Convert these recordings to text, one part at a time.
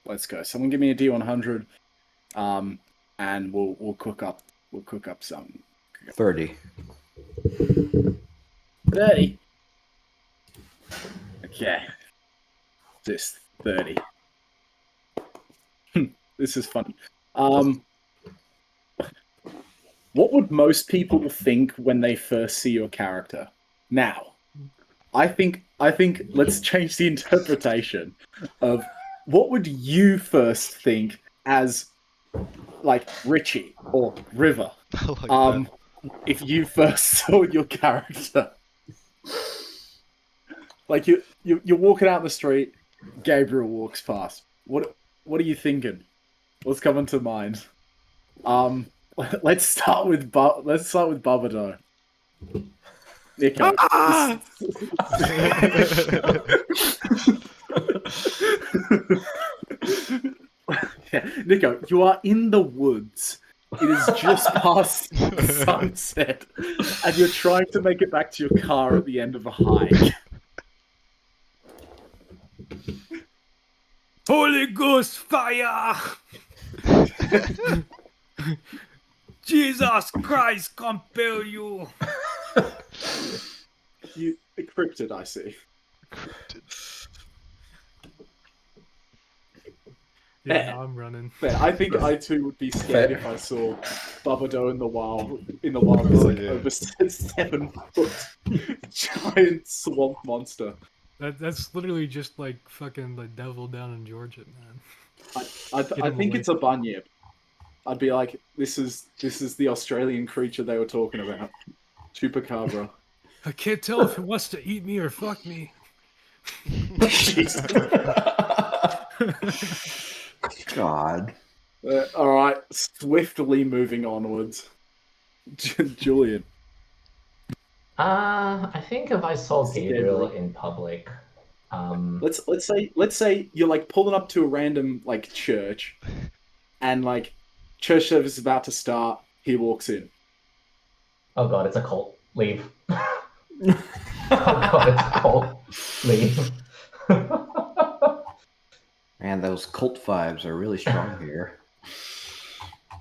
Let's go. Someone give me a D100, and we'll cook up some 30. 30. Okay. Just 30. This is funny. What would most people think when they first see your character? Now, I think let's change the interpretation of what would you first think as like Richie or River. If you first saw your character. Like you're walking out the street, Gabriel walks past. What are you thinking? What's coming to mind? Let's start with Barbado. Nico. Yeah, Nico, you are in the woods. It is just past sunset, and you're trying to make it back to your car at the end of a hike. Holy Ghost fire! Jesus Christ compel you! You encrypted, I see. Yeah, now I'm running. I think I too would be scared if I saw Barbado in the wild. Over 7 foot giant swamp monster. That's literally just like fucking the devil down in Georgia, man. I think it's a bunyip. I'd be like, this is the Australian creature they were talking about, chupacabra. I can't tell if it wants to eat me or fuck me. God. All right, swiftly moving onwards. Julian. I think if I saw Gabriel in public, let's say you're like pulling up to a random like church, and like church service is about to start. He walks in. Oh god, it's a cult. Leave. Oh god, it's a cult. Leave. Man, those cult vibes are really strong here.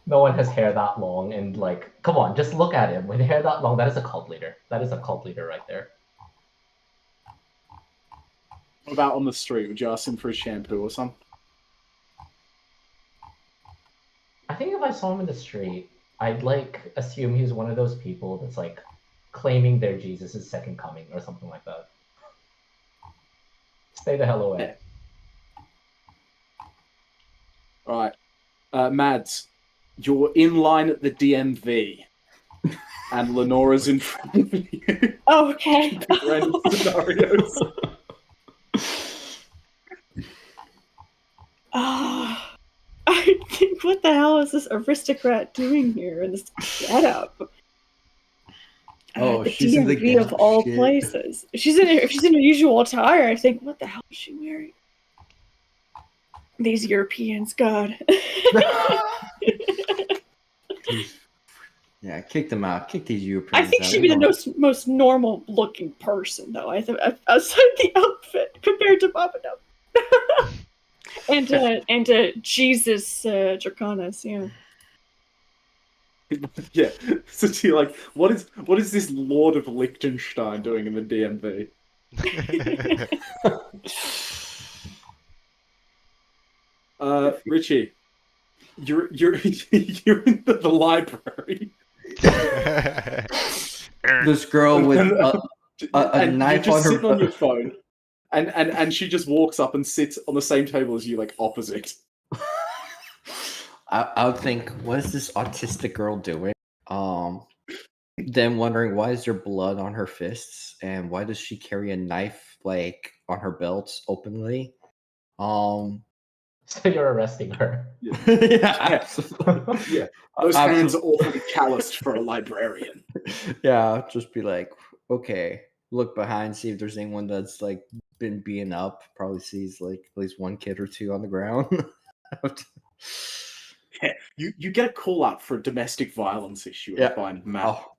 No one has hair that long, and like, come on, just look at him. With hair that long, that is a cult leader. That is a cult leader right there. What about on the street? Would you ask him for a shampoo or something? I think if I saw him in the street, I'd like assume he's one of those people that's like claiming they're Jesus' second coming or something like that. Stay the hell away. All right, Mads, you're in line at the DMV, and Lenora's in front of you. Oh, okay. Random scenarios. I think, what the hell is this aristocrat doing here in this getup? Oh, the she's in the DMV of all shit. places. If she's in her usual attire, I think, what the hell is she wearing? These Europeans, God. Yeah, kick them out. Kick these Europeans I think out. she'd be the most normal looking person, though. I think outside the outfit compared to Babado. and Jesus Draconis, yeah. Yeah. So she like, what is this Lord of Liechtenstein doing in the DMV? Richie, you're in the library. This girl with a knife you're just on her. sitting on your phone, and she just walks up and sits on the same table as you, like opposite. I would think, what is this autistic girl doing? Then wondering, why is there blood on her fists, and why does she carry a knife like on her belt openly? So you're arresting her. Yeah, absolutely. Yeah, those hands are awfully calloused for a librarian. Yeah, just be like, okay, look behind, see if there's anyone that's like been beaten up. Probably sees like at least one kid or two on the ground. Yeah, you get a call out for a domestic violence issue. Yeah. I find Matt. Oh.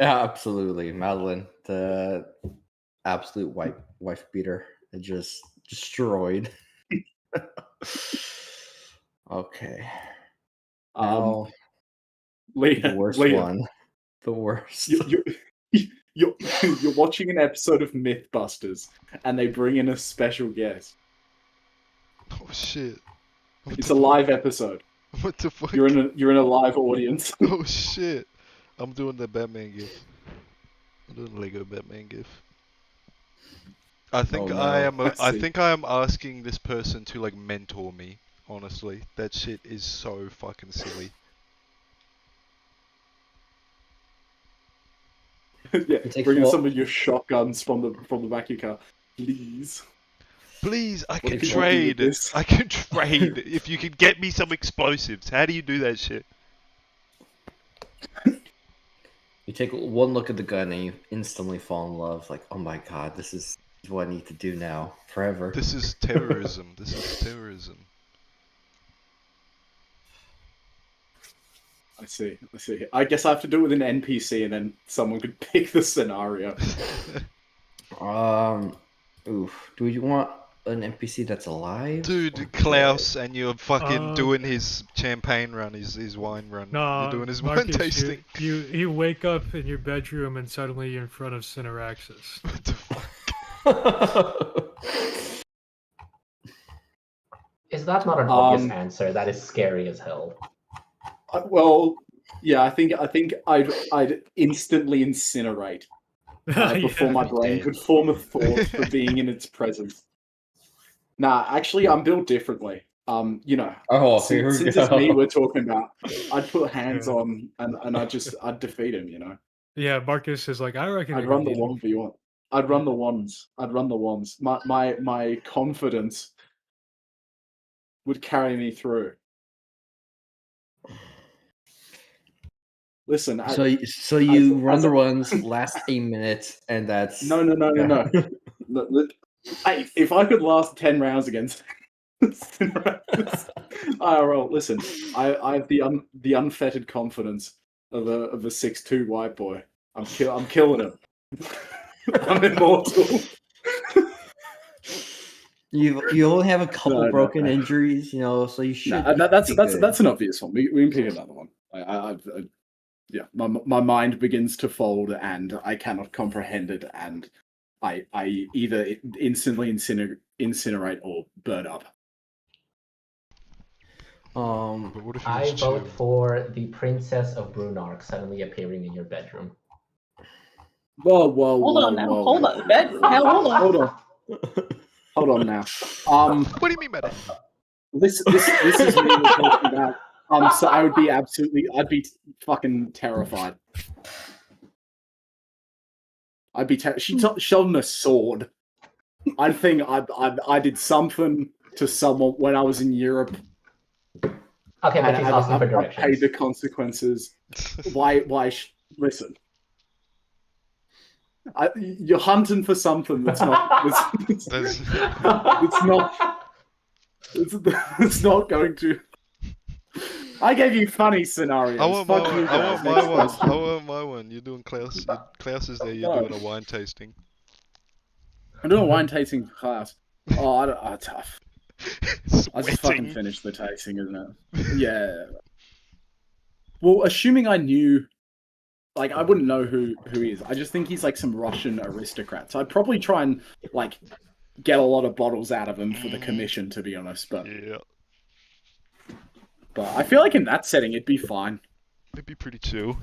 Yeah, absolutely. Madeline, the absolute wife beater, it just destroyed. Okay. Um, Now, Leah, the worst Leah, one. The worst. you're you're watching an episode of MythBusters, and they bring in a special guest. Oh shit. What It's the a fuck? live episode. What the fuck? You're in a live audience. Oh shit. I'm doing the Batman gif. I'm doing the Lego Batman gif. I think Oh, I no. am. Let's I see. think I am asking this person to like mentor me. Honestly, that shit is so fucking silly. Yeah, It takes bring in all- some of your shotguns from the back of your car, please. Please, I What can if you want me with trade. this? I can trade. If you could get me some explosives, how do you do that shit? You take one look at the gun and you instantly fall in love. Like, oh my god, this is what I need to do now, forever. This is terrorism. This is terrorism. I see. I guess I have to do it with an NPC, and then someone could pick the scenario. Oof. Do you want an NPC that's alive? Dude, Klaus, and you're fucking Oh, doing okay. his champagne run, his wine run. No, You're doing his Marcus, wine tasting. You wake up in your bedroom and suddenly you're in front of Cineraxis. What the fuck? Is that not an obvious Um, answer? That is scary as hell. Well, yeah, I think I'd instantly incinerate before Yeah. my brain could form a thought for being in its presence. Nah, actually, I'm built differently. You know, Oh, since, here we since go. it's me we're talking about, I'd put hands Yeah. on and I'd defeat him. You know, Yeah, Marcus is like, I reckon I'd you run can the beat him. 1v1. I'd run the ones. My confidence would carry me through. Listen, So you run as the a- runs, last a minute, and that's no. Hey, if I could last 10 rounds against IRL, listen, I have the unfettered confidence of a 6'2" white boy. I'm killing him. I'm immortal. You only have a couple No, broken no. injuries, you know, so you should. That's be good. an obvious one. We can pick another one. Yeah, my mind begins to fold and I cannot comprehend it, and I either instantly incinerate or burn up. But what if you I just vote chill? for the Princess of Brunark suddenly appearing in your bedroom. Whoa! Hold on now. Hold on. Bed. Hell, hold on. Hold on now. What do you mean by that? This is me we're talking about. So I'd be fucking terrified. I'd be she's holding a sword. I think I did something to someone when I was in Europe. Okay, but she's asking for I paid directions. the consequences. Listen. You're hunting for something that's not. That's- It's not going to. I gave you funny scenarios. I want my Fuck you one. I guys. want my Next one. question. I want my one. You're doing Klaus. Klaus is there. You're No. doing a wine tasting. I'm doing a wine tasting class. Oh, I don't. Tough. I just fucking Sweating. finished the tasting, isn't it? Yeah. Well, assuming I knew, like, I wouldn't know who he is. I just think he's like some Russian aristocrat. So I'd probably try and like get a lot of bottles out of him for the commission, to be honest. But Yeah, I feel like in that setting it'd be fine. it'd be pretty chill.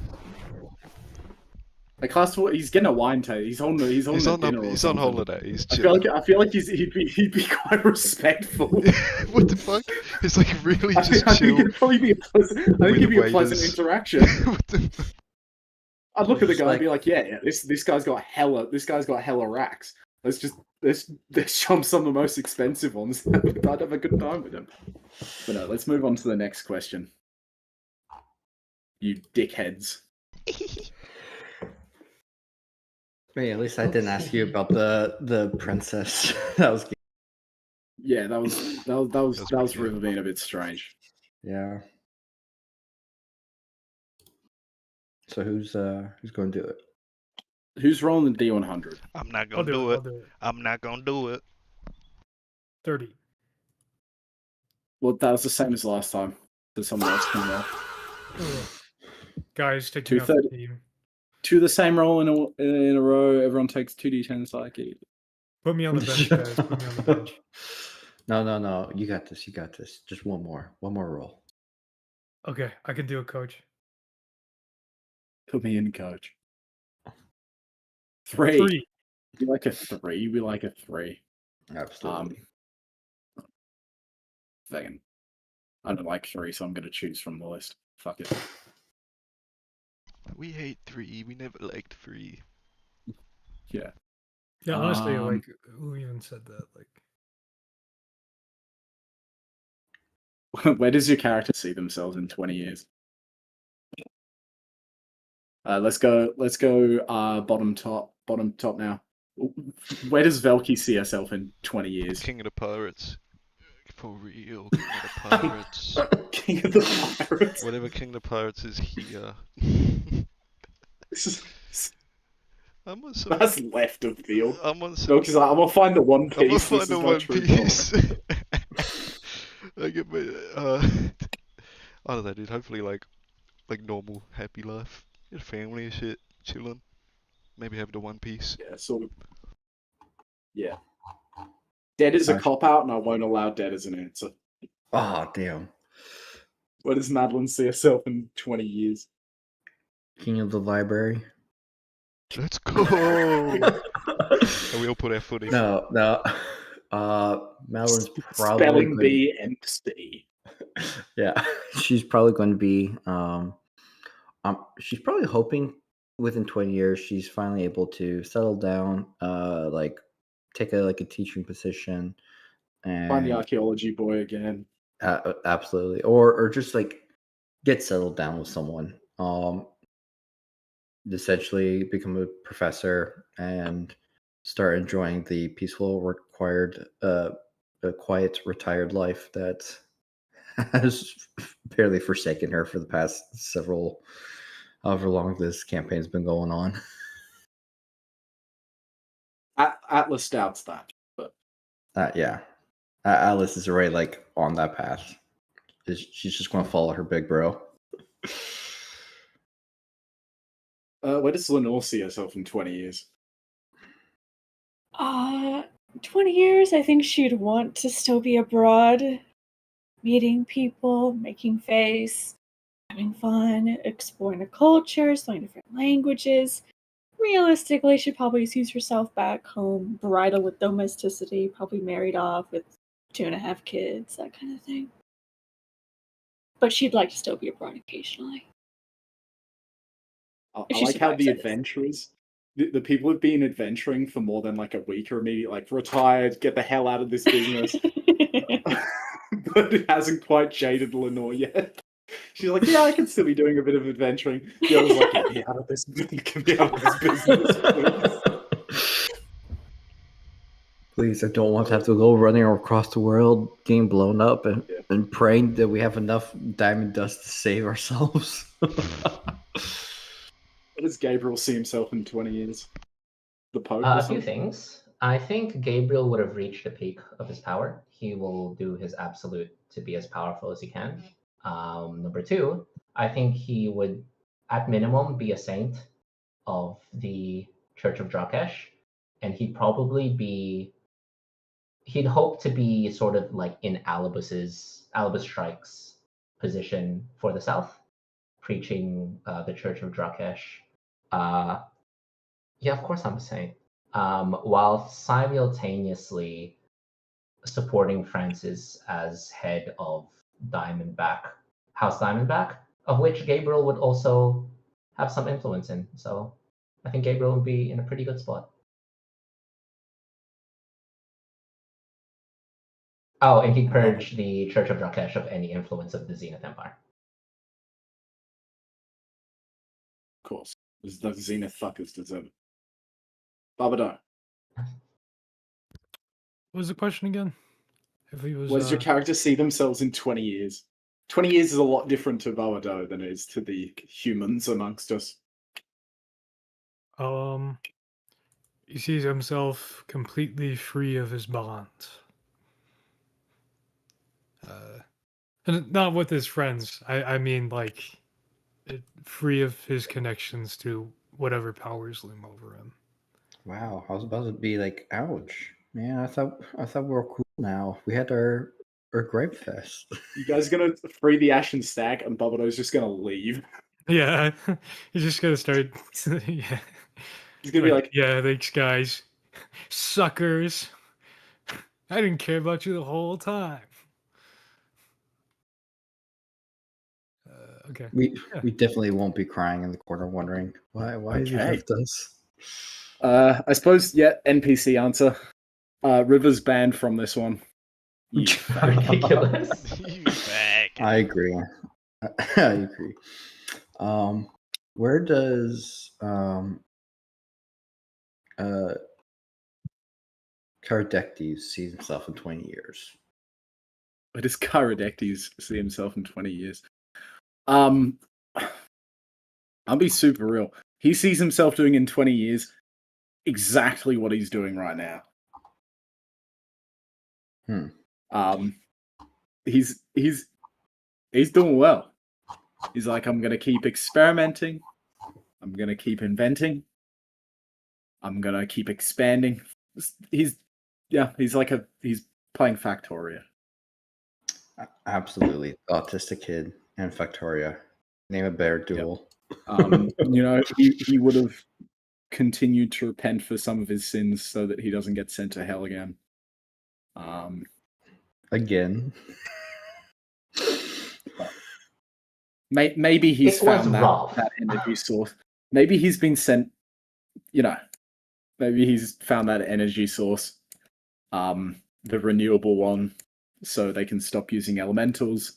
Like class, he's getting a wine taste. He's on He's a on dinner or he's on something. holiday. He's I chilling. feel like he'd be quite respectful. What the fuck? It's like really I just think chill. it'd probably be a pleasant. I think with it'd be a pleasant waiters. interaction. What the fuck? I'd look at the Just guy like- and be like, yeah, this guy's got hella racks. Let's jump some of the most expensive ones. I'd have a good time with him. But no, let's move on to the next question. You dickheads. Hey, at least I didn't ask you about the princess. That was Yeah, that was pretty good. really being a bit strange. yeah. So who's going to do it? Who's rolling the D100? I'm not I'll gonna do do it. it. I'll do it. I'm not gonna do it. 30. Well, that was the same as last time. So someone else can roll. Ugh. Guys, take Two me off the thirty. team. Two the same roll in a row. Everyone takes 2d10 psyche. Put me on the bench, guys. Put me on the bench. No. You got this. You got this. Just one more roll. Okay, I can do it, coach. Put me in, coach. 3. 3. We like a 3. We like a 3. Absolutely. Fucking. I don't like 3, so I'm gonna choose from the list. Fuck it. We hate 3. We never liked 3. Yeah. Yeah, honestly, Um, like, who even said that? Like, Where does your character see themselves in 20 years? Let's go. Bottom top now. Where does Velky see herself in 20 years? King of the Pirates. For real, King of the Pirates. King of the Pirates. Whatever King of the Pirates is here. This is- I'm on some. That's left of field. I'm on some. Velky's like, I'm gonna find the One Piece. I'm gonna This find is the my One true goal." Piece. I get my. I don't know, dude. Hopefully, like normal, happy life. Get a family and shit, chilling. Maybe have the One Piece. Yeah, sort of. Yeah. Dead is a cop out, and I won't allow dead as an answer. Oh, damn. Where does Madeline see herself in 20 years? King of the library. Let's go. And we all put our foot in. No. Madeline's probably Spelling going- bee and C. Yeah, she's probably going to be. She's probably hoping within 20 years she's finally able to settle down, like take a teaching position, and Find the archaeology boy again. absolutely, or just like get settled down with someone. Essentially become a professor and start enjoying the peaceful, quiet, retired life that has barely forsaken her for the past however long this campaign's been going on. Atlas doubts that, but Yeah, Alice is already like on that path. She's just going to follow her big bro. where does Lenore see herself in 20 years? 20 years, I think she'd want to still be abroad, meeting people, making face, having fun, exploring the cultures, learning different languages. Realistically, she probably sees herself back home, bridal with domesticity, probably married off with 2.5 kids, that kind of thing. But she'd like to still be abroad occasionally. I If she like how the survives, that is. adventurers, the people who've been adventuring for more than like a week are immediately like retired, get the hell out of this business. But it hasn't quite jaded Lenore yet. She's like, yeah, I can still be doing a bit of adventuring. The other's like, get me out of this, get me out of this business, please. Please, I don't want to have to go running across the world, getting blown up, and praying that we have enough diamond dust to save ourselves. Where does Gabriel see himself in 20 years? The Pope? or A few something? things. I think Gabriel would have reached the peak of his power. He will do his absolute to be as powerful as he can. Number 2, I think he would, at minimum, be a saint of the Church of Drakesh, and he'd hope to be sort of like in Albus Strike's position for the South, preaching the Church of Drakesh. Yeah, of course I'm a saint. While simultaneously supporting Francis as head of House Diamondback, of which Gabriel would also have some influence in. So I think Gabriel would be in a pretty good spot. Oh, and he'd purge the Church of Drakesh of any influence of the Zenith Empire. Of course. The Zenith fuckers deserve it. Babado, what was the question again? If he was, where does your character see themselves in 20 years? 20 years is a lot different to Babado than it is to the humans amongst us. he sees himself completely free of his bonds. And not with his friends. I mean, like, free of his connections to whatever powers loom over him. Wow, I was about to be like, ouch, man. I thought we were cool now. We had our gripe fest. You guys are gonna free the Ashen Stag, and Bubbledo's just gonna leave. Yeah, he's just gonna start. Yeah, He's gonna be like, yeah, thanks, guys, suckers. I didn't care about you the whole time. Okay. We Yeah. we definitely won't be crying in the corner, wondering why has he Okay. left us. I suppose, yeah, NPC answer. River's banned from this one. You Ridiculous. You fag. I agree. I agree. Where does Caradectes see himself in 20 years? Where does Caradectes see himself in 20 years? I'll be super real. He sees himself doing in 20 years exactly what he's doing right now. He's doing well. He's like, I'm gonna keep experimenting. I'm gonna keep inventing. I'm gonna keep expanding. He's playing Factoria. Absolutely. Autistic kid and Factoria. Name a better duel. He would have continued to repent for some of his sins so that he doesn't get sent to hell again. Again. Maybe he's It was found rough. that energy source. Maybe he's been sent, maybe he's found that energy source, the renewable one, so they can stop using elementals.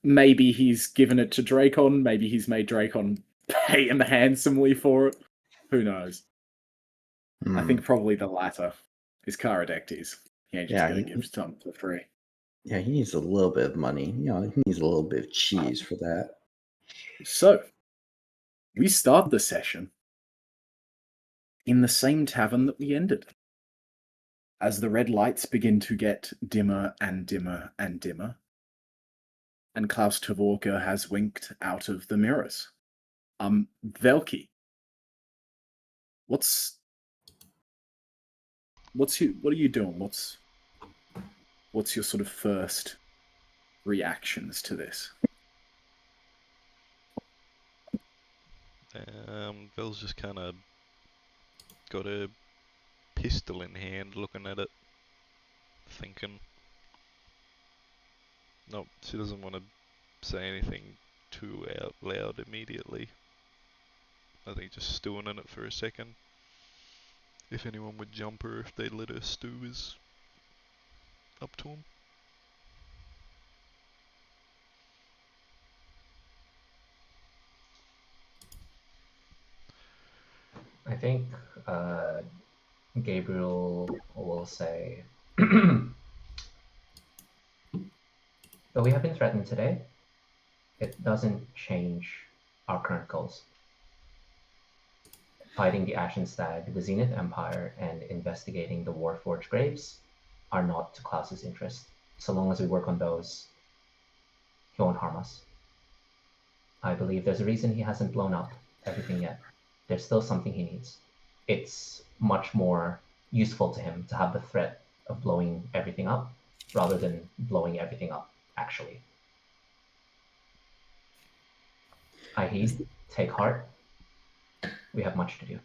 Maybe he's given it to Dracon. Maybe he's made Dracon pay him handsomely for it. Who knows? I think probably the latter is Caradectes. He ain't just going to give something for free. Yeah, he needs a little bit of money. He needs a little bit of cheese for that. So, we start the session in the same tavern that we ended. As the red lights begin to get dimmer and dimmer and dimmer, and Klaus Tvorka has winked out of the mirrors. Velki, what are you doing? What's your sort of first reactions to this? Vel's just kind of got a pistol in hand, looking at it, thinking. No, she doesn't want to say anything too out loud immediately. I think just stewing in it for a second. If anyone would jump her if they let her stew is up to him. I think Gabriel will say, though we have been threatened today, it doesn't change our current goals. Fighting the Ashen Stag, the Zenith Empire, and investigating the Warforged Graves are not to Klaus's interest. So long as we work on those, he won't harm us. I believe there's a reason he hasn't blown up everything yet. There's still something he needs. It's much more useful to him to have the threat of blowing everything up rather than blowing everything up, actually. I heed, take heart. We have much to do.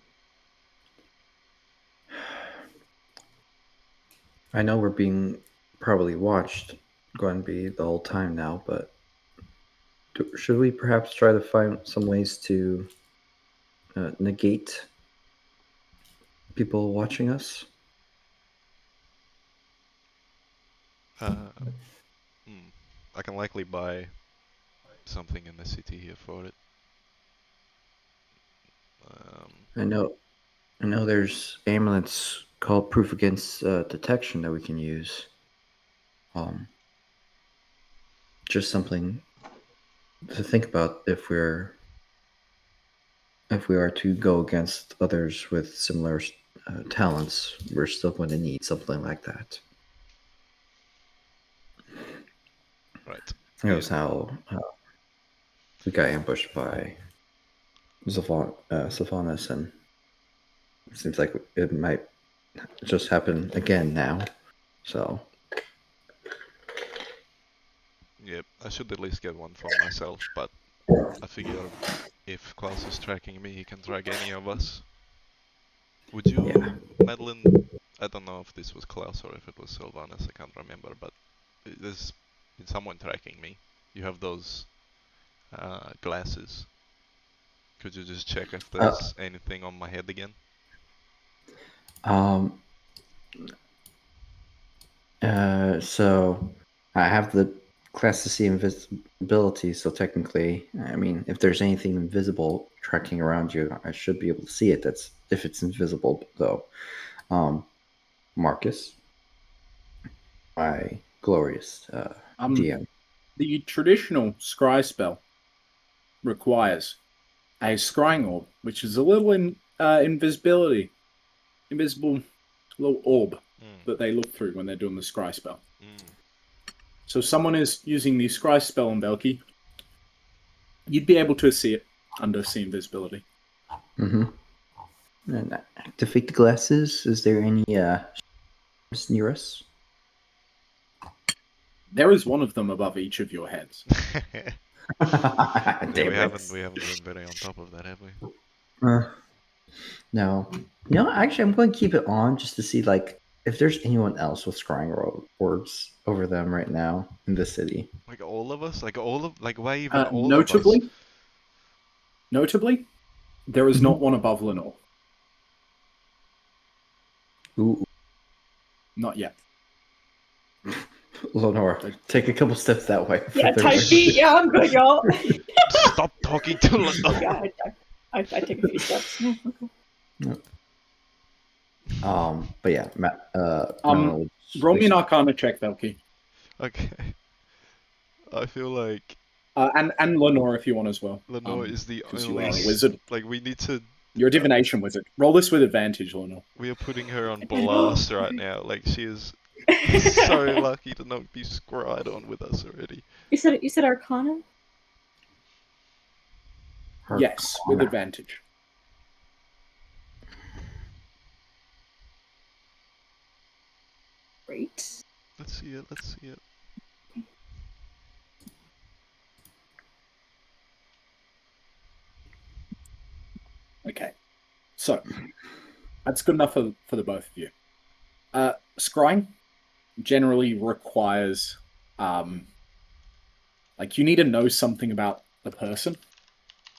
I know we're being probably watched, going to be the whole time now, but should we perhaps try to find some ways to negate people watching us? I can likely buy something in the city here for it. I know there's amulets called Proof Against Detection that we can use. Just something to think about if we are to go against others with similar talents. We're still going to need something like that. Right. It was how we got ambushed by Sylvanas, and it seems like it might just happen again now. So Yep, I should at least get one for myself, but I figure if Klaus is tracking me, he can track any of us. Would you, Yeah. Madeline, I don't know if this was Klaus or if it was Sylvanas, I can't remember, but there's been someone tracking me. You have those glasses. Could you just check if there's anything on my head again? So I have the class to see invisibility, so technically, I mean, if there's anything invisible tracking around you, I should be able to see it. That's if it's invisible, though. Marcus, my glorious DM. The traditional scry spell requires a scrying orb, which is a little invisible little orb that they look through when they're doing the scry spell. So someone is using the scry spell on Belky, you'd be able to see it under see invisibility. Mm-hmm. And activate the glasses. Is there any near us? There is one of them above each of your heads. Yeah, we haven't been very on top of that, have we? No. Actually, I'm going to keep it on just to see, like, if there's anyone else with scrying orbs over them right now in the city. Like all of us? Like why even all of us? Notably, there is not one above Lenore. Ooh. Not yet. Lenore, take a couple steps that way. Yeah, tight feet. Yeah, I'm good, y'all. Stop talking to Lenore. Yeah, I take a few steps. But yeah, Matt. Roll me an Arcana check, Velky. Okay. I feel like and Lenore if you want as well. Lenore is the because only you are a wizard. Like we need to. You're a divination wizard. Roll this with advantage, Lenore. We are putting her on blast right now. Like she is so lucky to not be scryed on with us already. You said Arcana? Yes, with advantage. Great. Let's see it. Okay. So, that's good enough for the both of you. Scrying generally requires, like, you need to know something about the person,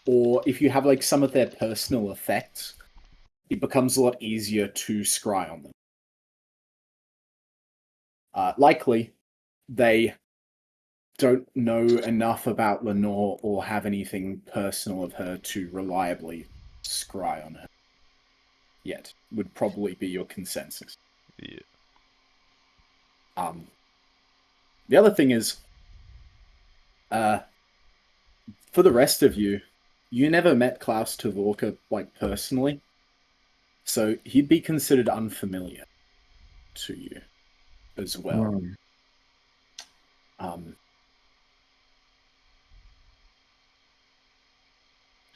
or if you have, like, some of their personal effects, it becomes a lot easier to scry on them. Likely, they don't know enough about Lenore or have anything personal of her to reliably scry on her yet. Would probably be your consensus. Yeah. The other thing is, for the rest of you, you never met Klaus Tvorka, like, personally, so he'd be considered unfamiliar to you as well.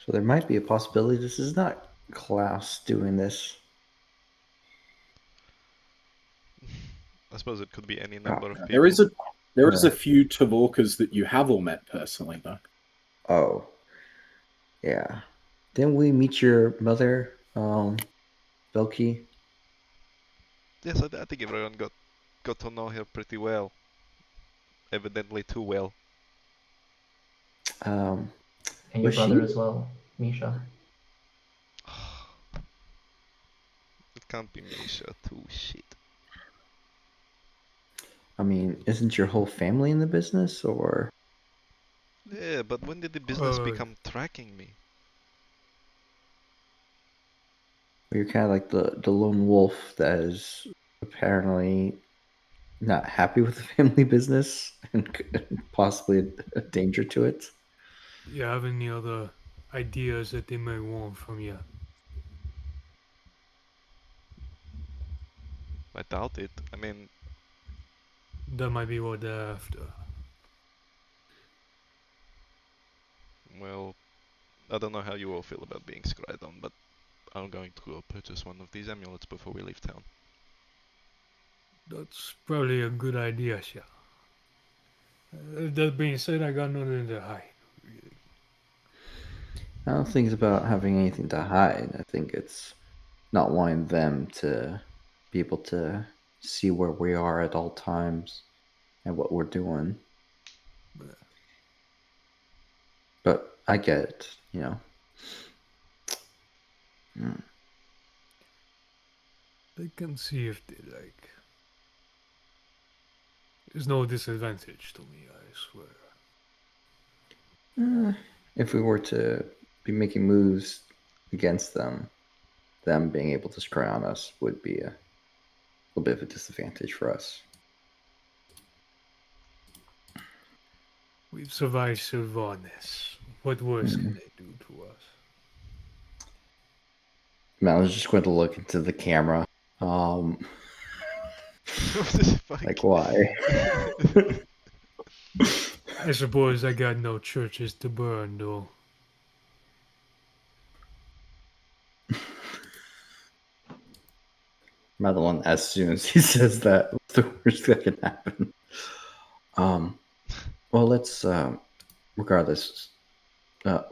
So there might be a possibility this is not Klaus doing this. I suppose it could be any number of people. There is a few Tvorkas that you have all met personally, though. Oh. Yeah. Didn't we meet your mother, Belky? Yes, I think everyone got to know her pretty well. Evidently too well. And your brother as well, Misha. It can't be Misha too, shit. I mean, isn't your whole family in the business, or? Yeah, but when did the business become tracking me? You're kind of like the lone wolf that is apparently not happy with the family business and possibly a danger to it. You have any other ideas that they may want from you? I doubt it. I mean, That might be what they're after. I don't know how you all feel about being scryed on, but I'm going to go purchase one of these amulets before we leave town. That's probably a good idea, yeah. That being said, I got nothing to hide. I don't think it's about having anything to hide. I think it's not wanting them to be able to see where we are at all times and what we're doing. But I get it, you know. They can see if they like. There's no disadvantage to me, I swear. If we were to be making moves against them being able to scry on us would be a little bit of a disadvantage for us. We've survived Sylvanas. What worse can they do to us? Man, I was just going to look into the camera. Like why? I suppose I got no churches to burn, though. Madeline, as soon as he says that, what's the worst that can happen? Well, let's regardless,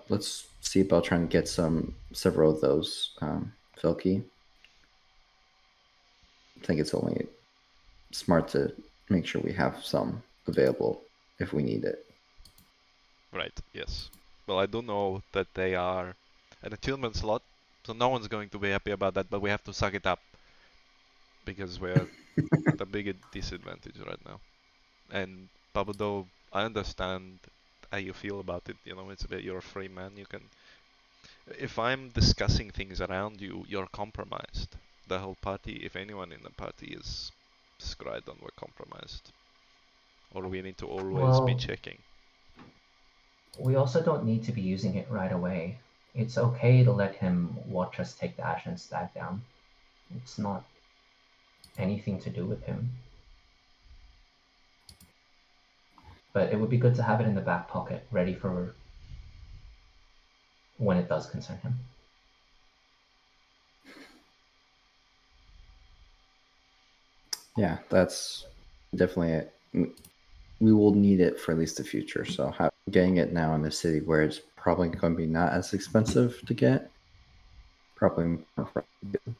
let's see about trying to get several of those Felky. I think it's only smart to make sure we have some available if we need it. Right, yes. Well, I do know that they are an attunement slot, so no one's going to be happy about that, but we have to suck it up. Because we're at a big disadvantage right now. And Babado, I understand how you feel about it, you know, it's a bit, you're a free man, you can... If I'm discussing things around you, you're compromised. The whole party, if anyone in the party is scryed on, we're compromised. Or we need to always be checking. We also don't need to be using it right away. It's okay to let him watch us take the Ashen Stag down. It's not anything to do with him. But it would be good to have it in the back pocket, ready for when it does concern him. Yeah, that's definitely it. We will need it for at least the future. So getting it now in the city where it's probably going to be not as expensive to get, probably more good.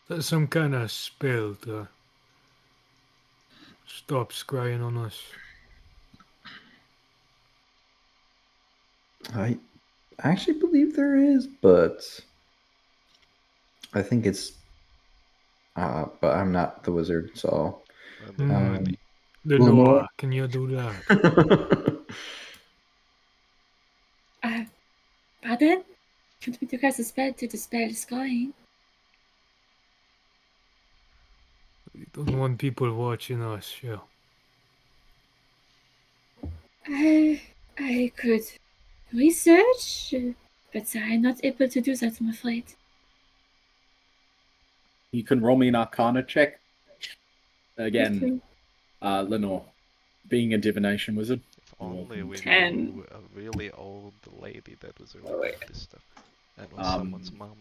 That's some kind of spell to stop scrying on us. I actually believe there is, but I think it's but I'm not the wizard, so Lenore, can you do that? Pardon? Can't we cast a spell to dispel the scrying? We don't want people watching us, yeah. I could research, but I'm not able to do that, I'm afraid. You can roll me an Arcana check. Again, Lenore, being a divination wizard. If only we 10. knew a really old lady that was really good at this stuff. And was someone's mum.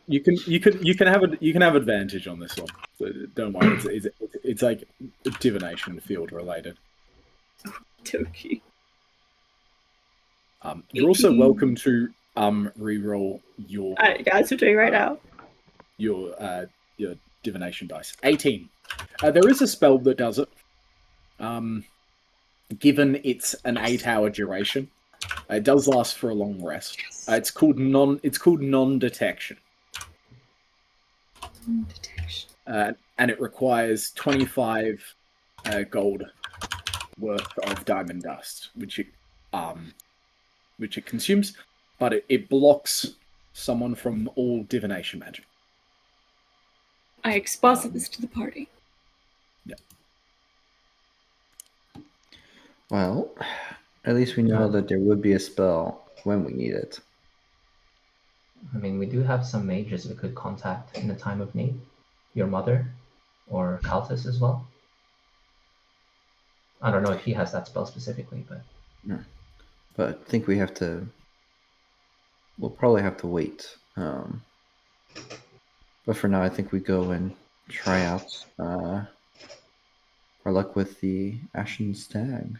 You can have advantage on this one. So don't worry, it's like divination field related. Toki. You're also welcome to re-roll your. I got to do right now. Your divination dice. 18. There is a spell that does it. Given it's an 8-hour duration, it does last for a long rest. It's called non-detection. Detection. And it requires 25 gold worth of diamond dust, which it consumes, but it blocks someone from all divination magic. I exposit this to the party. Yeah. Well, at least we know that there would be a spell when we need it. I mean, we do have some mages we could contact in a time of need. Your mother, or Kaltis as well. I don't know if he has that spell specifically, but But I think we have to. We'll probably have to wait. But for now, I think we go and try out our luck with the Ashen Stag.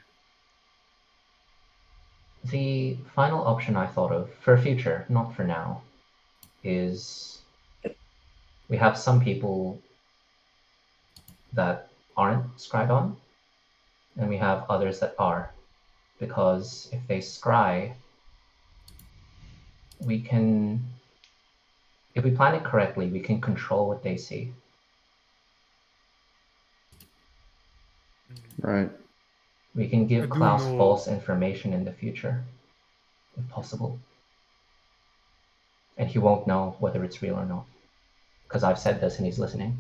the final option I thought of for future, not for now, is we have some people that aren't scryed on, and we have others that are. Because if they scry, we can, if we plan it correctly, we can control what they see. Right. We can I give do Klaus know- false information in the future, if possible. And he won't know whether it's real or not. Because I've said this and he's listening.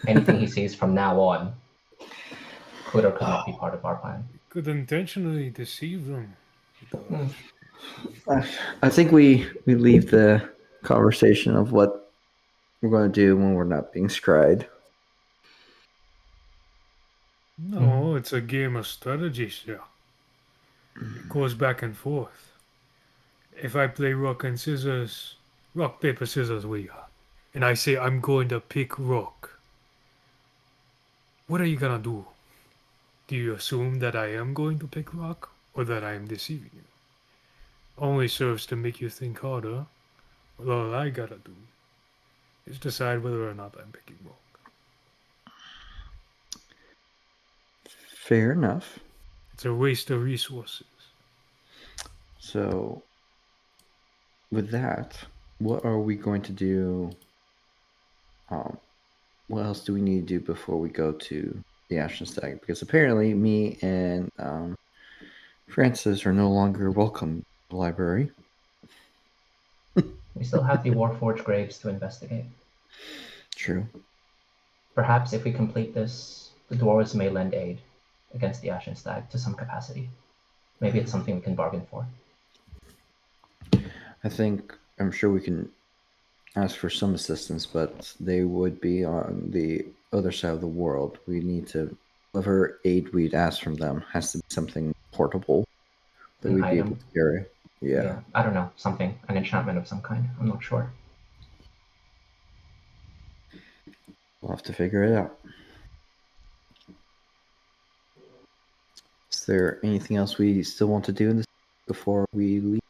Anything he sees from now on could or could not be part of our plan. Could intentionally deceive them. I think we leave the conversation of what we're going to do when we're not being scried. No, it's a game of strategy, sir. It goes back and forth. If I play rock, paper, scissors, we are, and I say I'm going to pick rock, what are you gonna do? Do you assume that I am going to pick rock, or that I am deceiving you? Only serves to make you think harder. Well, all I gotta do is decide whether or not I'm picking rock. Fair enough. It's a waste of resources. So, with that, what are we going to do? What else do we need to do before we go to the Ashen Stag? Because apparently, me and Francis are no longer welcome to the library. We still have the Warforged graves to investigate. True. Perhaps if we complete this, the dwarves may lend aid against the Ashen Stag to some capacity. Maybe it's something we can bargain for. I'm sure we can ask for some assistance, but they would be on the other side of the world. We need to, whatever aid we'd ask from them has to be something portable that An we'd be item. able to carry. Yeah. I don't know. Something. An enchantment of some kind. I'm not sure. We'll have to figure it out. Is there anything else we still want to do in this before we leave?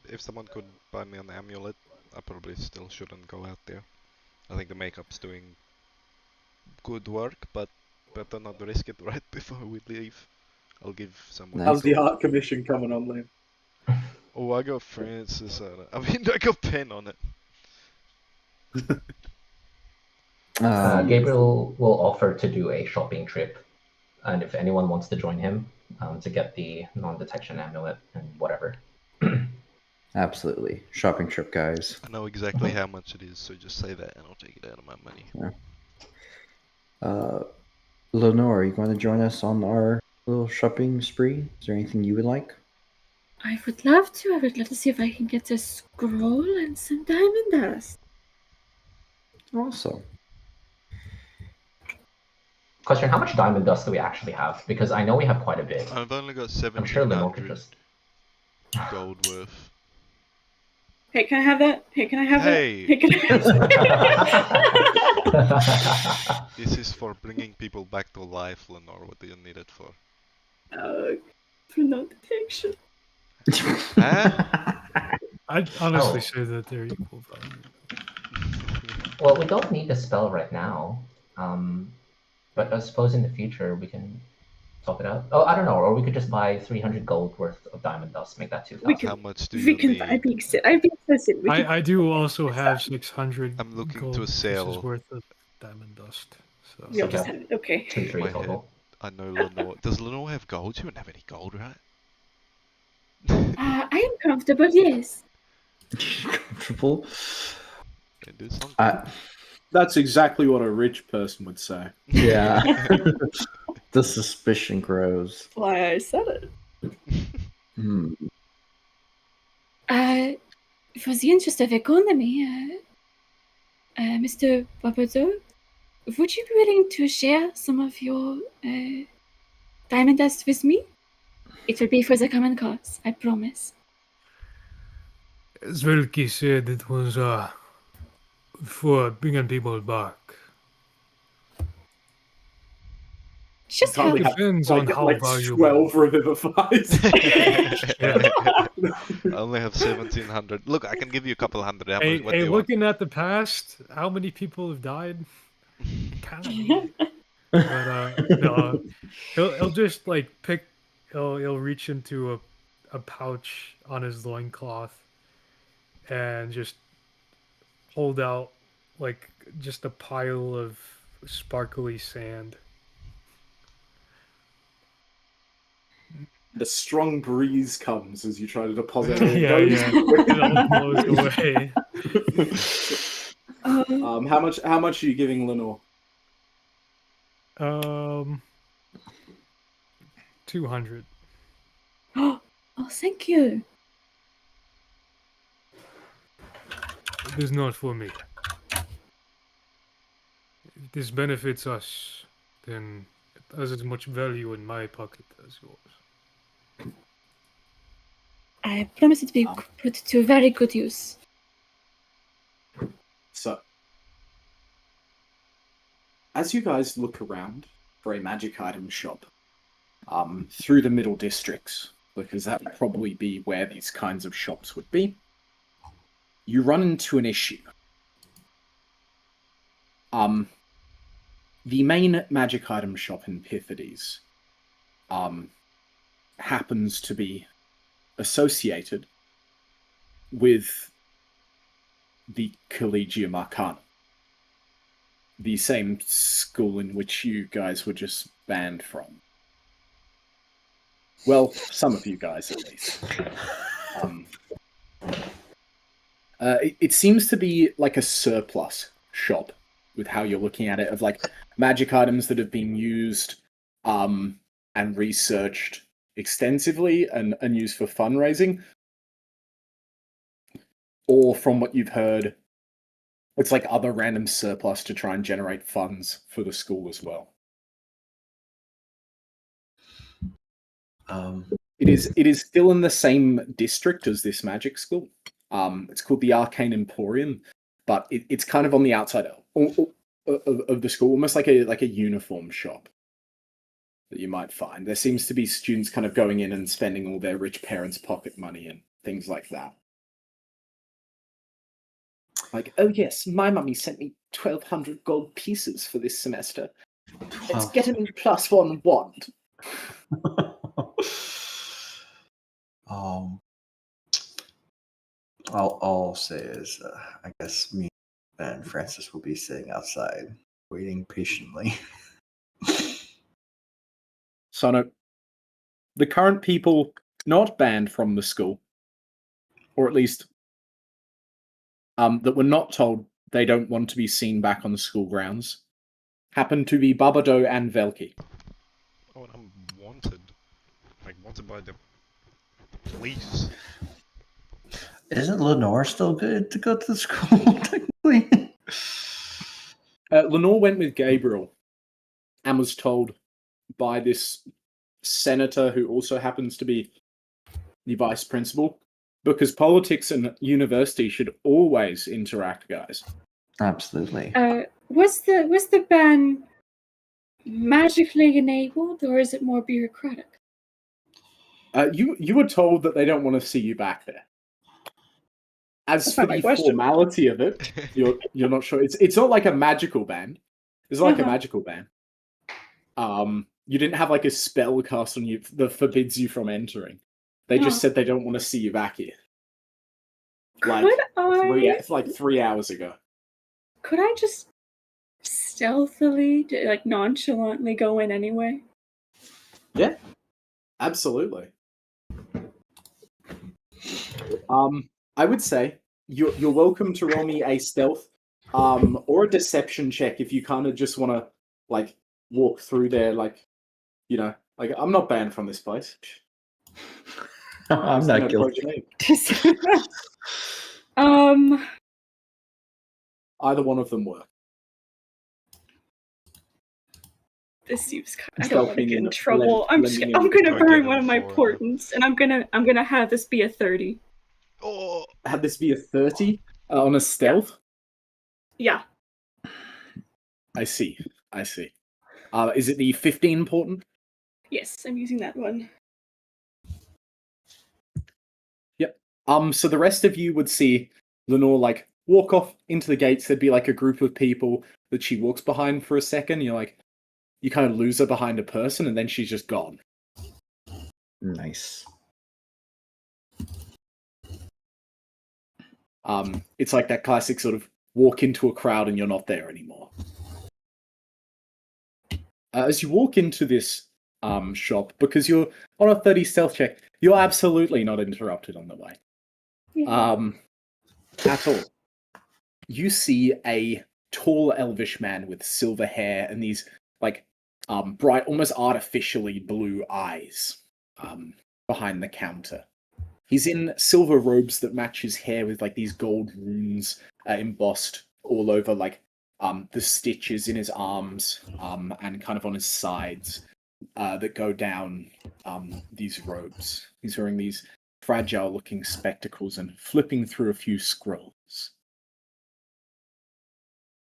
If someone could buy me an amulet, I probably still shouldn't go out there. I think the makeup's doing good work, but better not risk it right before we leave. I'll give someone. Nice. How's the art commission coming on, Liam? Oh, I got Francis on it. I mean, I got Pen on it. Gabriel will offer to do a shopping trip, and if anyone wants to join him, to get the non-detection amulet and whatever. Absolutely. Shopping trip, guys. I know exactly how much it is, so just say that and I'll take it out of my money. Lenore, are you going to join us on our little shopping spree? Is there anything you would like? I would love to. I would love to see if I can get a scroll and some diamond dust. Also, Question, how much diamond dust do we actually have? Because I know we have quite a bit. I've only got I'm sure Lenore could 1700 just... gold worth. Hey, can I have that? Hey, can I have Hey! that? Hey, can I have This is for bringing people back to life, Lenore. What do you need it for? for non-detection. Huh? I'd honestly Oh. say that they're equal value. Well, we don't need the spell right now. But I suppose in the future we can talk it out. Oh, I don't know. Or we could just buy 300 gold worth of diamond dust. Make that 2,000. We could- How much do We you can. need? I'd be excessive. We can- I do also have 600 I'm looking gold to pieces sell. worth of diamond dust. So You'll Okay. just have it. Okay. 2-3 My total. I know Lenore. Does Lenore have gold? You don't have any gold, right? I am comfortable. Yes. comfortable. Can do something. That's exactly what a rich person would say. Yeah. The suspicion grows. Why I said it. Hmm. For the interest of economy, Mr. Babazo, would you be willing to share some of your diamond dust with me? It will be for the common cause, I promise. As Velki said, it was for bringing people back. Just Probably help. have Depends on like, how like valuable. 12 revivifies. I only have 1700. Look, I can give you a couple hundred. How Hey, much? What do you looking at the past, how many people have died? Kind of. But no, he'll just like he'll reach into a pouch on his loincloth and just hold out like just a pile of sparkly sand. The strong breeze comes as you try to deposit it. Yeah, it all blows away. How much are you giving Lenore? 200. Oh, thank you. It is not for me. If this benefits us, then it has as much value in my pocket as yours. I promise it will be put to very good use. So, as you guys look around for a magic item shop, through the middle districts, because that would probably be where these kinds of shops would be, you run into an issue. The main magic item shop in Pythides happens to be associated with the Collegium Arcana, the same school in which you guys were just banned from. Well, some of you guys at least. It seems to be like a surplus shop with how you're looking at it, of like magic items that have been used and researched extensively and used for fundraising. Or from what you've heard, it's like other random surplus to try and generate funds for the school as well. It is still in the same district as this magic school. It's called the Arcane Emporium, but it's kind of on the outside of the school, almost like a uniform shop that you might find. There seems to be students kind of going in and spending all their rich parents' pocket money and things like that. Like, oh yes, my mummy sent me 1,200 gold pieces for this semester. Let's get him +1 wand. All I'll say is, I guess me and Francis will be sitting outside, waiting patiently. So, the current people not banned from the school, or at least that were not told they don't want to be seen back on the school grounds, happen to be Babado and Velki. Oh, and I'm wanted. Like, wanted by the police. Isn't Lenore still good to go to the school, technically? Lenore went with Gabriel and was told by this senator, who also happens to be the vice principal, because politics and university should always interact, guys. Absolutely. Was the ban magically enabled, or is it more bureaucratic? You were told that they don't want to see you back there. As That's for not my the question. formality of it, you're not sure. It's not like a magical ban. It's not like a magical ban. You didn't have like a spell cast on you that forbids you from entering. They just said they don't want to see you back here. Like 3 hours ago. Could I just stealthily, like nonchalantly go in anyway? Yeah, absolutely. I would say you're welcome to roll me a stealth or a deception check if you kind of just want to like walk through there, like, you know, like, I'm not banned from this place. I'm not guilty. Either one of them work. This seems. I don't want to Stealthing get in in, trouble. blending in I'm with gonna the Don't burn get one of my him for it. portents, and I'm gonna have this be a 30. Oh, Have this be a 30 on a stealth? Yeah. I see. Is it the 15 important? Yes, I'm using that one. Yep. So the rest of you would see Lenore like walk off into the gates. There'd be like a group of people that she walks behind for a second. You're like, you kind of lose her behind a person, and then she's just gone. Nice. It's like that classic sort of walk into a crowd and you're not there anymore. As you walk into this shop, because you're on a 30 stealth check, you're absolutely not interrupted on the way. Yeah. At all. You see a tall elvish man with silver hair and these like bright, almost artificially blue eyes behind the counter. He's in silver robes that match his hair with like these gold runes embossed all over like the stitches in his arms and kind of on his sides that go down these robes. He's wearing these fragile looking spectacles and flipping through a few scrolls.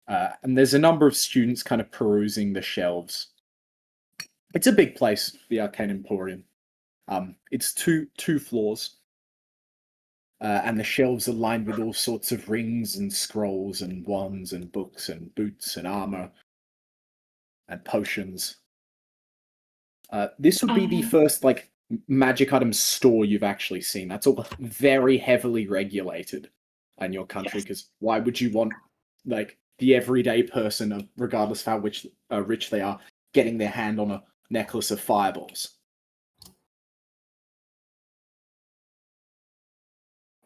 And there's a number of students kind of perusing the shelves. It's a big place, the Arcane Emporium. It's two floors. And the shelves are lined with all sorts of rings and scrolls and wands and books and boots and armor and potions. This would be the first like magic item store you've actually seen. That's all very heavily regulated in your country, because why would you want like the everyday person, regardless of how rich they are, getting their hand on a necklace of fireballs?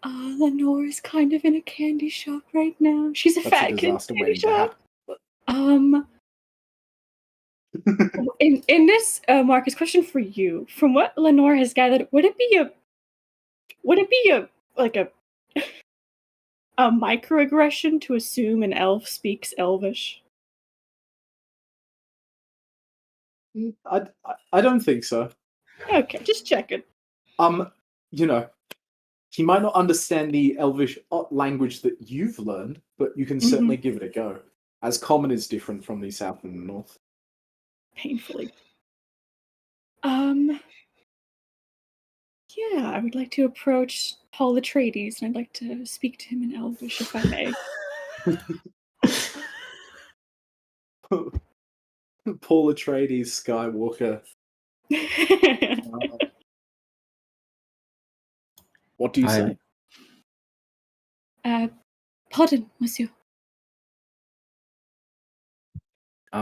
Lenore is kind of in a candy shop right now. She's a That's fat a kid disaster candy waiting to shop. happen. In this, Marcus, question for you. From what Lenore has gathered, would it be a microaggression to assume an elf speaks Elvish? I don't think so. Okay, just checking. You know, he might not understand the Elvish language that you've learned, but you can certainly give it a go. As common is different from the south and the north. Painfully. Yeah, I would like to approach Paul Atreides, and I'd like to speak to him in Elvish, if I may. Paul Atreides, Skywalker. What do you say? Pardon, monsieur.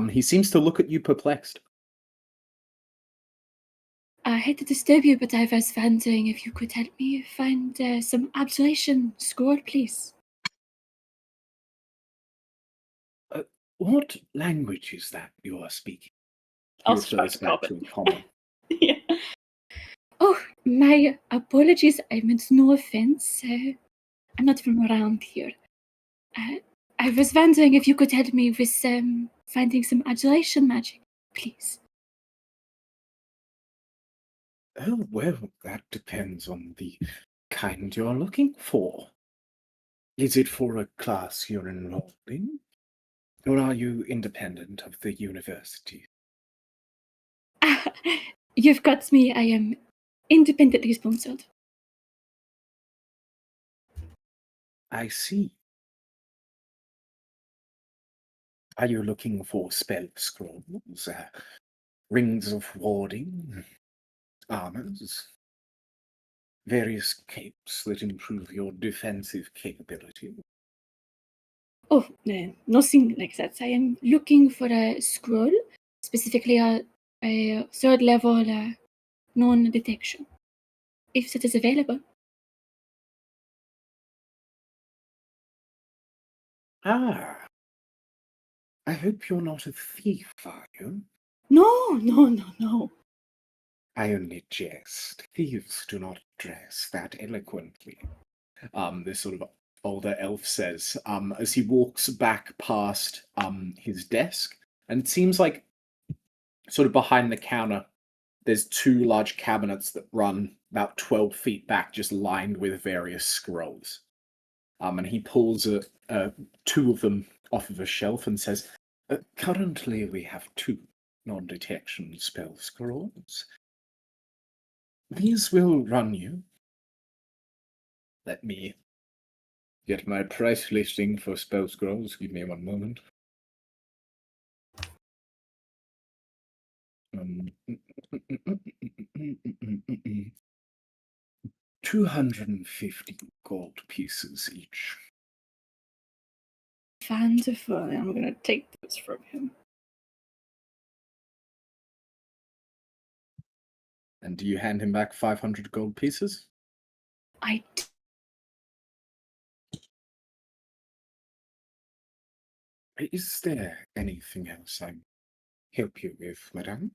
He seems to look at you perplexed. I hate to disturb you, but I was wondering if you could help me find some absolution scroll, please. What language is that you are speaking? I'll He refers back to a common. Yeah. Oh, my apologies. I meant no offense. I'm not from around here. I was wondering if you could help me with finding some adulation magic, please. Oh, well, that depends on the kind you're looking for. Is it for a class you're enrolled in? Or are you independent of the university? You've got me. I am independently sponsored. I see. Are you looking for spell scrolls, rings of warding, armors, various capes that improve your defensive capability? Oh, no, nothing like that. I am looking for a scroll, specifically a third level non-detection, if that is available. Ah. I hope you're not a thief, are you? No. I only jest. Thieves do not dress that eloquently. This sort of older elf says, as he walks back past his desk, and it seems like sort of behind the counter, there's two large cabinets that run about 12 feet back, just lined with various scrolls. And he pulls two of them off of a shelf and says, currently we have 2 non-detection spell scrolls. These will run you. Let me get my price listing for spell scrolls. Give me one moment. 250 gold pieces each. Wonderful. I'm gonna take those from him. And do you hand him back 500 gold pieces? I Is there anything else I can help you with, madame?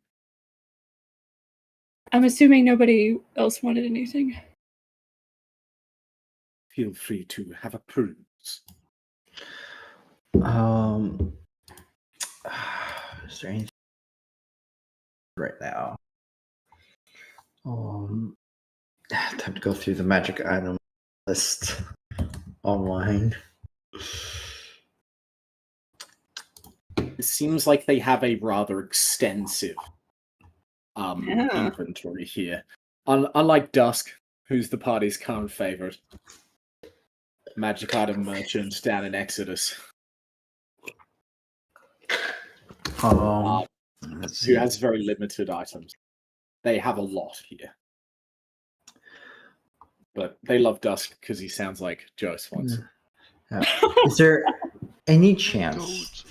I'm assuming nobody else wanted anything. Feel free to have a peruse. Is there anything right now? Time to go through the magic item list online. It seems like they have a rather extensive Yeah. inventory here. Unlike Dusk, who's the party's current favorite. Magic item merchant down in Exodus. Let's see. Who has very limited items. They have a lot here. But they love Dusk because he sounds like Joe Swanson. Is there any chance? Goats.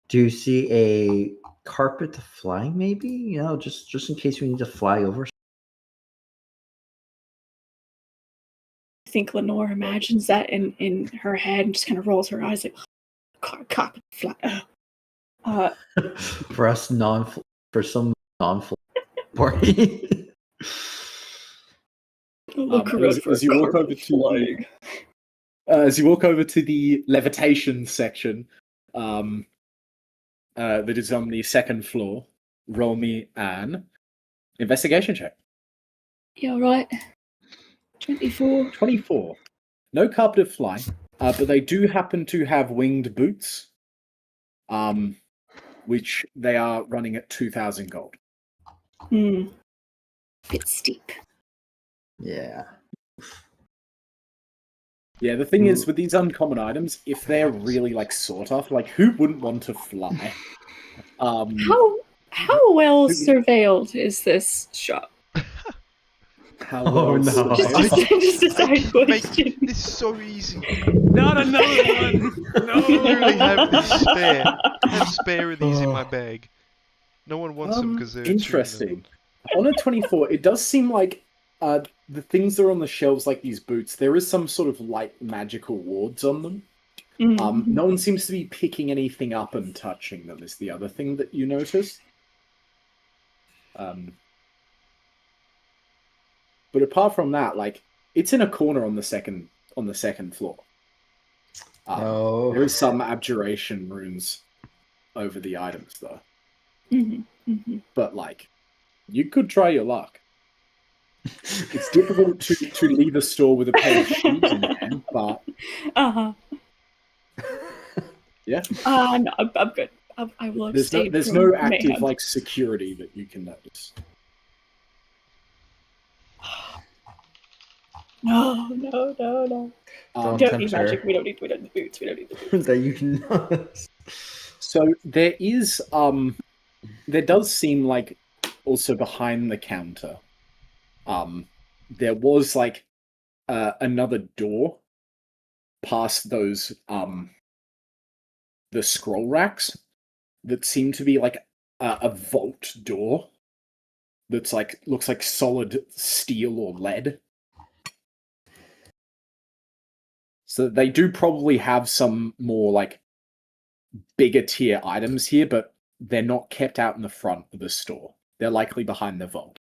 Do you see a carpet flying? Maybe just in case we need to fly over. I think Lenore imagines that in her head and just kind of rolls her eyes like, cop, fly. For us for some non-fly party. Look around for as you walk over to as you walk over to the levitation section, that is on the second floor, roll me an investigation check. You alright? 24. 24. No carpeted fly, but they do happen to have winged boots, which they are running at 2,000 gold. Bit steep. Yeah. Yeah, the thing is, with these uncommon items, if they're really, sought after, who wouldn't want to fly? How well surveilled is this shop? How Oh, no. Just a side Mate, question. this is so easy. Not another one! I literally No! have this spare. I have spare of these in my bag. No one wants them because they're interesting. On a 24, it does seem like the things that are on the shelves, like these boots, there is some sort of light magical wards on them. No one seems to be picking anything up and touching them, is the other thing that you notice. But apart from that, it's in a corner on the second floor. There is some abjuration runes over the items, though. But you could try your luck. It's difficult to leave a store with a pair of shoes in hand, but yeah. No, I'm good. I will abstain. There's from no active mayhem. security that you can notice. No. Don't Don't need tempt her. magic. We don't need the boots. We don't need the boots. That you can notice. So there is there does seem like also behind the counter there was another door past those the scroll racks that seem to be a vault door that's looks like solid steel or lead. So they do probably have some more bigger tier items here, but they're not kept out in the front of the store. They're likely behind the vault.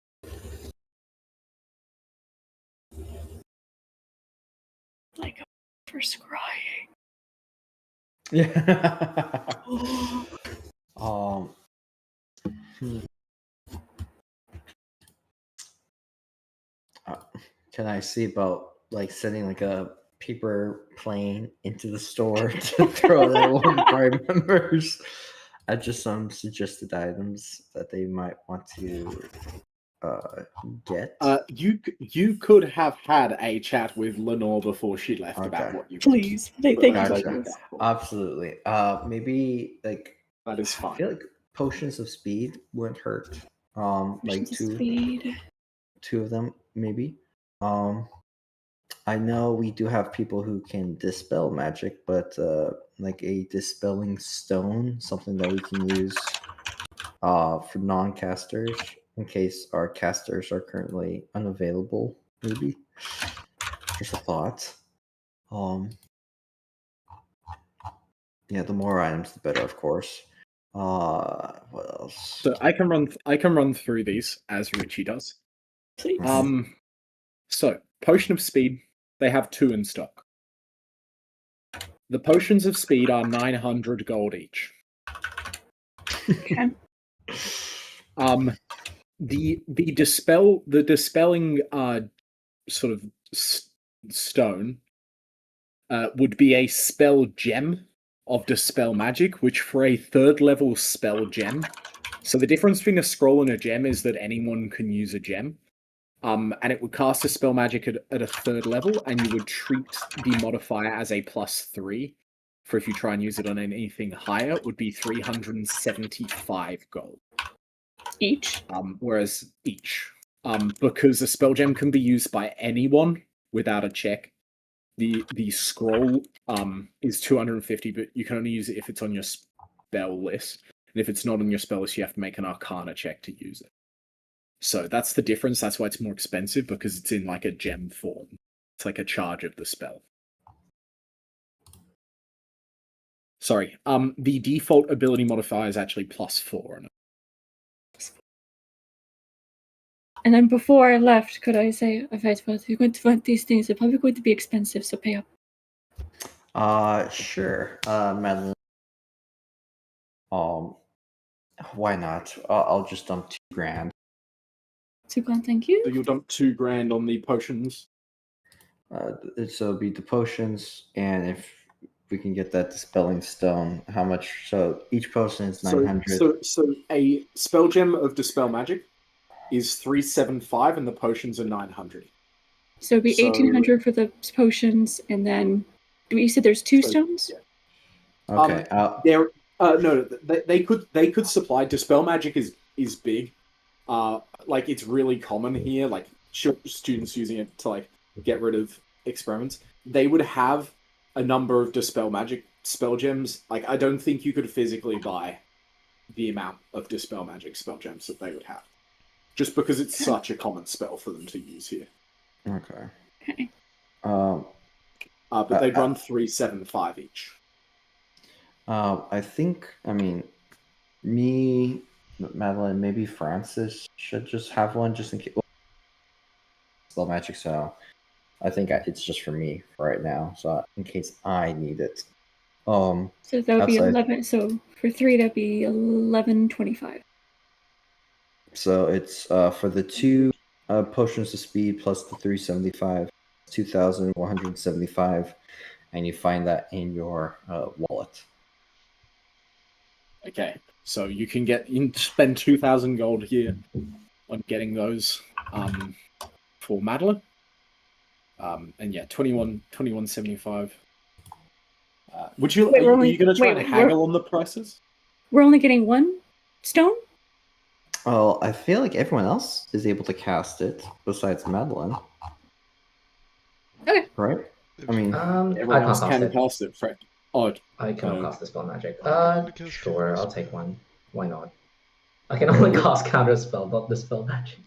For scrying. Yeah. Can I see about like sending like a paper plane into the store to throw at one party members at just some suggested items that they might want to get? You could have had a chat with Lenore before she left about Okay. what you Please, thank Gotcha. you. Absolutely. Maybe like That is I fine. feel like potions of speed wouldn't hurt. Like Potions of speed. two of them maybe. I know we do have people who can dispel magic, but like a dispelling stone, something that we can use for non-casters in case our casters are currently unavailable. Maybe just a thought. Yeah, the more items, the better, of course. What else? So I can run through these as Richie does. Please. So potion of speed, they have 2 in stock. The potions of speed are 900 gold each. Okay. The dispelling sort of stone would be a spell gem of dispel magic, which for a 3rd level spell gem. So the difference between a scroll and a gem is that anyone can use a gem. And it would cast a spell magic at a 3rd level, and you would treat the modifier as a +3. For if you try and use it on anything higher, it would be 375 gold. Each. Whereas each. Because a spell gem can be used by anyone without a check. The scroll is 250, but you can only use it if it's on your spell list. And if it's not on your spell list, you have to make an Arcana check to use it. So that's the difference. That's why it's more expensive, because it's in like a gem form. It's like a charge of the spell. Sorry. The default ability modifier is actually +4. And then before I left, could I say, if you're going to want these things, they're probably going to be expensive, so pay up. Sure. Madeline. Why not? I'll just dump 2 grand. 2 grand, thank you. So you'll dump 2 grand on the potions. So it'll be the potions, and if we can get that dispelling stone, how much? So each potion is 900. So a spell gem of dispel magic is 375, and the potions are 900. So it'd be 1800 for the potions, and then you said there's 2 stones. Yeah. Okay. They could supply. Dispel magic is big. Like it's really common here. Like students using it to like get rid of experiments. They would have a number of dispel magic spell gems. Like I don't think you could physically buy the amount of dispel magic spell gems that they would have, just because it's such a common spell for them to use here. Okay. Okay. But they'd run 375 each. I think. I mean, me, Madeline, maybe Francis should just have one, just in case. Spell magic, so I think it's just for me for right now. So in case I need it. So that would be outside- 11. So for 3, that'd be 1125. So it's for the 2 potions of speed plus the 375, 2,175, and you find that in your wallet. Okay, so you can spend 2,000 gold here on getting those for Madeline. And yeah, 2175. Would you? Wait, are you going to try and haggle on the prices? We're only getting 1 stone? Well, I feel like everyone else is able to cast it besides Madeline. Okay. Right? I mean, I Everyone can't else cast can it. cast it. Fred. Oh, I cannot No. cast the spell magic. Because Sure, I'll take one. Why not? I can only cast counter spell, not the spell magic.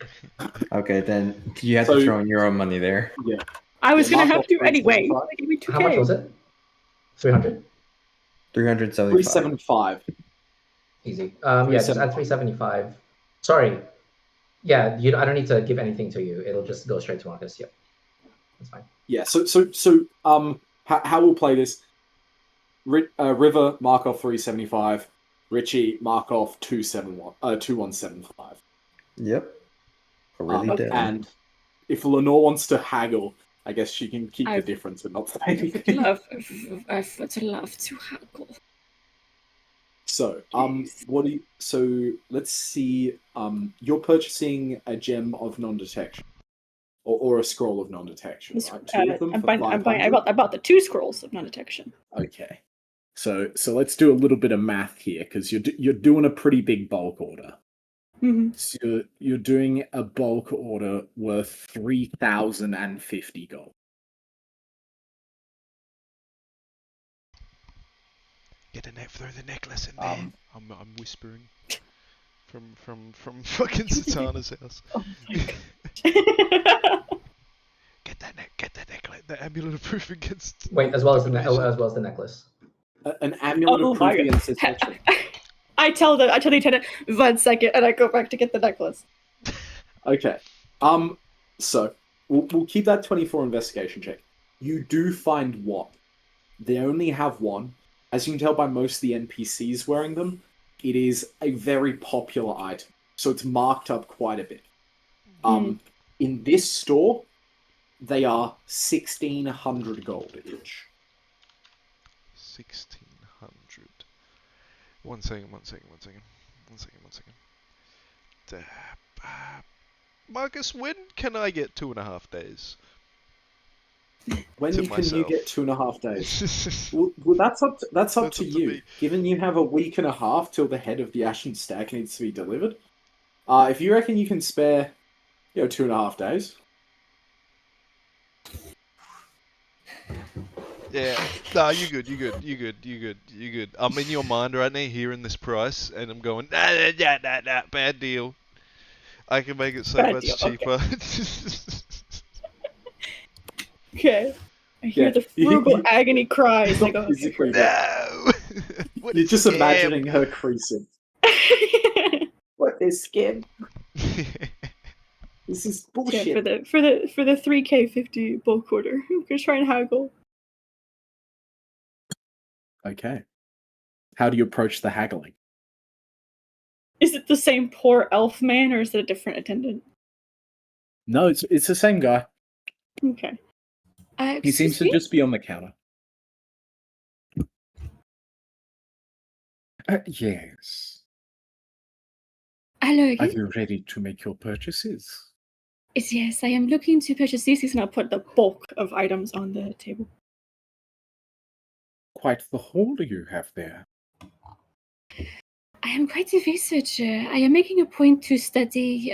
okay, then you have So- to throw in your own money there. yeah. I was Yeah, going to mark have off to anyway. 375. Like, give me 2K. How much was it? 300. 375. 375. Easy. Yeah, just add 375. Sorry. Yeah, I don't need to give anything to you. It'll just go straight to Marcus. Yep. That's fine. Yeah. So how we'll play this? River Markov 375. Richie, mark off 2175. Yep. Really Okay. dead. And if Lenore wants to haggle, I guess she can keep the I- difference and not say I would anything. love to haggle. So, Jeez. so let's see. You're purchasing a gem of non-detection, or a scroll of non-detection, right? Two of them I'm for buying, 500. I bought the 2 scrolls of non-detection. Okay. So let's do a little bit of math here, because you're doing a pretty big bulk order. Mm-hmm. So you're doing a bulk order worth 3,050 gold. Get a net, throw the necklace in there. Um, I'm whispering from fucking Satana's house. Oh my god. Get that necklace, the amulet of proof against. Wait, as well as the domination. necklace. an amulet Oh of my proof god. against detection. I tell the attendant 1 second, and I go back to get the necklace. Okay. So we'll keep that 24 investigation check. You do find one. They only have one. As you can tell by most of the NPCs wearing them, it is a very popular item. So it's marked up quite a bit. In this store, they are 1,600 gold each. 1,600. One second. Marcus, when can I get 2.5 days? When To can you myself. get 2.5 days? Well, that's up That's to up to you. me. Given you have a week and a half till the head of the Ashen Stag needs to be delivered, if you reckon you can spare, 2.5 days. Yeah, nah, you good. I'm in your mind right now, hearing this price, and I'm going, nah, bad deal. I can make it so Bad much deal, okay. cheaper. Okay. I hear Yeah, the frugal agony cries. It's I not go, okay, physically great. No! What You're is just scam? imagining her creasing. What is scam? This is Yeah, bullshit. for the 3K50 bulk order. I'm gonna try and haggle. Okay. How do you approach the haggling? Is it the same poor elf man, or is it a different attendant? No, it's the same guy. Okay. He seems to just be on the counter. Yes. Hello Are again. you ready to make your purchases? Yes, I am looking to purchase these, and I'll put the bulk of items on the table. Quite the haul you have there. I am quite a researcher. I am making a point to study,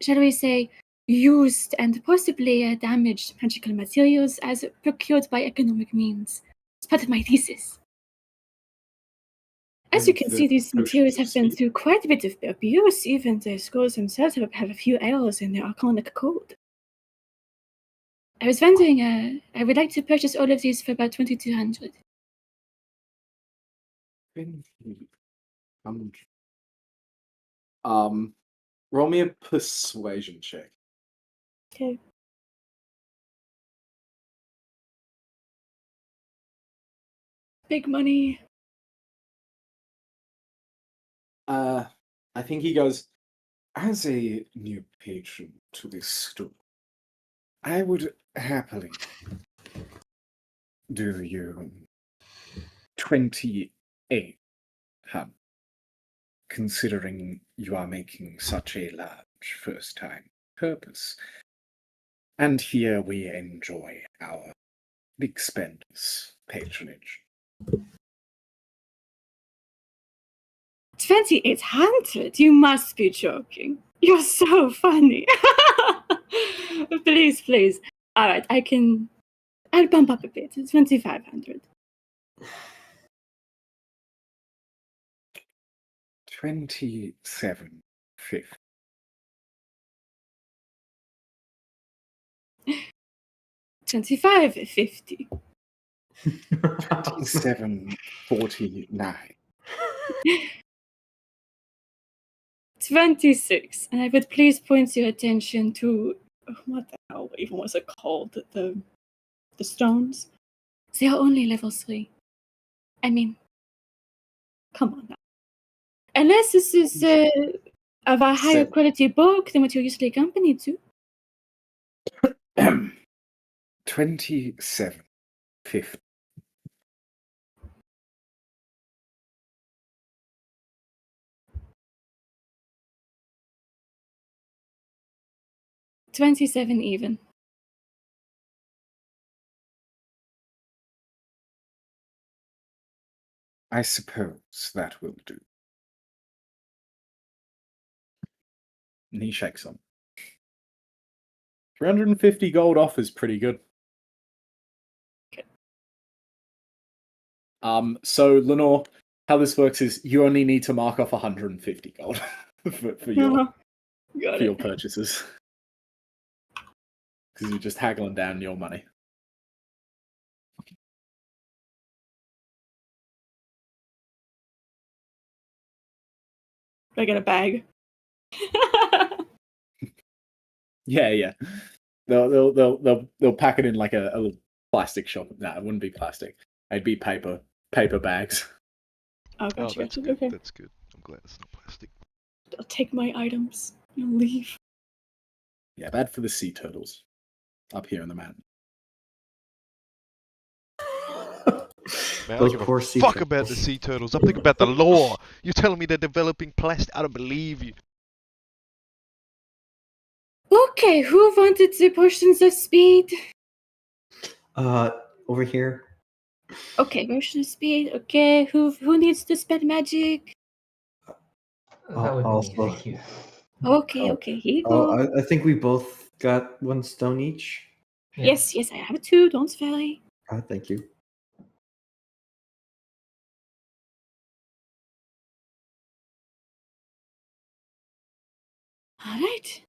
shall we say, used and possibly damaged magical materials as procured by economic means. It's part of my thesis. As you And can the see, these materials potions have been of through quite a bit of abuse. Even the scrolls themselves have a few errors in their arcanic code. I was wondering, I would like to purchase all of these for about 2,200. Roll me a persuasion check. Okay. Big money. I think he goes, as a new patron to this store, I would happily do you 28, considering you are making such a large first-time purpose. And here we enjoy our big spenders patronage. 2,800? You must be joking. You're so funny. Please. All right, I'll bump up a bit. 2,500. 27.50. 2,550. 27.49. 26. And I would please point your attention to what the hell even was it called? The stones. They are only level 3. I mean, Come on now. Unless this is of a higher quality book than what you're usually accompanied to. 27.50. $27 even. I suppose that will do. And he shakes on. 350 gold off is pretty good. So Lenore, how this works is you only need to mark off 150 gold for your purchases. Because you're just haggling down your money. I get a bag. Yeah. They'll pack it in like a little plastic shop. No, it wouldn't be plastic. It'd be paper bags. Oh, Oh, gotcha, that's gotcha. good. Okay. That's good. I'm glad it's not plastic. I'll take my items and leave. Yeah, bad for the sea turtles up here in the mountain. Man, I Those don't give poor a sea fuck about the turtles. sea turtles. I'm thinking about the law. You're telling me they're developing plastic? I don't believe you. Okay, who wanted the potions of speed? Over here. Okay, potion of speed. Okay, who needs to spell magic? That would be me, Also- thank you. Okay, here you go. I think we both got 1 stone each. Yeah. Yes, I have 2. Don't spell. Thank you. All right.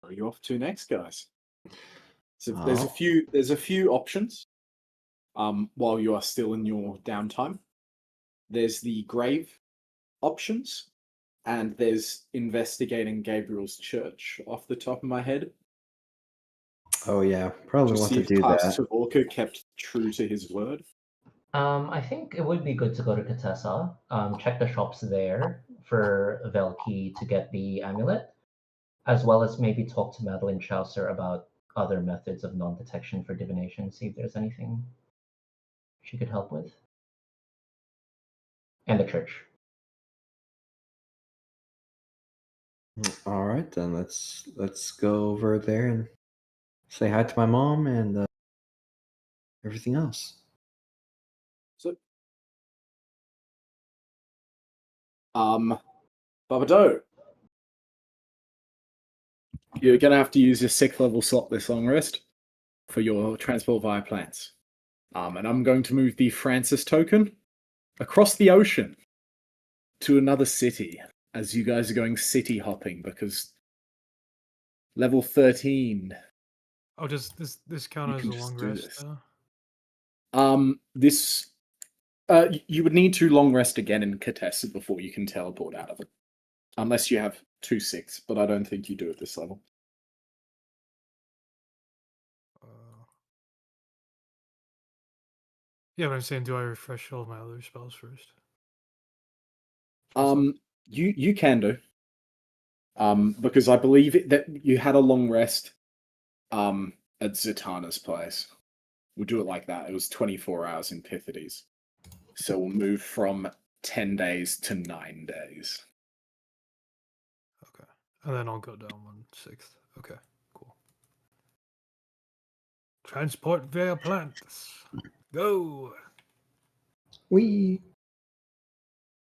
Where are you off to next, guys? So Oh. there's a few options. While you are still in your downtime, there's the grave options, and there's investigating Gabriel's church. Off the top of my head, Oh yeah, probably to want see to if do that. Pastor Walker kept true to his word. I think it would be good to go to Katessa, check the shops there for Velki to get the amulet, as well as maybe talk to Madeline Chaucer about other methods of non-detection for divination, see if there's anything she could help with. And the church. All right, then let's go over there and say hi to my mom and everything else. So, Babado, you're gonna have to use your 6th level slot this long rest for your transport via plants. And I'm going to move the Francis token across the ocean to another city as you guys are going city hopping because level 13. Oh, does this count You as can a just long do rest? this. You would need to long rest again in Katessa before you can teleport out of it. Unless you have 2 6, but I don't think you do at this level. Yeah, but I'm saying, do I refresh all my other spells first? You can do. Because I believe that you had a long rest at Zatanna's place. We'll do it like that. It was 24 hours in Pythides. So we'll move from 10 days to 9 days. Okay, and then I'll go down 1/6. Okay, cool. Transport via plants. Go. We.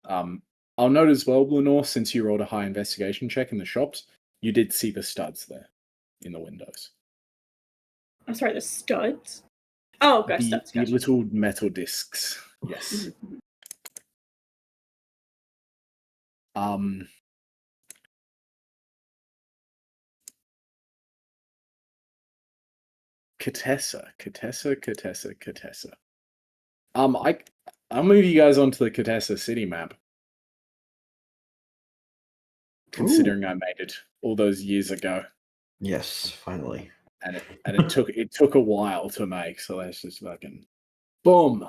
I'll note as well, Lenore, since you rolled a high investigation check in the shops, you did see the studs there in the windows. I'm sorry, the studs? Oh, gosh, studs. The Gotcha. little metal discs. Yes. Katessa. I'll move you guys onto the Katessa city map. Considering I made it all those years ago. Yes, finally. and it took a while to make. So let's just fucking boom.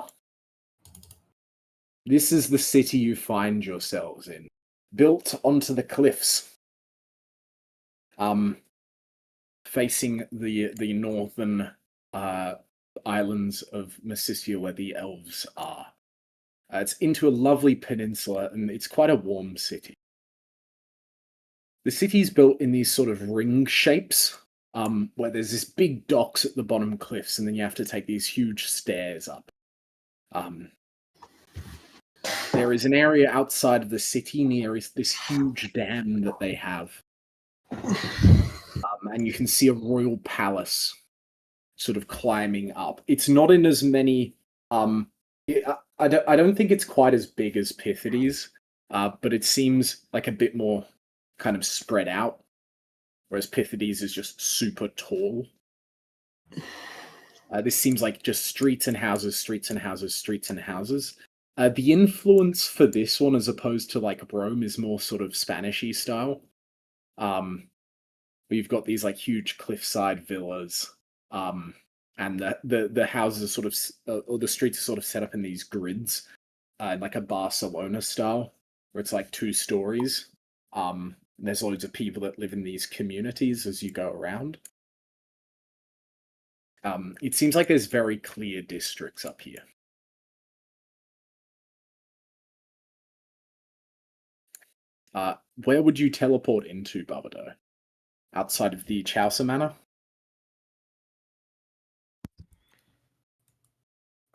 This is the city you find yourselves in, built onto the cliffs, facing the northern islands of Massissia, where the elves are. It's into a lovely peninsula, and it's quite a warm city. The city's built in these sort of ring shapes, where there's this big docks at the bottom cliffs, and then you have to take these huge stairs up. There is an area outside of the city near this huge dam that they have. And you can see a royal palace sort of climbing up. It's not in as many... I don't think it's quite as big as Pythides, but it seems like a bit more kind of spread out, whereas Pythides is just super tall. This seems like just streets and houses, streets and houses, streets and houses. The influence for this one, as opposed to like Rome, is more sort of Spanish-y style. We've got these like huge cliffside villas, and the houses are sort of, or the streets are sort of set up in these grids, like a Barcelona style, where it's like 2 stories. There's loads of people that live in these communities as you go around. It seems like there's very clear districts up here. Where would you teleport into, Barbado? Outside of the Chaucer Manor?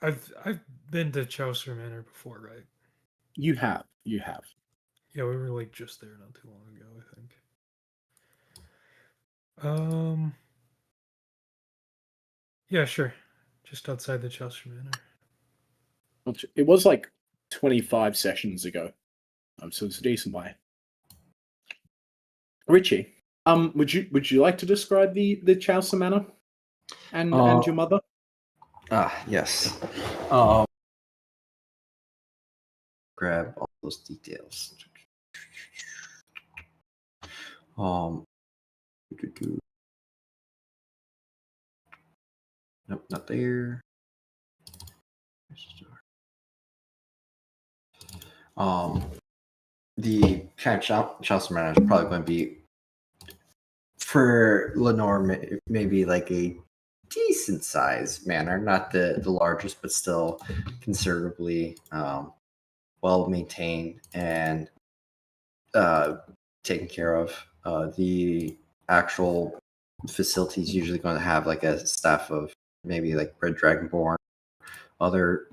I've been to Chaucer Manor before, right? You have. Yeah, we were like just there not too long ago, I think. Yeah, sure. Just outside the Chaucer Manor. It was like 25 sessions ago, so it's a decent way. Richie, would you like to describe the Chaucer Manor and your mother? Yes. Grab all those details. Nope, not there. The kind of Chaucer Manor is probably going to be, for Lenore, maybe like a decent sized manor, not the largest, but still considerably well maintained and taken care of. The actual facility is usually going to have like a staff of maybe like Red Dragonborn, other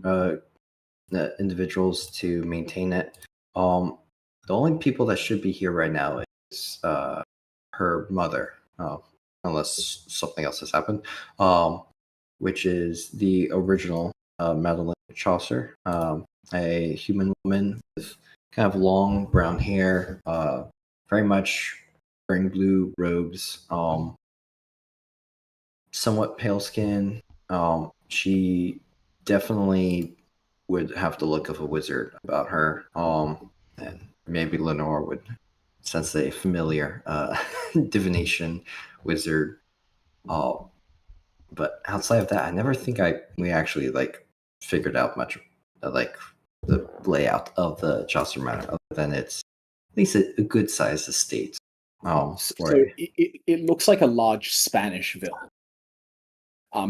individuals to maintain it. The only people that should be here right now is her mother, unless something else has happened, which is the original Madeline Chaucer, a human woman with kind of long brown hair, very much wearing blue robes, somewhat pale skin. She definitely would have the look of a wizard about her, and maybe Lenore would sense a familiar divination wizard. But outside of that, I never think we actually like figured out much like the layout of the Chaucer Manor, other than it's at least a good sized estate. So it looks like a large Spanish villa.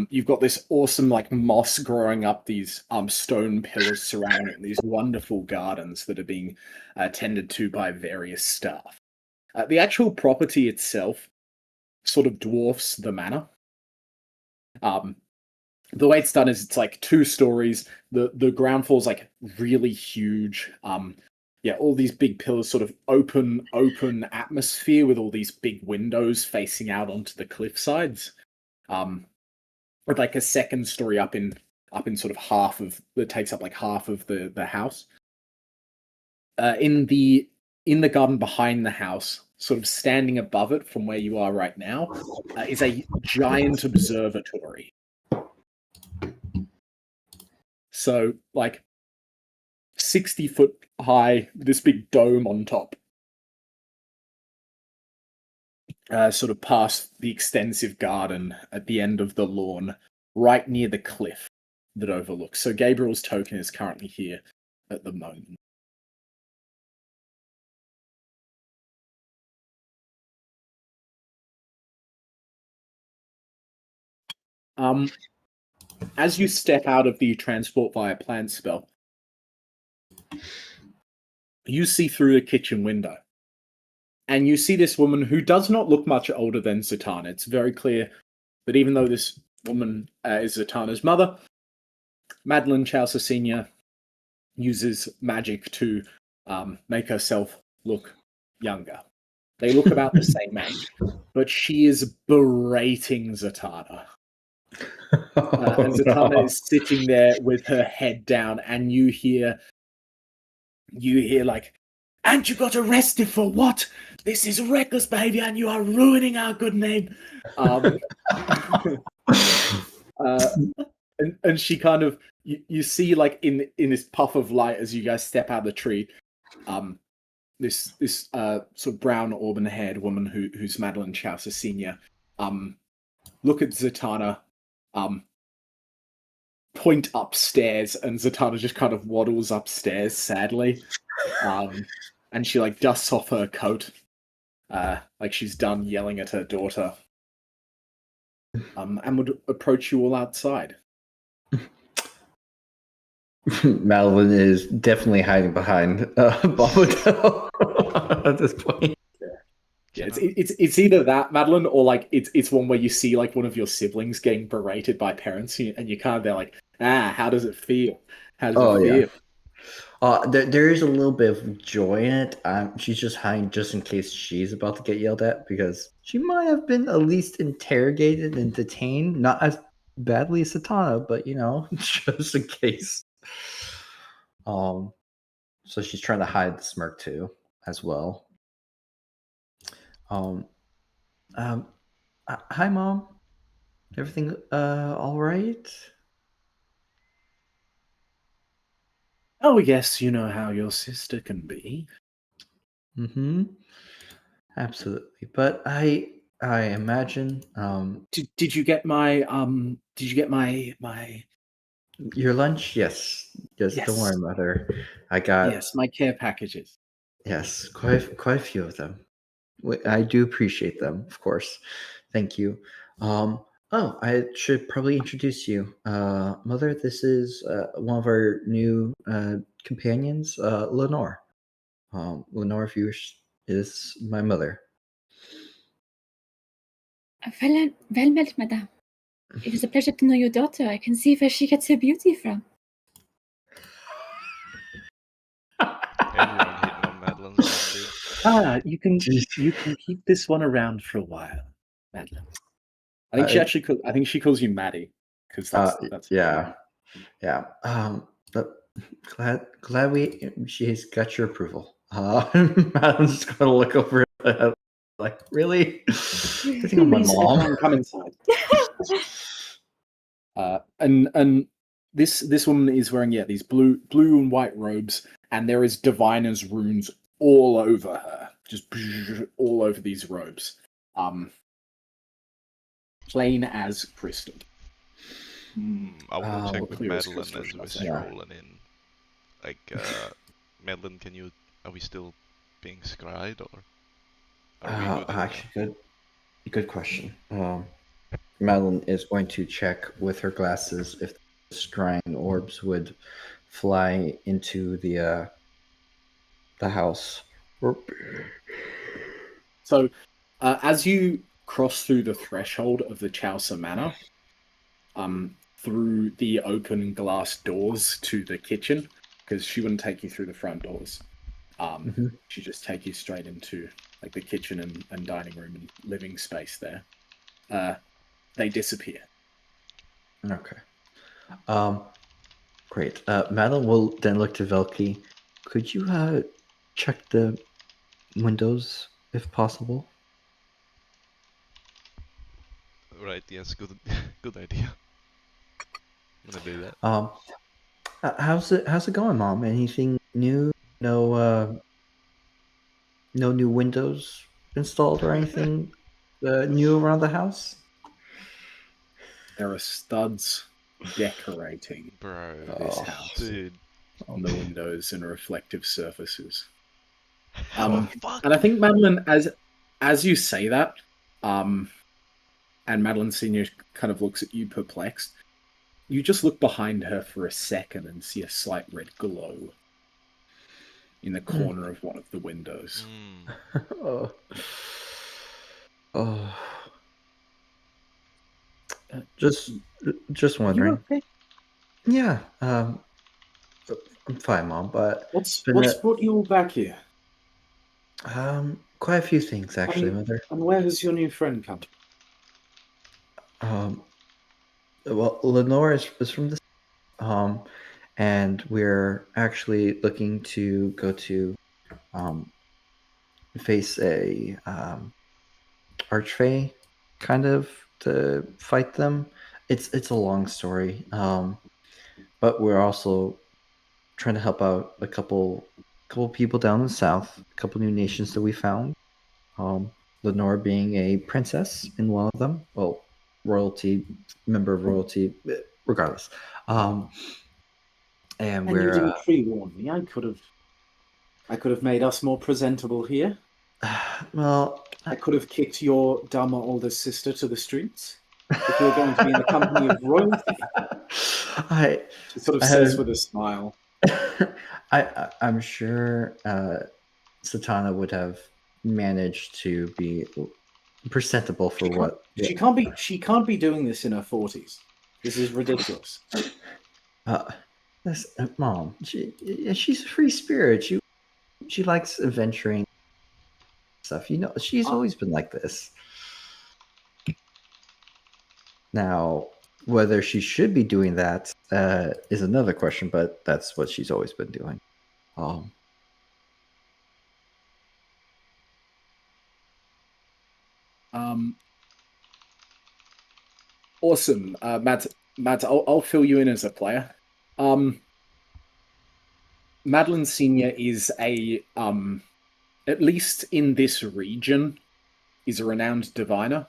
You've got this awesome like moss growing up these stone pillars surrounding it, and these wonderful gardens that are being tended to by various staff. The actual property itself sort of dwarfs the manor. The way it's done is it's like 2 stories. The ground floor is like really huge. All these big pillars, sort of open atmosphere with all these big windows facing out onto the cliff sides. With like a second story up in sort of half of that takes up like half of the house. In the garden behind the house, sort of standing above it from where you are right now, is a giant observatory. So like 60 foot high, this big dome on top. sort of past the extensive garden at the end of the lawn, right near the cliff that overlooks. So Gabriel's token is currently here at the moment. As you step out of the transport via plant spell, you see through the kitchen window. And you see this woman who does not look much older than Zatanna. It's very clear that even though this woman is Zatanna's mother, Madeline Chaucer Sr. uses magic to make herself look younger. They look about the same age, but she is berating Zatanna. And Zatanna is sitting there with her head down, and you hear like, and you got arrested for what? This is reckless behavior, and you are ruining our good name. And she kind of, you see like in this puff of light as you guys step out of the tree, this sort of brown auburn-haired woman who's Madeline Chaucer Sr. Look at Zatanna, point upstairs, and Zatanna just kind of waddles upstairs sadly. And she like dusts off her coat, like she's done yelling at her daughter, and would approach you all outside. Madeline is definitely hiding behind Bombadil at this point. Yeah, it's either that, Madeline, or like it's one where you see like one of your siblings getting berated by parents, and you kind of, they're like, how does it feel? How does it feel? There is a little bit of joy in it. She's just hiding just in case she's about to get yelled at, because she might have been at least interrogated and detained, not as badly as Zatanna, but just in case. So she's trying to hide the smirk too, as well. Hi, Mom. Everything all right? Oh, yes, you know how your sister can be. Mm-hmm. Absolutely. But I imagine Did you get my your lunch? Yes. Don't worry, Mother. I got my care packages. Yes, quite a few of them. I do appreciate them, of course. Thank you. I should probably introduce you. Mother, this is one of our new companions, Lenore. Lenore, if you wish, is my mother. Well met, madame. It is a pleasure to know your daughter. I can see where she gets her beauty from. Everyone hitting on Madeline's one, dude. You can keep this one around for a while, Madeline. I think she calls you Maddie, because that's yeah. But glad she's got your approval. Madeline's just gonna look over at like, really? I think I'm my mom. Come inside. And this woman is wearing these blue and white robes, and there is diviner's runes all over her, just all over these robes, plain as crystal. I want to check with clear as Madeline crystal, as should I we're say. strolling in. Like, Madeline, are we still being scryed, or are we good? Actually, good question. Madeline is going to check with her glasses if the scrying orbs would fly into the house. So, as you cross through the threshold of the Chaucer Manor, through the open glass doors to the kitchen, because she wouldn't take you through the front doors. She'd just take you straight into like the kitchen and dining room and living space there. They disappear. Okay. Great. Madeline will then look to Velky. Could you check the windows if possible? Right. Yes. Good idea. I'm gonna do that. How's it going, Mom? Anything new? No new windows installed or anything? new around the house? There are studs decorating Bro, this Oh. house dude. on the windows and reflective surfaces. How Um, the fuck? And I think Madeline, as you say that, and Madeline Senior kind of looks at you perplexed. You just look behind her for a second and see a slight red glow in the corner of one of the windows. Mm. Oh. Just You wondering. okay? Yeah, I'm fine, Mom, but What's been brought you all back here? quite a few things actually, Mother. And where has your new friend come? Well, Lenore is from this, and we're actually looking to go to, face a archfey, kind of to fight them. It's a long story, but we're also trying to help out a couple people down in the south, a couple new nations that we found. Lenore being a princess in one of them. Well, royalty, member of royalty, regardless. And And you we're didn't pre-warn me. I could have made us more presentable here. well, I could have kicked your dumber older sister to the streets. If we were going to be in the company of royalty. She sort of says with a smile. I'm sure Satana would have managed to be presentable for what She can't be doing this in her 40s. This is ridiculous. Mom. She's a free spirit. She likes adventuring stuff. You know, she's always been like this. Now, whether she should be doing that is another question, but that's what she's always been doing. Awesome, Matt. I'll fill you in as a player. Madeline Senior is a at least in this region, is a renowned diviner.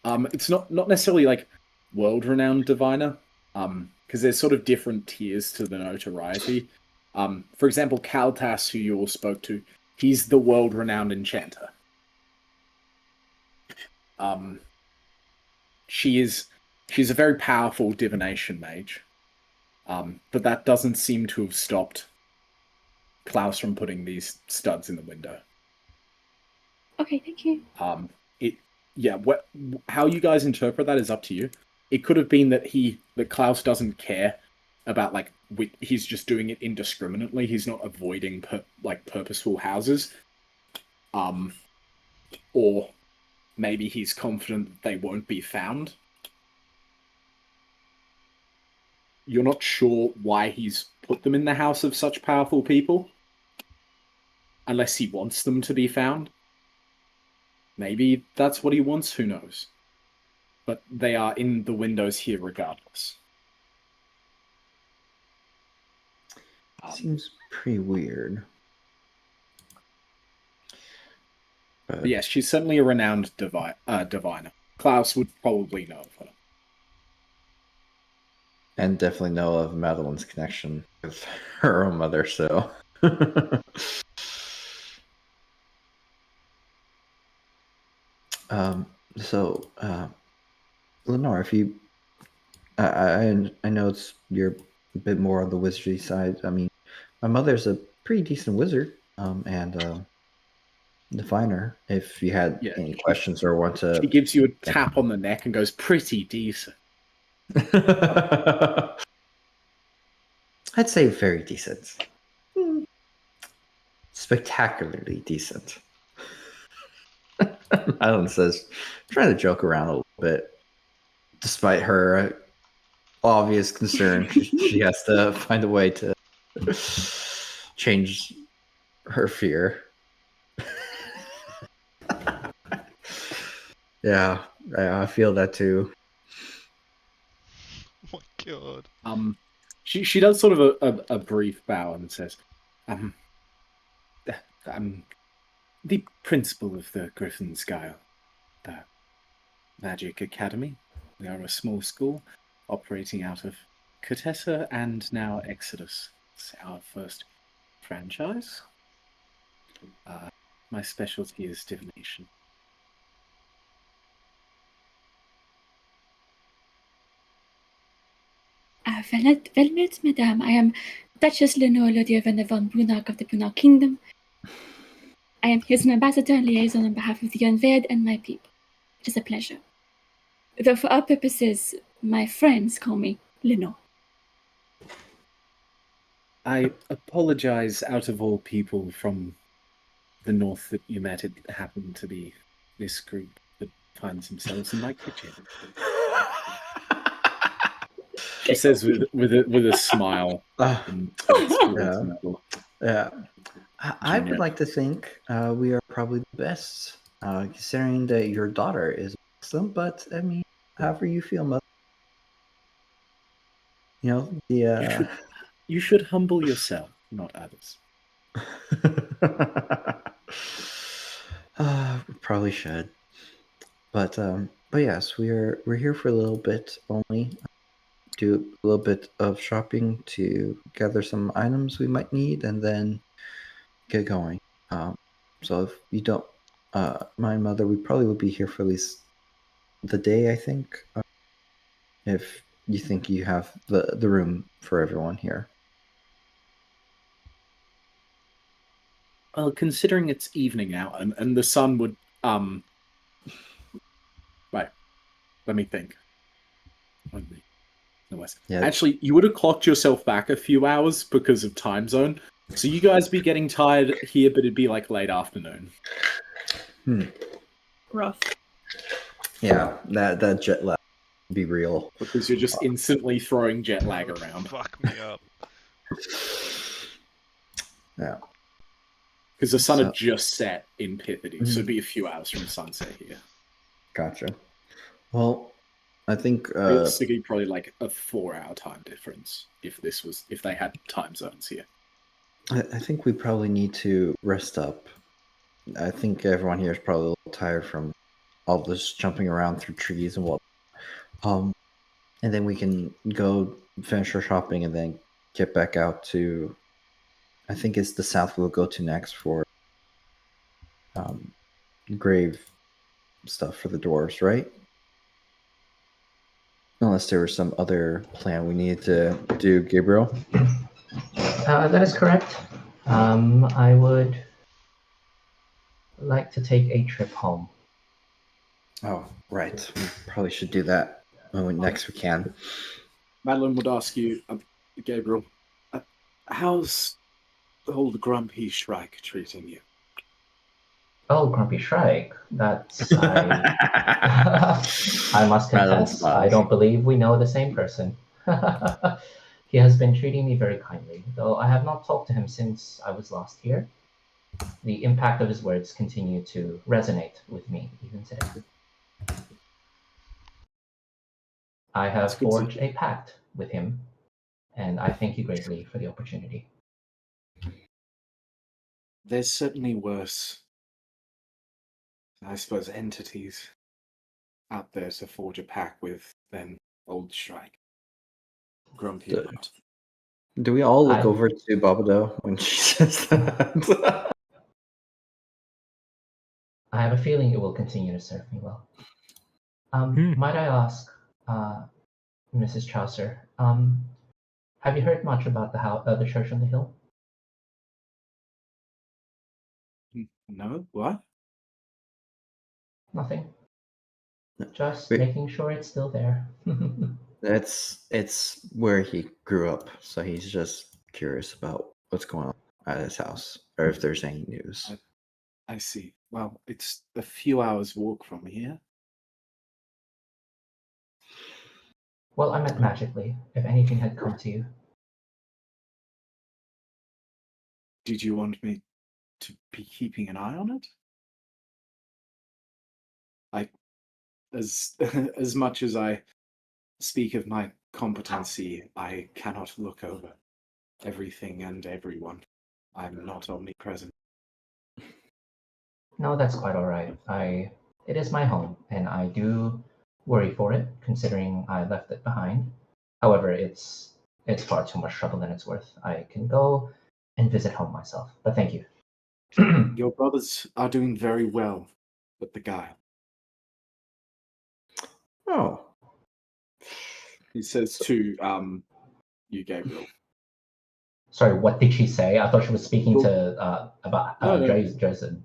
It's not necessarily like world-renowned diviner, because there's sort of different tiers to the notoriety. For example, Kaltas, who you all spoke to, he's the world-renowned enchanter. She's a very powerful divination mage, but that doesn't seem to have stopped Klaus from putting these studs in the window. Okay, thank you. How you guys interpret that is up to you. It could have been that Klaus doesn't care about he's just doing it indiscriminately. He's not avoiding purposeful houses, or maybe he's confident that they won't be found. You're not sure why he's put them in the house of such powerful people, unless he wants them to be found. Maybe that's what he wants, who knows. But they are in the windows here regardless. Seems pretty weird. But yes, she's certainly a renowned diviner. Klaus would probably know of her. And definitely know of Madeline's connection with her own mother, so... Lenore, if you, I know you're a bit more on the wizardry side. I mean, my mother's a pretty decent wizard, and diviner. If you had any questions or want to, she gives you a tap on the neck and goes, "Pretty decent." I'd say very decent, spectacularly decent. Madeline says, trying to joke around a little bit, despite her obvious concern. She has to find a way to change her fear. Yeah, I feel that too. Oh my god. She does sort of a brief bow and says, the principal of the Griffin's Guile, the Magic Academy. We are a small school operating out of Contessa and now Exodus. It's our first franchise. My specialty is divination. Velmet, madame. I am Duchess Lenore Lodier von Brunach of the Brunach Kingdom. I am here as an ambassador and liaison on behalf of the Unveiled and my people. It is a pleasure. Though for our purposes, my friends call me Lenore. I apologize out of all people from the north that you met. It happened to be this group that finds themselves in my kitchen. She says with a smile. Yeah. I would like to think we are probably the best, considering that your daughter is excellent. But I mean, however you feel, mother. You know, you should humble yourself, not others. We probably should. But yes, we're here for a little bit only. Do a little bit of shopping to gather some items we might need, and then get going. So if you don't mind, mother, we probably will be here for at least the day, I think. If you think you have the room for everyone here. Well, considering it's evening now, and the sun would right. Let me think. The west. Yeah. Actually, you would have clocked yourself back a few hours because of time zone. So you guys be getting tired here, but it'd be like late afternoon. Rough. Yeah, that jet lag would be real. Because you're just instantly throwing jet lag around. Fuck me up. Yeah. Because the sun had just set in Pithity, so it'd be a few hours from sunset here. Gotcha. Well, I think realistically probably like a 4-hour time difference if they had time zones here. I think we probably need to rest up. I think everyone here is probably a little tired from all this jumping around through trees and whatnot. And then we can go finish our shopping and then get back out to, I think it's the south we'll go to next for grave stuff for the dwarves, right? Unless there was some other plan we needed to do, Gabriel. That is correct. I would like to take a trip home. Oh, right. We probably should do that when next we can. Madeline would ask you, Gabriel, how's the old Grumpy Shrike treating you? Oh, Grumpy Shrike. That's... I must confess, I don't believe we know the same person. He has been treating me very kindly, though I have not talked to him since I was last here. The impact of his words continue to resonate with me even today. I have forged a pact with him, and I thank you greatly for the opportunity. There's certainly worse, I suppose, entities out there to forge a pact with than old Shrike. Grumpy. Do we all look over to Babado when she says that? I have a feeling it will continue to serve me well. Might I ask, Mrs. Chaucer, have you heard much about the church on the hill? No, what? Nothing. Just making sure it's still there. It's where he grew up, so he's just curious about what's going on at his house, or if there's any news. I see. Well, it's a few hours walk from here. Well, I meant magically, if anything had come to you. Did you want me to be keeping an eye on it? As much as I speak of my competency, I cannot look over everything and everyone. I'm not omnipresent. No, that's quite all right. It is my home, and I do worry for it, considering I left it behind. However, it's far too much trouble than it's worth. I can go and visit home myself. But thank you. Your brothers are doing very well with the guile. Oh, He says to you, Gabriel. Sorry, what did she say? I thought she was speaking to about No. Jason.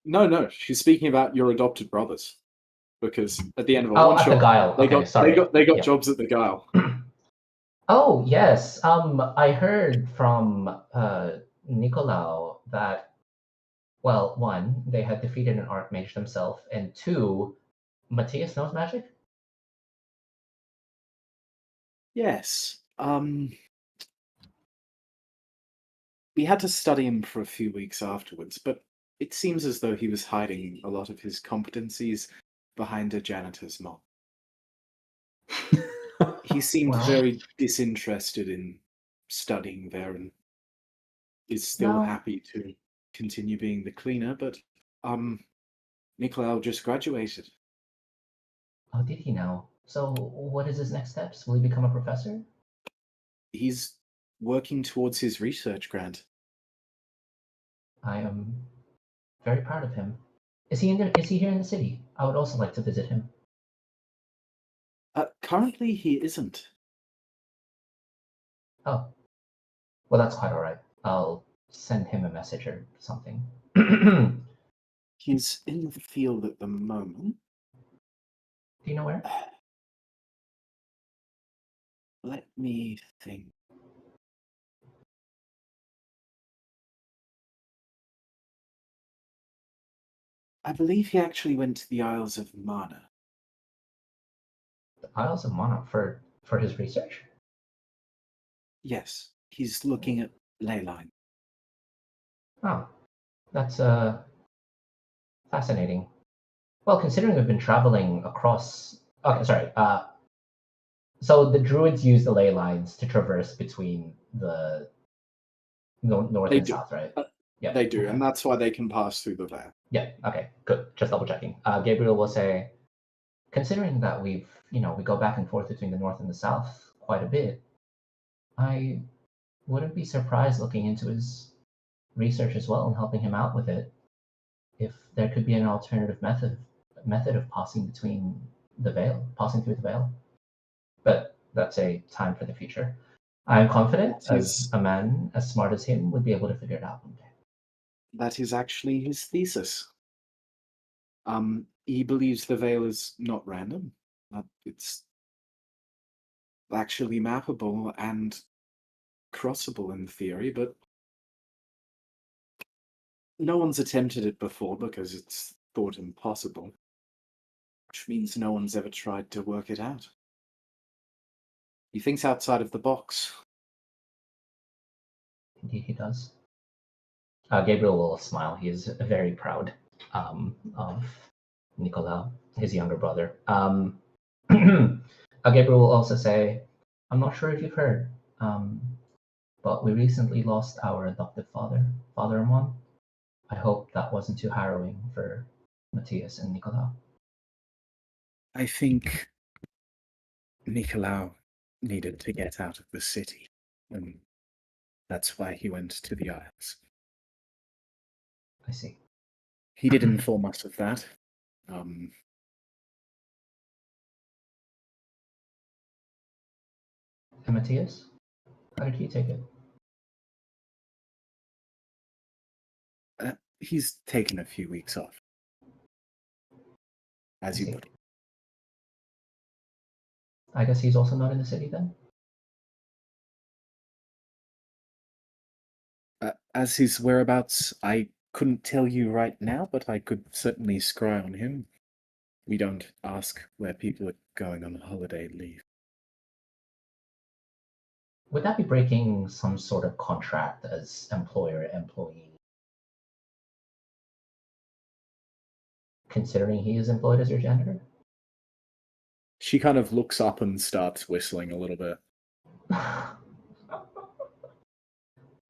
No, she's speaking about your adopted brothers. Because at the end of a Oh, one at the shot, Guile. they Okay, got sorry. they got Yeah. jobs at the Guile. Oh yes. I heard from Nicolau that, well, one, they had defeated an archmage themselves, and two, Matthias knows magic. Yes. We had to study him for a few weeks afterwards, but it seems as though he was hiding a lot of his competencies behind a janitor's mop. He seemed Well- very disinterested in studying there and is still No. happy to continue being the cleaner, but Nicolau just graduated. Oh, did he now? So, what is his next steps? Will he become a professor? He's working towards his research grant. I am very proud of him. Is he here in the city? I would also like to visit him. Currently, he isn't. Oh, well, that's quite all right. I'll send him a message or something. He's in the field at the moment. Do you know where? Let me think. I believe he actually went to the Isles of Mana. The Isles of Mana for his research? Yes, he's looking at ley line. Oh, that's fascinating. Well, considering we've been traveling across. Okay, sorry. So the druids use the ley lines to traverse between the north They and do. south, right? Yeah, they do, okay. and that's why they can pass through the veil. Yeah. Okay. Good. Just double checking. Gabriel will say, considering that we go back and forth between the north and the south quite a bit, I wouldn't be surprised looking into his research as well and helping him out with it. If there could be an alternative method of passing through the veil. But that's a time for the future. I'm confident, That as is- a man as smart as him would be able to figure it out one day. That is actually his thesis. He believes the veil is not random. It's actually mappable and crossable in theory, but no one's attempted it before because it's thought impossible, which means no one's ever tried to work it out. He thinks outside of the box. Indeed, he does. Gabriel will smile. He is very proud of Nicolau, his younger brother. Gabriel will also say, I'm not sure if you've heard, but we recently lost our adoptive father, Father Amon. I hope that wasn't too harrowing for Matthias and Nicolau. I think Nicolau needed to get out of the city, and that's why he went to the Isles. I see. He did inform us of that. And Matthias? How did he take it? He's taken a few weeks off, as you see. put it. I guess he's also not in the city then? As his whereabouts, I couldn't tell you right now, but I could certainly scry on him. We don't ask where people are going on holiday leave. Would that be breaking some sort of contract as employer-employee? Considering he is employed as your janitor? She kind of looks up and starts whistling a little bit.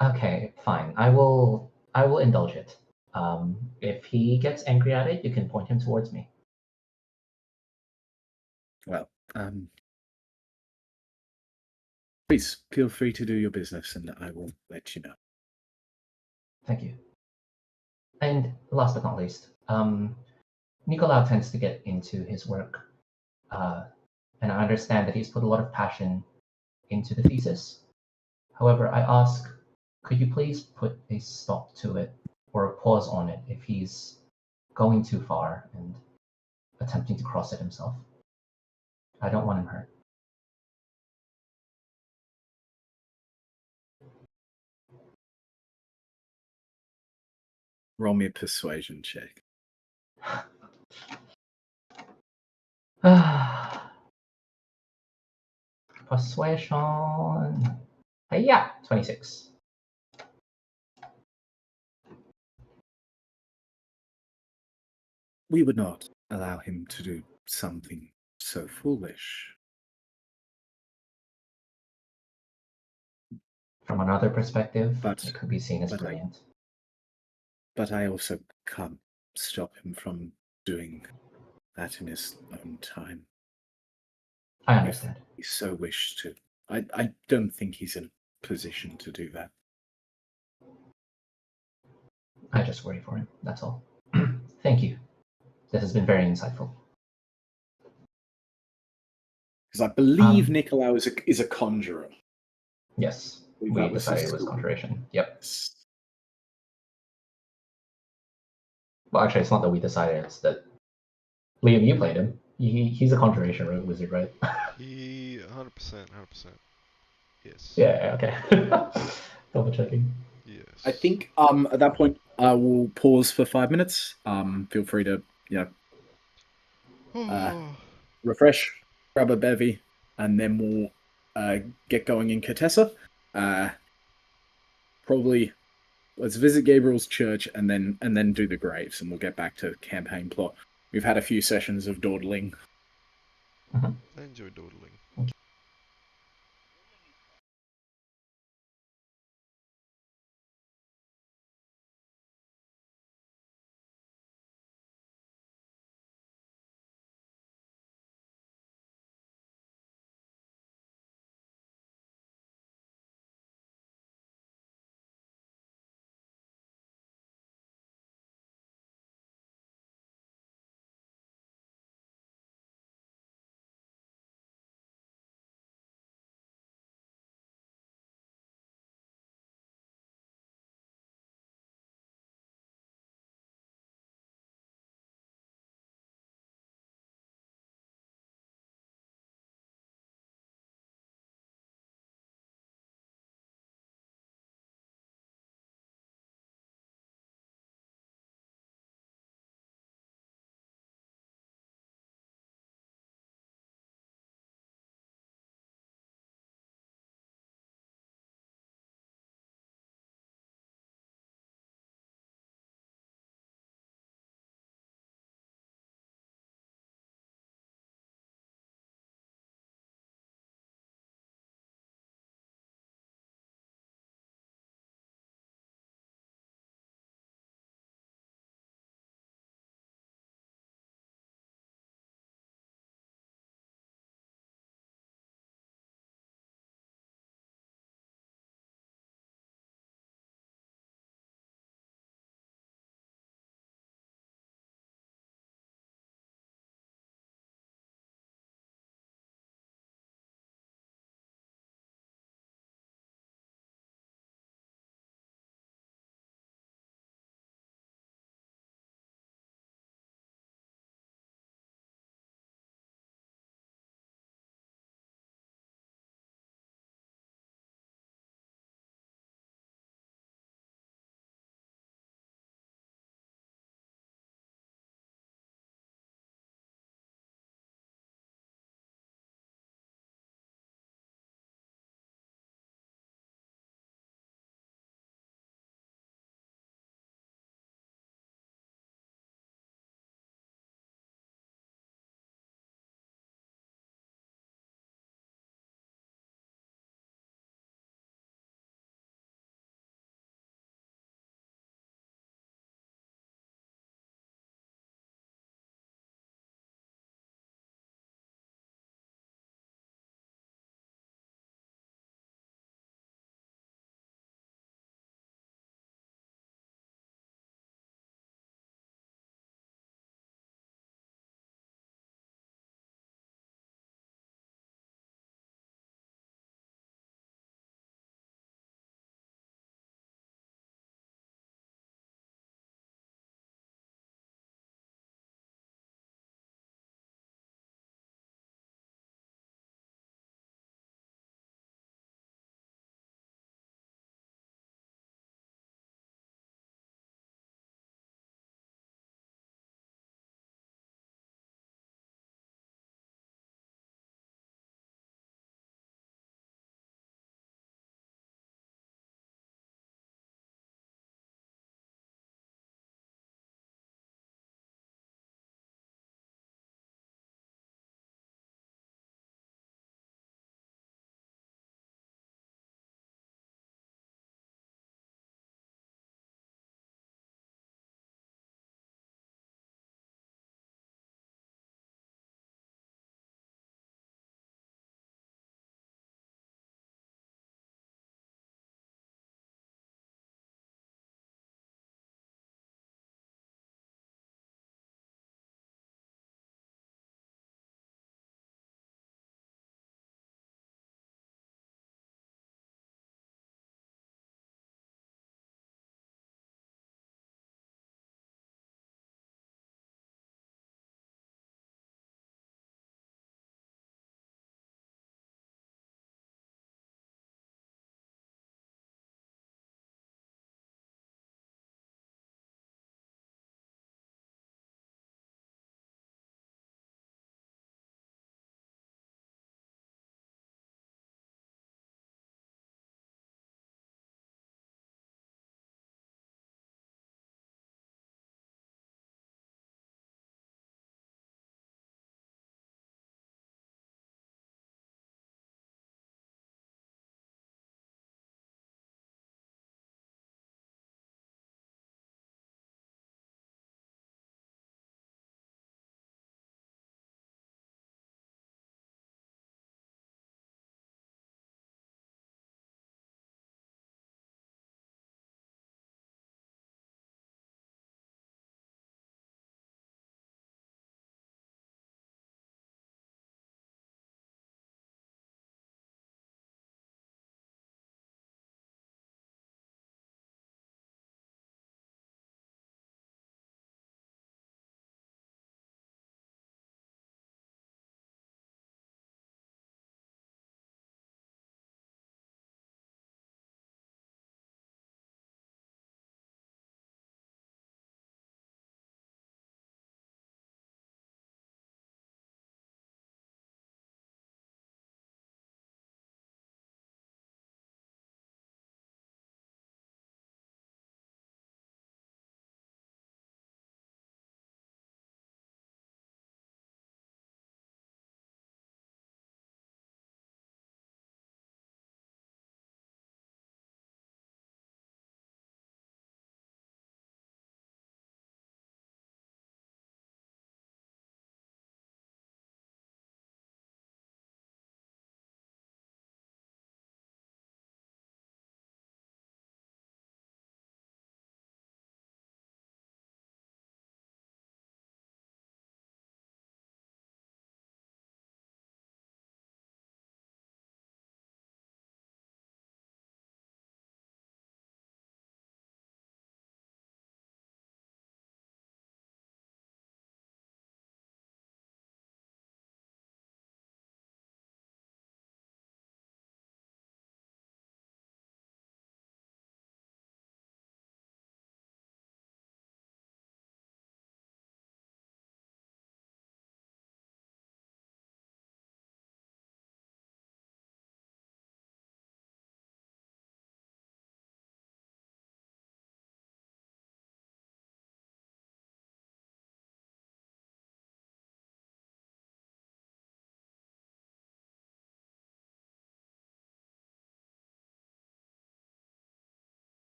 Okay, fine. I will indulge it. If he gets angry at it, you can point him towards me. Well, please feel free to do your business, and I will let you know. Thank you. And last but not least, Nicolau tends to get into his work, and I understand that he's put a lot of passion into the thesis. However, I ask, could you please put a stop to it or a pause on it if he's going too far and attempting to cross it himself? I don't want him hurt. Roll me a persuasion check. Persuasion. Yeah, 26. We would not allow him to do something so foolish. From another perspective, But- it could be seen as but I- brilliant. But I also can't stop him from doing that in his own time. I understand. He so wished to. I don't think he's in a position to do that. I just worry for him, that's all. Thank you. This has been very insightful. Because I believe Um, Nicolau is a conjurer. Yes, we That was decided his it was school. conjuration. Yep. Yes. Well, actually, it's not that we decided, it's that Liam, you played him. He's a conjuration wizard, right? He 100%. Yes. Yeah, okay. Double checking. Yes. I think at that point I will pause for 5 minutes. Feel free to refresh, grab a bevy, and then we'll get going in Catessa. Probably let's visit Gabriel's church and then do the graves, and we'll get back to campaign plot. We've had a few sessions of dawdling. I enjoy dawdling.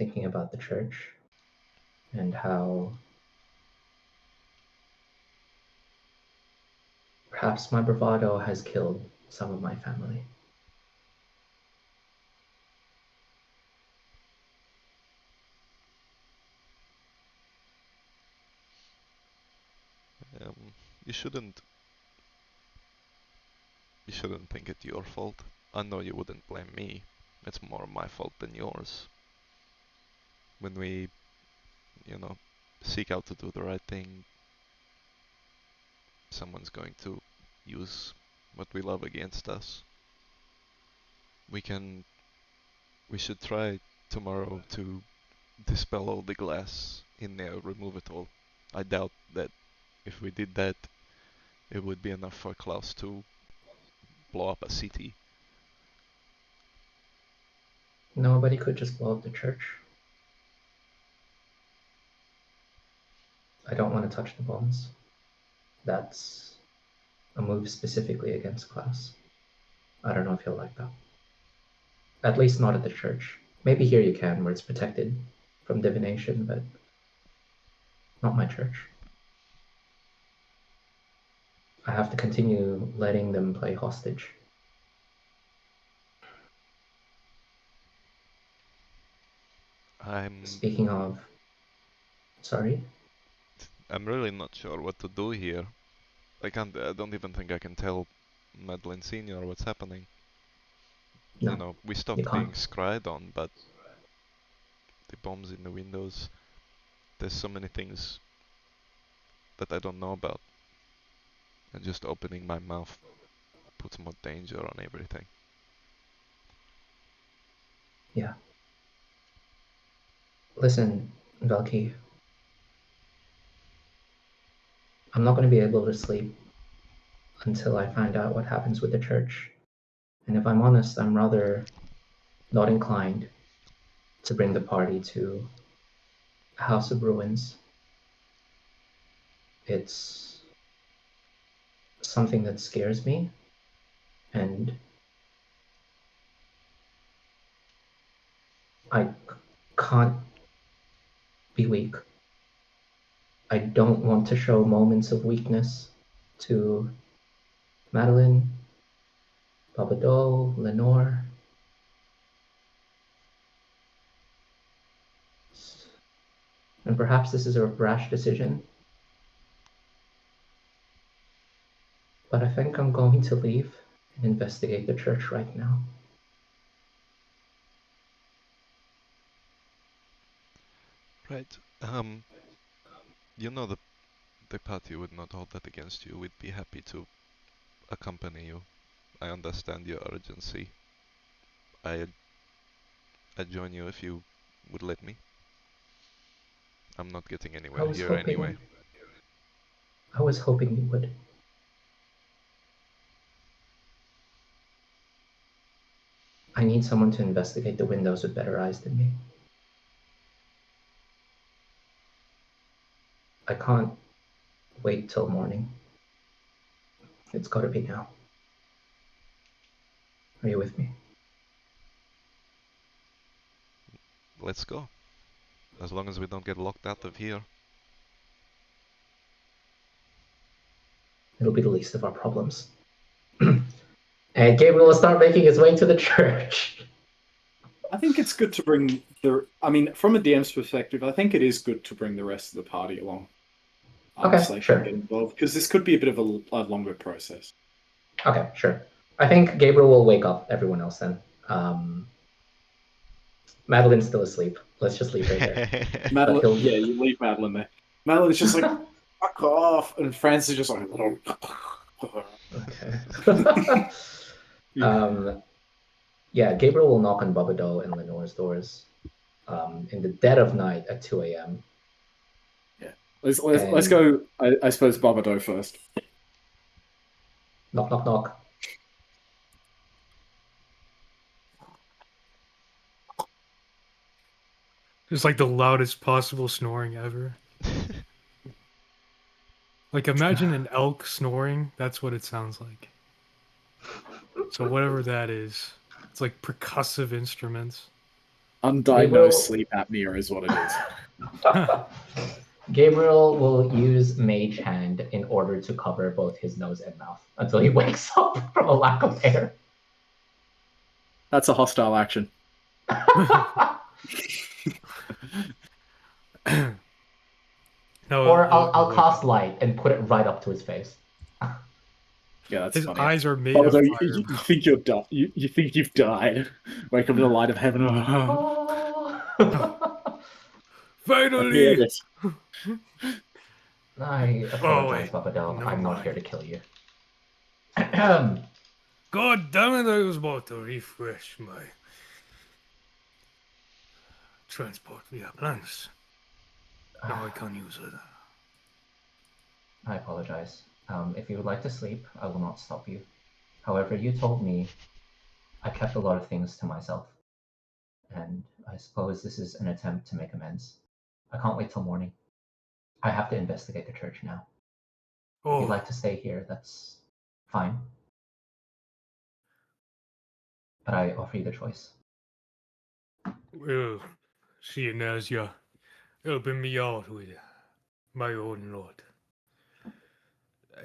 thinking about the church and how perhaps my bravado has killed some of my family. You shouldn't think it your fault. I know you wouldn't blame me. It's more my fault than yours. When we, seek out to do the right thing, someone's going to use what we love against us. We should try tomorrow to dispel all the glass in there, remove it all. I doubt that if we did that, it would be enough for Klaus to blow up a city. Nobody could just blow up the church. I don't want to touch the bombs. That's a move specifically against Klaus. I don't know if he'll like that. At least not at the church. Maybe here you can, where it's protected from divination, but not my church. I have to continue letting them play hostage. Speaking of... Sorry? I'm really not sure what to do here. I don't even think I can tell Madeline Senior what's happening. No, we stopped being scryed on, but the bombs in the windows, there's so many things that I don't know about. And just opening my mouth puts more danger on everything. Yeah. Listen, Valky. I'm not going to be able to sleep until I find out what happens with the church. And if I'm honest, I'm rather not inclined to bring the party to a House of Ruins. It's something that scares me, and I can't be weak. I don't want to show moments of weakness to Madeline, Babado, Lenore. And perhaps this is a rash decision, but I think I'm going to leave and investigate the church right now. Right. The party would not hold that against you. We'd be happy to accompany you. I understand your urgency. I'd join you if you would let me. I'm not getting anywhere here anyway. I was hoping you would. I need someone to investigate the windows with better eyes than me. I can't wait till morning. It's gotta be now. Are you with me? Let's go. As long as we don't get locked out of here. It'll be the least of our problems. And Gabriel will start making his way to the church. I think it's good to bring from a DM's perspective, I think it is good to bring the rest of the party along. Okay, sure. Get involved, because this could be a bit of a longer process. Okay, sure. I think Gabriel will wake up everyone else then. Madeline's still asleep. Let's just leave her there. Madeline, yeah, you leave Madeline there. Madeline's just like, fuck off, and Francis is just like, okay. Yeah, Gabriel will knock on Babado and Lenore's doors in the dead of night at 2 a.m. Yeah, let's go. I suppose Babado first. Knock, knock, knock. It's like the loudest possible snoring ever. Like, imagine an elk snoring. That's what it sounds like. So whatever that is, it's like percussive instruments. Undiagnosed sleep apnea is what it is. Gabriel will use Mage Hand in order to cover both his nose and mouth until he wakes up from a lack of air. That's a hostile action. No, Or I'll cast light and put it right up to his face. Yeah, that's his funny. eyes are made Although of you, fire. you think you're you think you've died. Wake up in the light of heaven. Finally! I apologize, wait. Papadel. Never I'm not mind. here to kill you. God damn it, I was about to refresh my transport via plans. Now I can't use it. I apologize. If you would like to sleep, I will not stop you. However, you told me I kept a lot of things to myself. And I suppose this is an attempt to make amends. I can't wait till morning. I have to investigate the church now. If Oh, you'd like to stay here, that's fine. But I offer you the choice. well, seeing as you're helping me out with my own lord,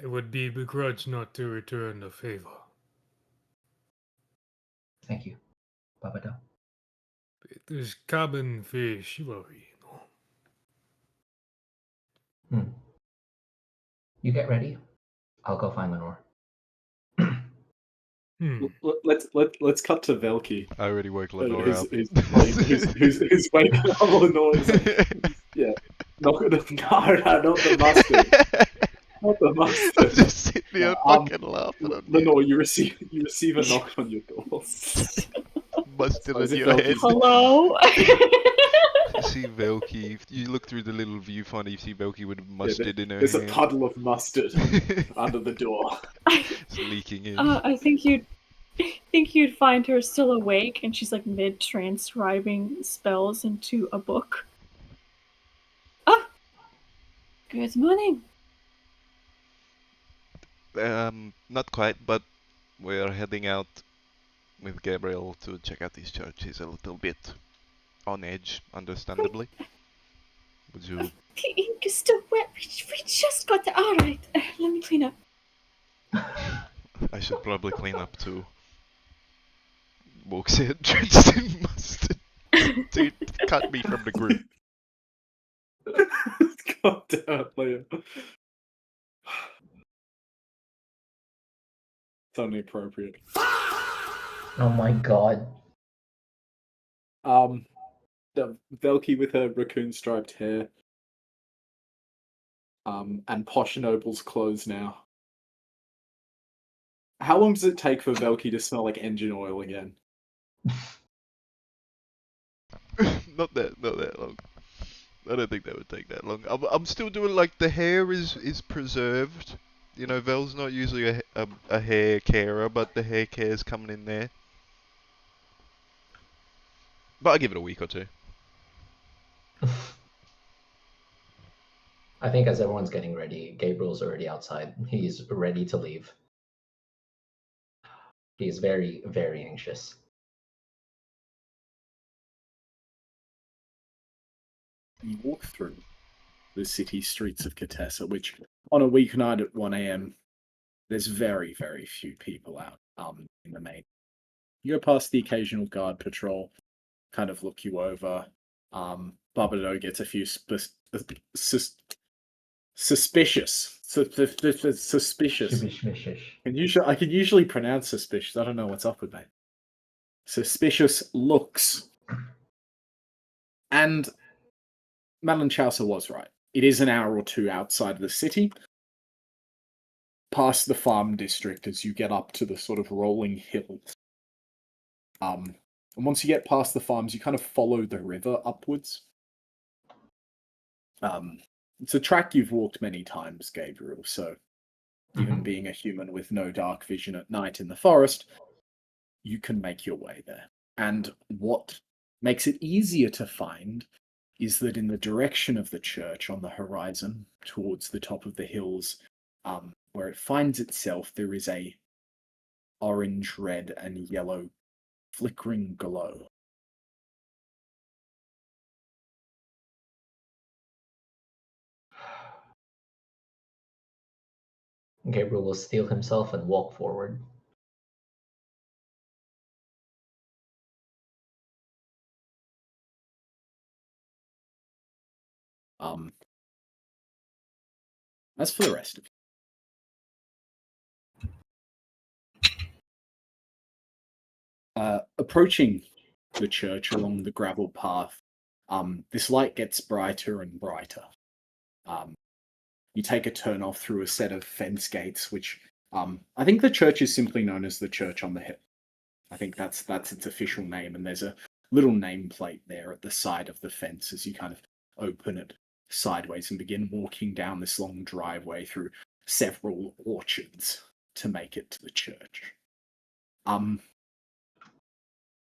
it would be begrudged not to return the favor. Thank you, Babado. It is cabin for chivalry, you know. You get ready. I'll go find Lenore. Let's cut to Velky. I already woke Lenore Who's up. who's waking up Lenore? Yeah, not the mustard. Not the mustard. Just sitting there fucking laughing at me. Lenore, you receive a knock on your door. Mustard As in if your Velky's- head. Hello? You see Velky, if you look through the little viewfinder, you see Velky with mustard in her There's a hand. puddle of mustard under the door. It's leaking in. I think you'd find her still awake, and she's like mid transcribing spells into a book. Ah, good morning. Not quite, but we're heading out with Gabriel to check out this church. He's a little bit on edge, understandably. Would you... You're still wet. We just got there. All right, let me clean up. I should probably clean up too. Walks in, drenched in mustard. Dude, cut me from the group. God damn it, Leo. It's only appropriate. Oh my god. The Velky with her raccoon striped hair. And Posh Noble's clothes now. How long does it take for Velky to smell like engine oil again? Not that long. I don't think that would take that long. I'm still doing like the hair is preserved. You know, Vel's not usually a hair carer, but the hair care's coming in there. But I'll give it a week or two. I think as everyone's getting ready, Gabriel's already outside. He's ready to leave. He's very, very anxious. You walk through the city streets of Katessa, which on a weeknight at 1 a.m, there's very, very few people out in the main. You go past the occasional guard patrol, kind of look you over. Babado gets a few suspicious. I can usually pronounce suspicious. I don't know what's up with me. Suspicious looks. And Madeline Chaucer was right. It is an hour or two outside the city, past the farm district as you get up to the sort of rolling hills. And once you get past the farms, you kind of follow the river upwards. It's a track you've walked many times, Gabriel, so even being a human with no dark vision at night in the forest, you can make your way there. And what makes it easier to find is that in the direction of the church on the horizon, towards the top of the hills, where it finds itself, there is a orange, red, and yellow flickering glow. Gabriel will steel himself and walk forward. As for the rest of you, approaching the church along the gravel path, this light gets brighter and brighter. You take a turn off through a set of fence gates, which I think the church is simply known as the Church on the Hill. I think that's its official name, and there's a little nameplate there at the side of the fence as you kind of open it sideways and begin walking down this long driveway through several orchards to make it to the church. And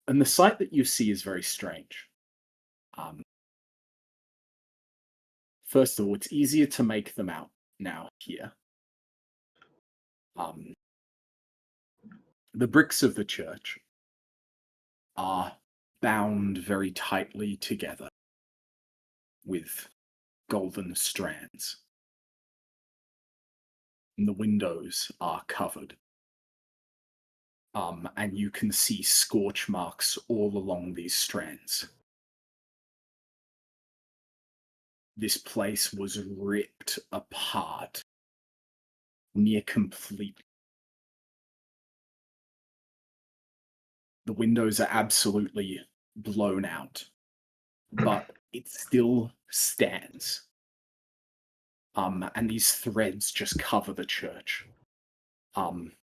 the sight that you see is very strange. First of all, it's easier to make them out now here. The bricks of the church are bound very tightly together with golden strands. And the windows are covered. And you can see scorch marks all along these strands. This place was ripped apart near completely. The windows are absolutely blown out, but it still stands. And these threads just cover the church,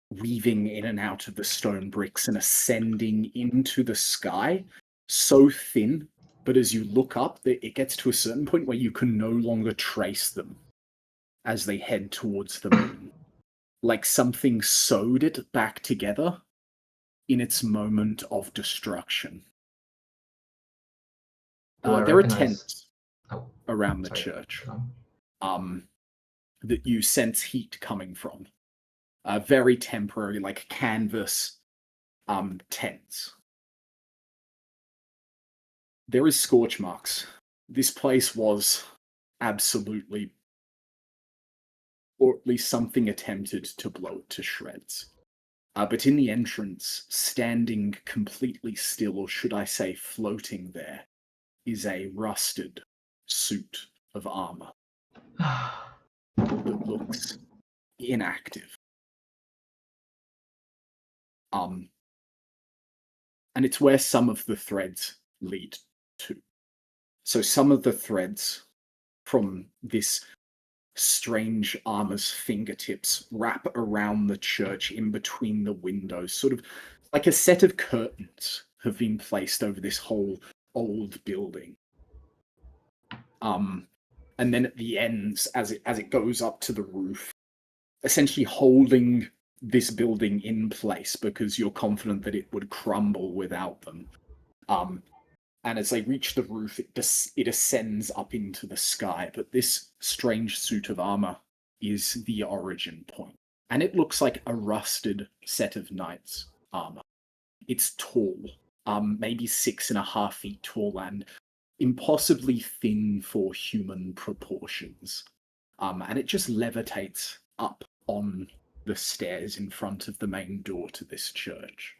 weaving in and out of the stone bricks and ascending into the sky, so thin, but as you look up, it gets to a certain point where you can no longer trace them as they head towards the moon. Like something sewed it back together in its moment of destruction. Do I There are recognize- tents Oh, around the sorry. church Go on. that you sense heat coming from. Very temporary, like canvas tents. There is scorch marks. This place was absolutely, or at least something attempted to blow it to shreds. But in the entrance, standing completely still, or should I say floating there, is a rusted suit of armor that looks inactive. And it's where some of the threads lead to. So some of the threads from this strange armor's fingertips wrap around the church in between the windows, sort of like a set of curtains have been placed over this whole old building. And then at the ends, as it goes up to the roof, essentially holding this building in place because you're confident that it would crumble without them. And as they reach the roof, it ascends up into the sky. But this strange suit of armor is the origin point. And it looks like a rusted set of knights' armor. It's tall, maybe 6.5 feet tall, and impossibly thin for human proportions. And it just levitates up on the stairs in front of the main door to this church.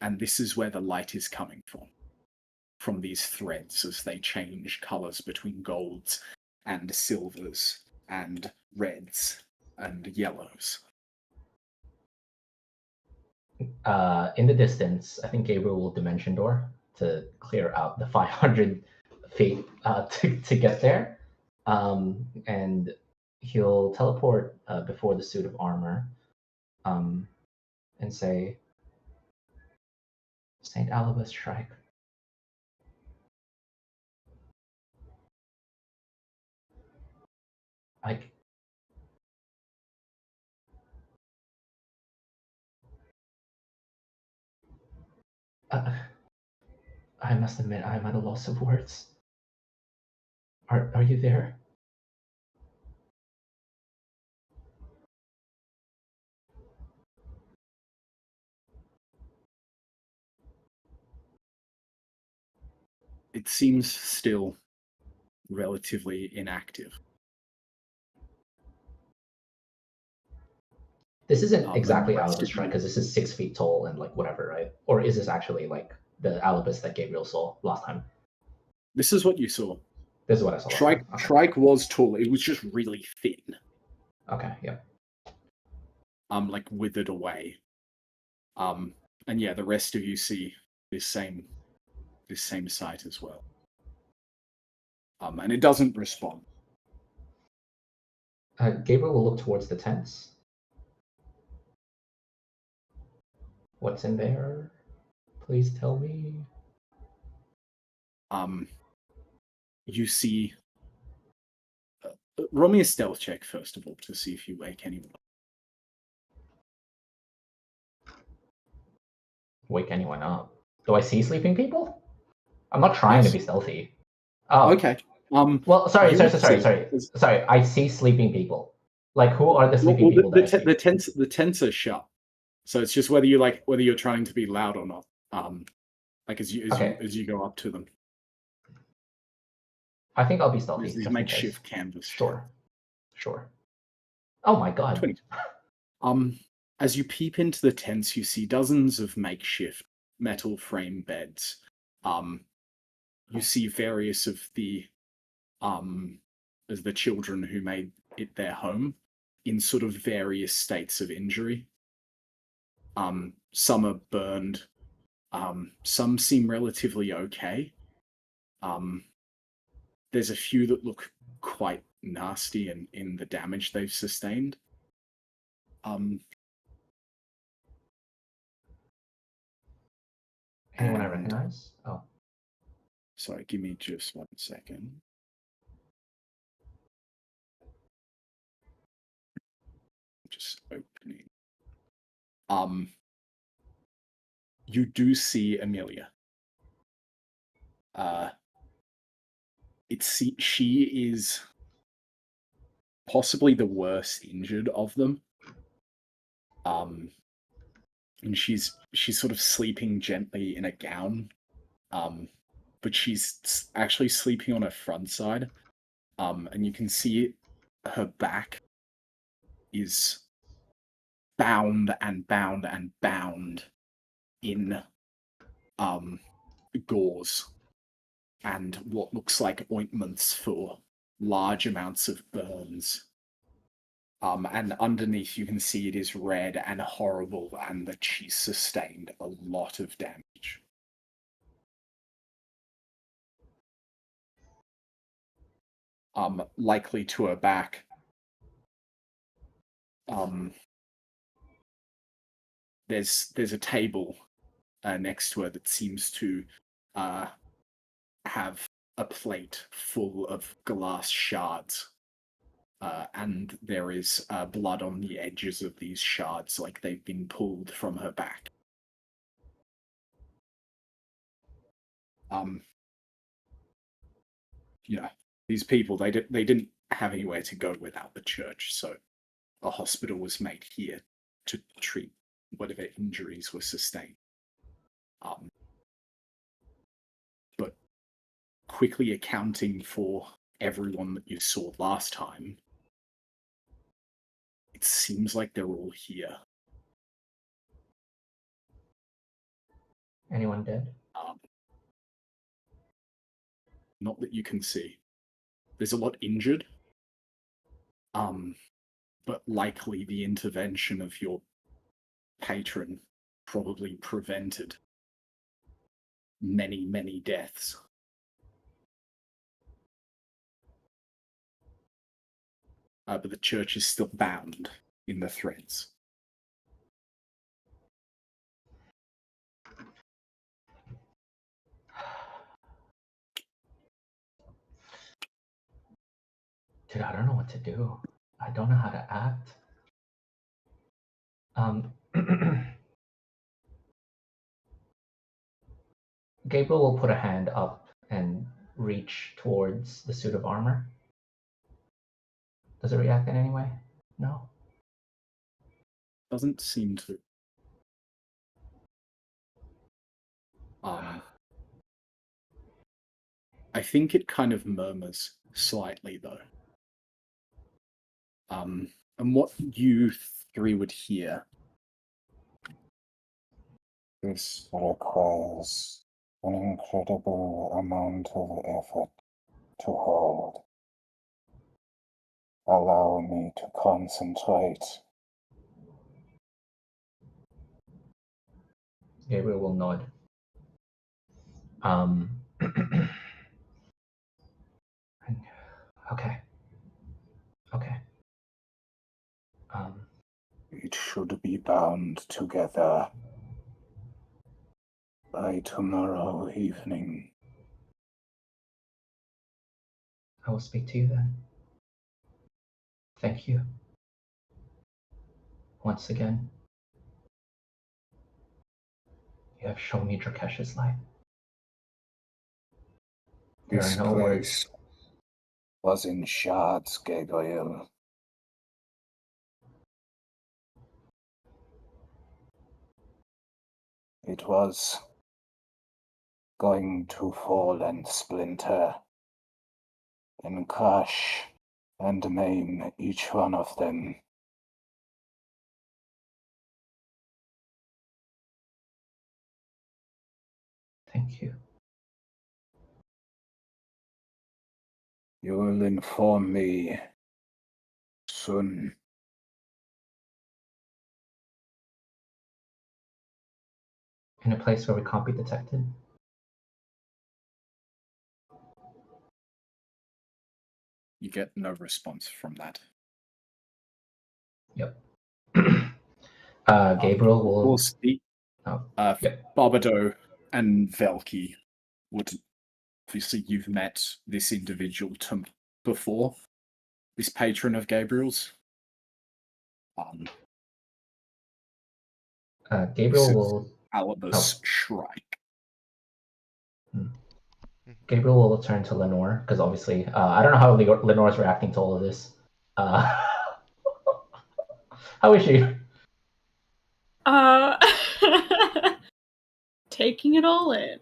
And this is where the light is coming from these threads as they change colors between golds and silvers and reds and yellows. In the distance, I think Gabriel will dimension door to clear out the 500 feet to get there. And he'll teleport before the suit of armor and say, St. Alibus Shrike. I must admit, I'm at a loss of words. Are you there? It seems still relatively inactive. This isn't and exactly the rest Alibus, of right? you- Because this is 6 feet tall and like whatever, right? Or is this actually like the Alibus that Gabriel saw last time? This is what you saw. This is what I saw last Shrike, time. Okay. Shrike was tall. It was just really thin, Okay, yep. like withered away. And yeah, the rest of you see this same sight as well. And it doesn't respond. Gabriel will look towards the tents. What's in there? Please tell me. You see. Roll me a stealth check first of all to see if you wake anyone. Wake anyone up? Do I see sleeping people? I'm not trying Yes. to be stealthy. Oh, Okay. Well, sorry. you would see- Sorry, I see sleeping people. Like, who are the sleeping Well, people that I see? the tents are shut, so it's just whether you're trying to be loud or not. Like as you go up to them. I think I'll be stealthy. There's these just in makeshift case. canvas. Sure. Oh my god. 20. As you peep into the tents, you see dozens of makeshift metal frame beds. You see various of the as the children who made it their home in sort of various states of injury. Some are burned. Some seem relatively okay. There's a few that look quite nasty in the damage they've sustained. Anyone I and- recognize? Oh, Sorry, give me just 1 second. Just opening. You do see Amelia. She is possibly the worst injured of them. And she's sort of sleeping gently in a gown. But she's actually sleeping on her front side. And you can see her back is bound and bound and bound in gauze and what looks like ointments for large amounts of burns. And underneath you can see it is red and horrible and that she's sustained a lot of damage. Likely to her back. There's a table next to her that seems to have a plate full of glass shards. And there is blood on the edges of these shards, like they've been pulled from her back. Yeah, these people, they didn't have anywhere to go without the church, so a hospital was made here to treat whatever injuries were sustained. But quickly accounting for everyone that you saw last time, it seems like they're all here. anyone dead? Not that you can see. There's a lot injured. But likely the intervention of your patron probably prevented many, many deaths. But the church is still bound in the threads. Dude, I don't know what to do. I don't know how to act. Gabriel will put a hand up and reach towards the suit of armor. Does it react in any way? No. Doesn't seem to. I think it kind of murmurs slightly, though. and what you three would hear. This requires an incredible amount of effort to hold. Allow me to concentrate. Gabriel will nod. Okay. Okay. It should be bound together by tomorrow evening. I will speak to you then. Thank you. Once again, you have shown me Drakesh's light. There This are no place words. was in shards, Gabriel. It was going to fall and splinter and crush and maim each one of them. Thank you. You will inform me soon. In a place where we can't be detected. You get no response from that. Yep. Gabriel will. We'll speak. Oh, Barbado and Velki would obviously you've met this individual before, this patron of Gabriel's. Gabriel This is will. Alibus Shrike. Gabriel will turn to Lenore because obviously I don't know how Lenore's reacting to all of this. How is she? Taking it all in.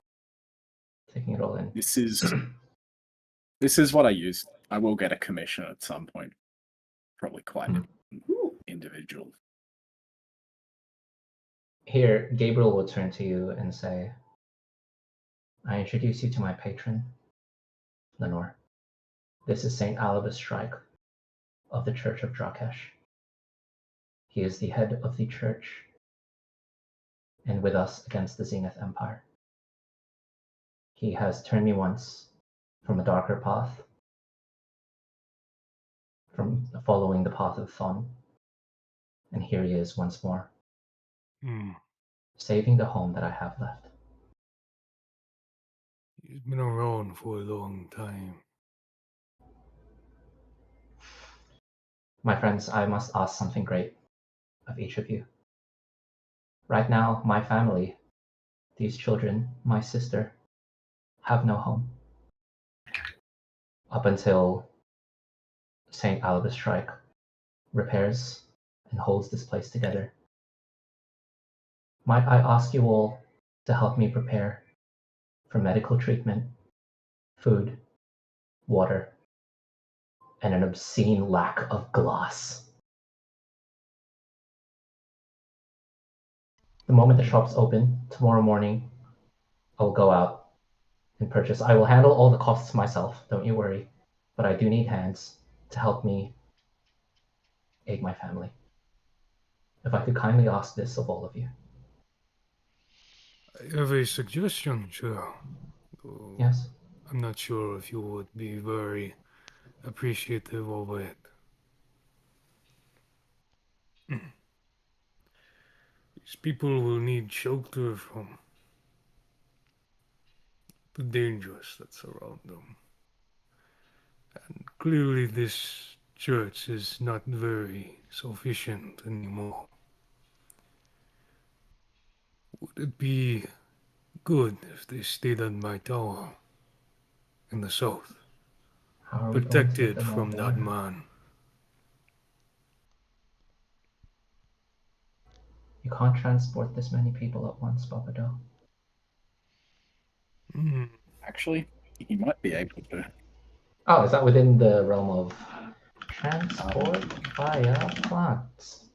Taking it all in. This is what I use. I will get a commission at some point. Probably quite an individual. Here, Gabriel will turn to you and say, I introduce you to my patron, Lenore. This is Saint Alibus Shrike of the Church of Drakesh. He is the head of the church and with us against the Zenith Empire. He has turned me once from a darker path, from following the path of Thon, and here he is once more, saving the home that I have left. He's been around for a long time. My friends, I must ask something great of each of you. Right now, my family, these children, my sister, have no home. Up until Saint Alibus Shrike repairs and holds this place together. Might I ask you all to help me prepare for medical treatment, food, water, and an obscene lack of glass? The moment the shops open tomorrow morning, I'll go out and purchase. I will handle all the costs myself, don't you worry. But I do need hands to help me aid my family. If I could kindly ask this of all of you. I have a suggestion, sir. Yes? I'm not sure if you would be very appreciative of it. These people will need shelter from the dangers that surround them. And clearly this church is not very sufficient anymore. Would it be good if they stayed at my tower in the south, How are we going to get protected them all from that there? man? You can't transport this many people at once, Babado. Actually, he might be able to. Oh, is that within the realm of Transport via plants.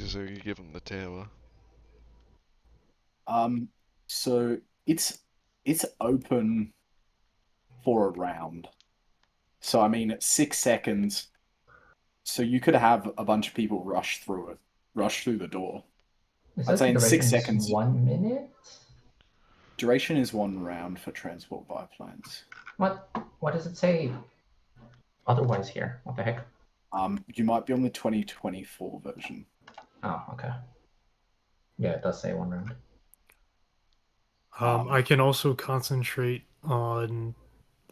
So you give them the tower. So it's open for a round. So I mean, 6 seconds. So you could have a bunch of people rush through the door. It I'd says say the in 6 duration is seconds. 1 minute. Duration is 1 round for transport by planes. What does it say otherwise here? What the heck? You might be on the 2024 version. Oh, okay. Yeah, it does say 1 round. I can also concentrate on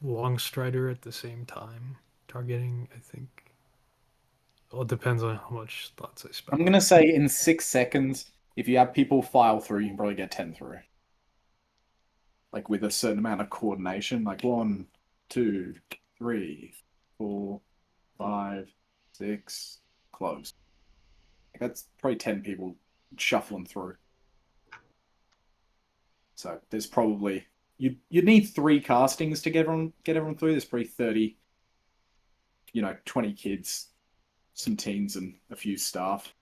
Longstrider at the same time, targeting, I think. Well, it depends on how much thoughts I spend. I'm gonna say in 6 seconds, if you have people file through, you can probably get 10 through. Like with a certain amount of coordination, like 1, 2, 3, 4, 5, 6, close. Like that's probably 10 people shuffling through. So there's probably you need 3 castings to get everyone through. There's probably 30, 20 kids, some teens, and a few staff.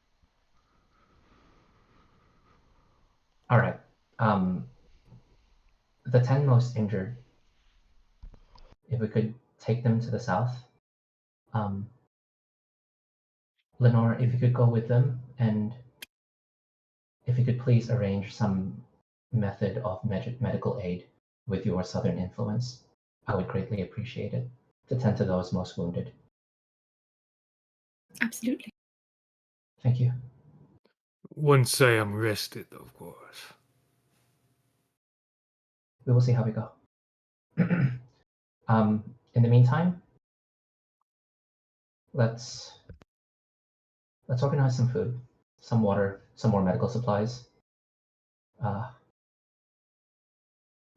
All right. The 10 most injured. If we could take them to the south. Lenore, if you could go with them, and if you could please arrange some method of medical aid with your southern influence, I would greatly appreciate it to tend to those most wounded. Absolutely. Thank you. Once I am rested, of course. We will see how we go. In the meantime, let's organize some food, some water, some more medical supplies. I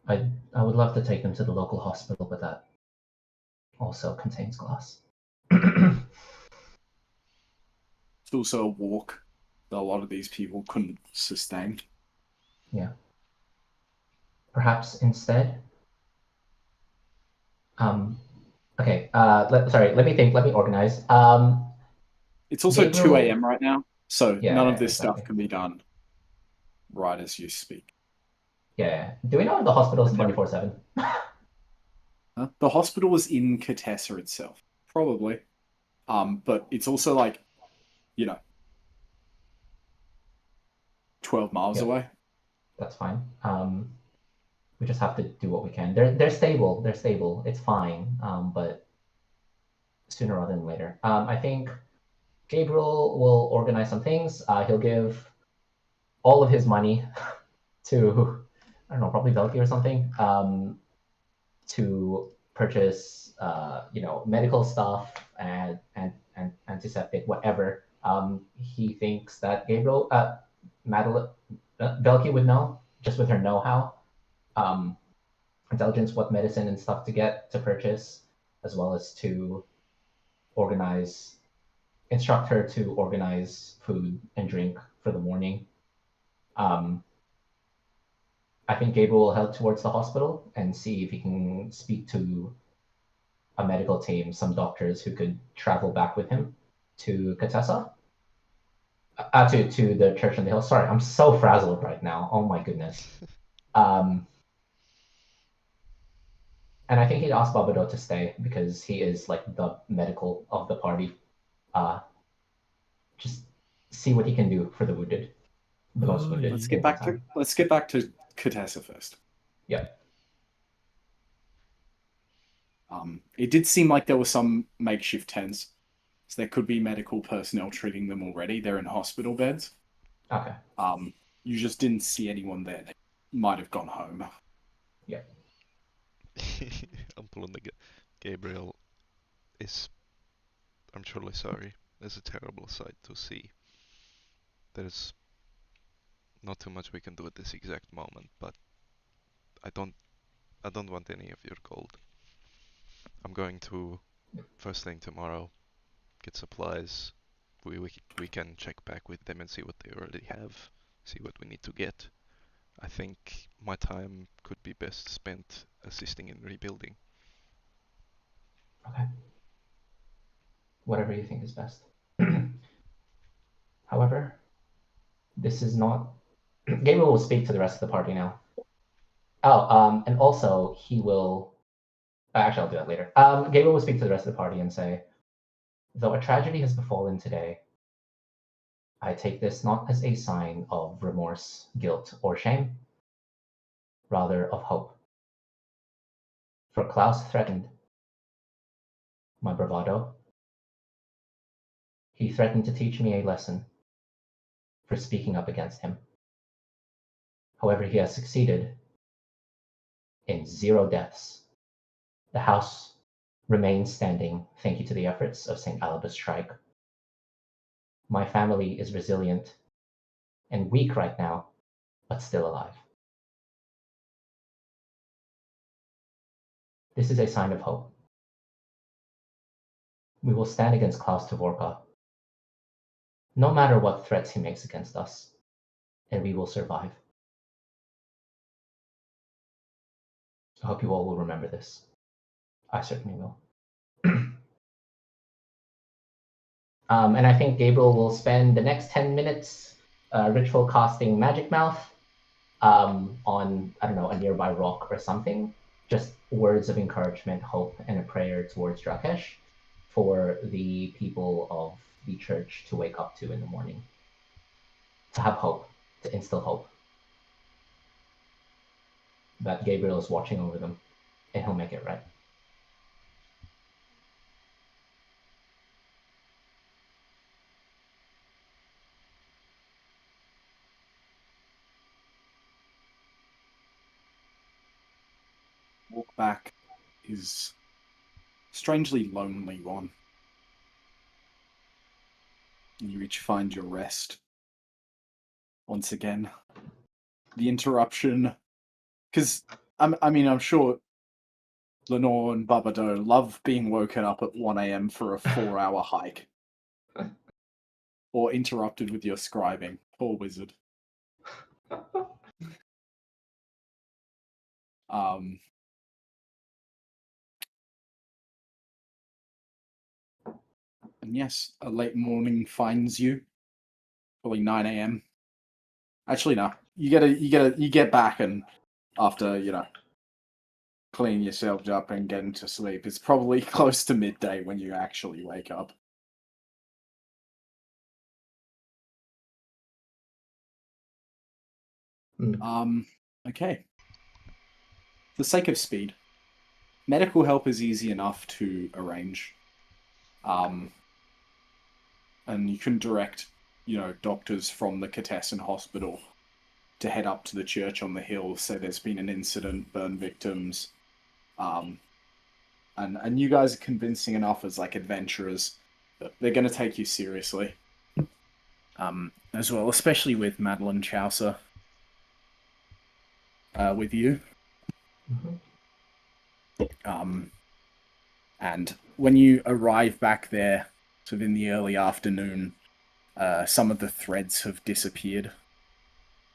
would love to take them to the local hospital, but that also contains glass. It's also a walk that a lot of these people couldn't sustain. Yeah. Perhaps instead. Okay. Let me think. Let me organize. It's also Gabriel- 2 a.m. right now, so Yeah, none of this exactly. stuff can be done right as you speak. Yeah. Do we know if the hospital is 24/7? The hospital is in Katessa itself, probably. But it's also like, 12 miles Yeah. away. That's fine. We just have to do what we can. They're stable. They're stable. It's fine. But sooner rather than later. I think Gabriel will organize some things. He'll give all of his money to, I don't know, probably Velky or something, to purchase, medical stuff and antiseptic, whatever. He thinks that Gabriel, Madeline, Velky would know, just with her know-how, intelligence, what medicine and stuff to purchase, as well as to instruct her to organize food and drink for the morning. I think Gabriel will head towards the hospital and see if he can speak to a medical team, some doctors who could travel back with him to Katessa. To the church on the hill. Sorry, I'm so frazzled right now. Oh my goodness. And I think he'd ask Babado to stay because he is like the medical of the party. Just see what he can do for the wounded, the most wounded. Let's get back to Katessa first. Yeah. It did seem like there were some makeshift tents, so there could be medical personnel treating them already. They're in hospital beds. Okay. You just didn't see anyone there. They might have gone home. Yeah. I'm pulling the Gabriel I'm truly sorry. It's a terrible sight to see. There's not too much we can do at this exact moment, but I don't want any of your gold. I'm going to first thing tomorrow get supplies. We can check back with them and see what they already have, see what we need to get. I think my time could be best spent assisting in rebuilding. Okay. Whatever you think is best. However, this is not. Gabriel will speak to the rest of the party now. Oh, and also he will. Actually, I'll do that later. Gabriel will speak to the rest of the party and say, though a tragedy has befallen today, I take this not as a sign of remorse, guilt, or shame, rather of hope. For Klaus threatened my bravado. He threatened to teach me a lesson for speaking up against him. However, he has succeeded in 0 deaths. The house remains standing thank you to the efforts of St. Albus Shrike. My family is resilient and weak right now, but still alive. This is a sign of hope. We will stand against Klaus Tavorka, no matter what threats he makes against us, and we will survive. I hope you all will remember this. I certainly will. And I think Gabriel will spend the next 10 minutes ritual casting Magic Mouth on, I don't know, a nearby rock or something. Just words of encouragement, hope, and a prayer towards Drakesh for the people of the church to wake up to in the morning. To have hope, to instill hope. That Gabriel is watching over them, and he'll make it right. Walk back is strangely lonely one. You each find your rest. Once again, the interruption, because I'm sure Lenore and Babado love being woken up at 1 a.m. for a 4-hour hike, or interrupted with your scribing. Poor wizard. And yes, a late morning finds you, probably 9 a.m. Actually, no. You get back, and after cleaning yourselves up and getting to sleep, it's probably close to midday when you actually wake up. Okay. For the sake of speed, medical help is easy enough to arrange. And you can direct, doctors from the Catessan Hospital to head up to the church on the hill, say there's been an incident, burn victims. And you guys are convincing enough as adventurers that they're going to take you seriously. As well, especially with Madeline Chaucer with you. And when you arrive back there, sort of in the early afternoon, some of the threads have disappeared.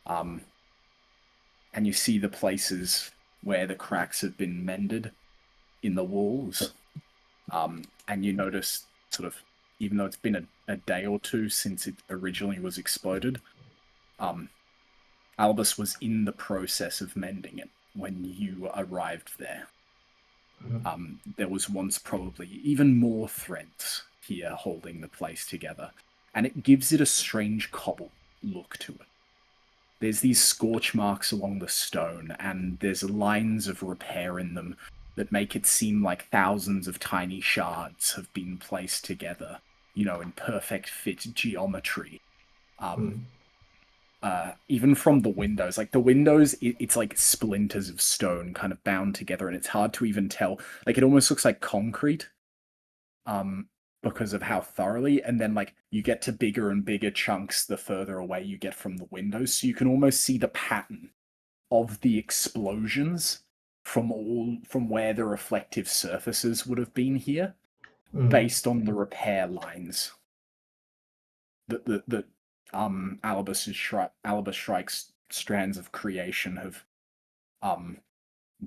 And you see the places where the cracks have been mended in the walls. And you notice, sort of, even though it's been a day or two since it originally was exploded, Albus was in the process of mending it when you arrived there. There was once probably even more threads here holding the place together, and it gives it a strange cobble look to it. There's these scorch marks along the stone, and there's lines of repair in them that make it seem like thousands of tiny shards have been placed together, in perfect fit geometry. Even from the windows, the windows, it's like splinters of stone kind of bound together, and it's hard to even tell. It almost looks like concrete, because of how thoroughly, and then you get to bigger and bigger chunks the further away you get from the windows, so you can almost see the pattern of the explosions from where the reflective surfaces would have been here, based on the repair lines that Albus Shrike's strands of creation have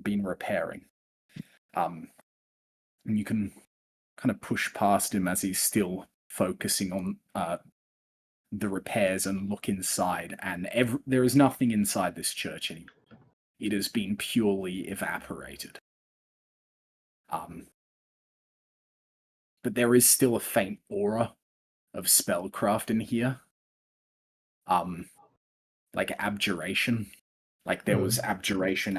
been repairing. And you can kind of push past him as he's still focusing on the repairs and look inside, and there is nothing inside this church anymore. It has been purely evaporated. But there is still a faint aura of spellcraft in here. Like abjuration. Like there was abjuration.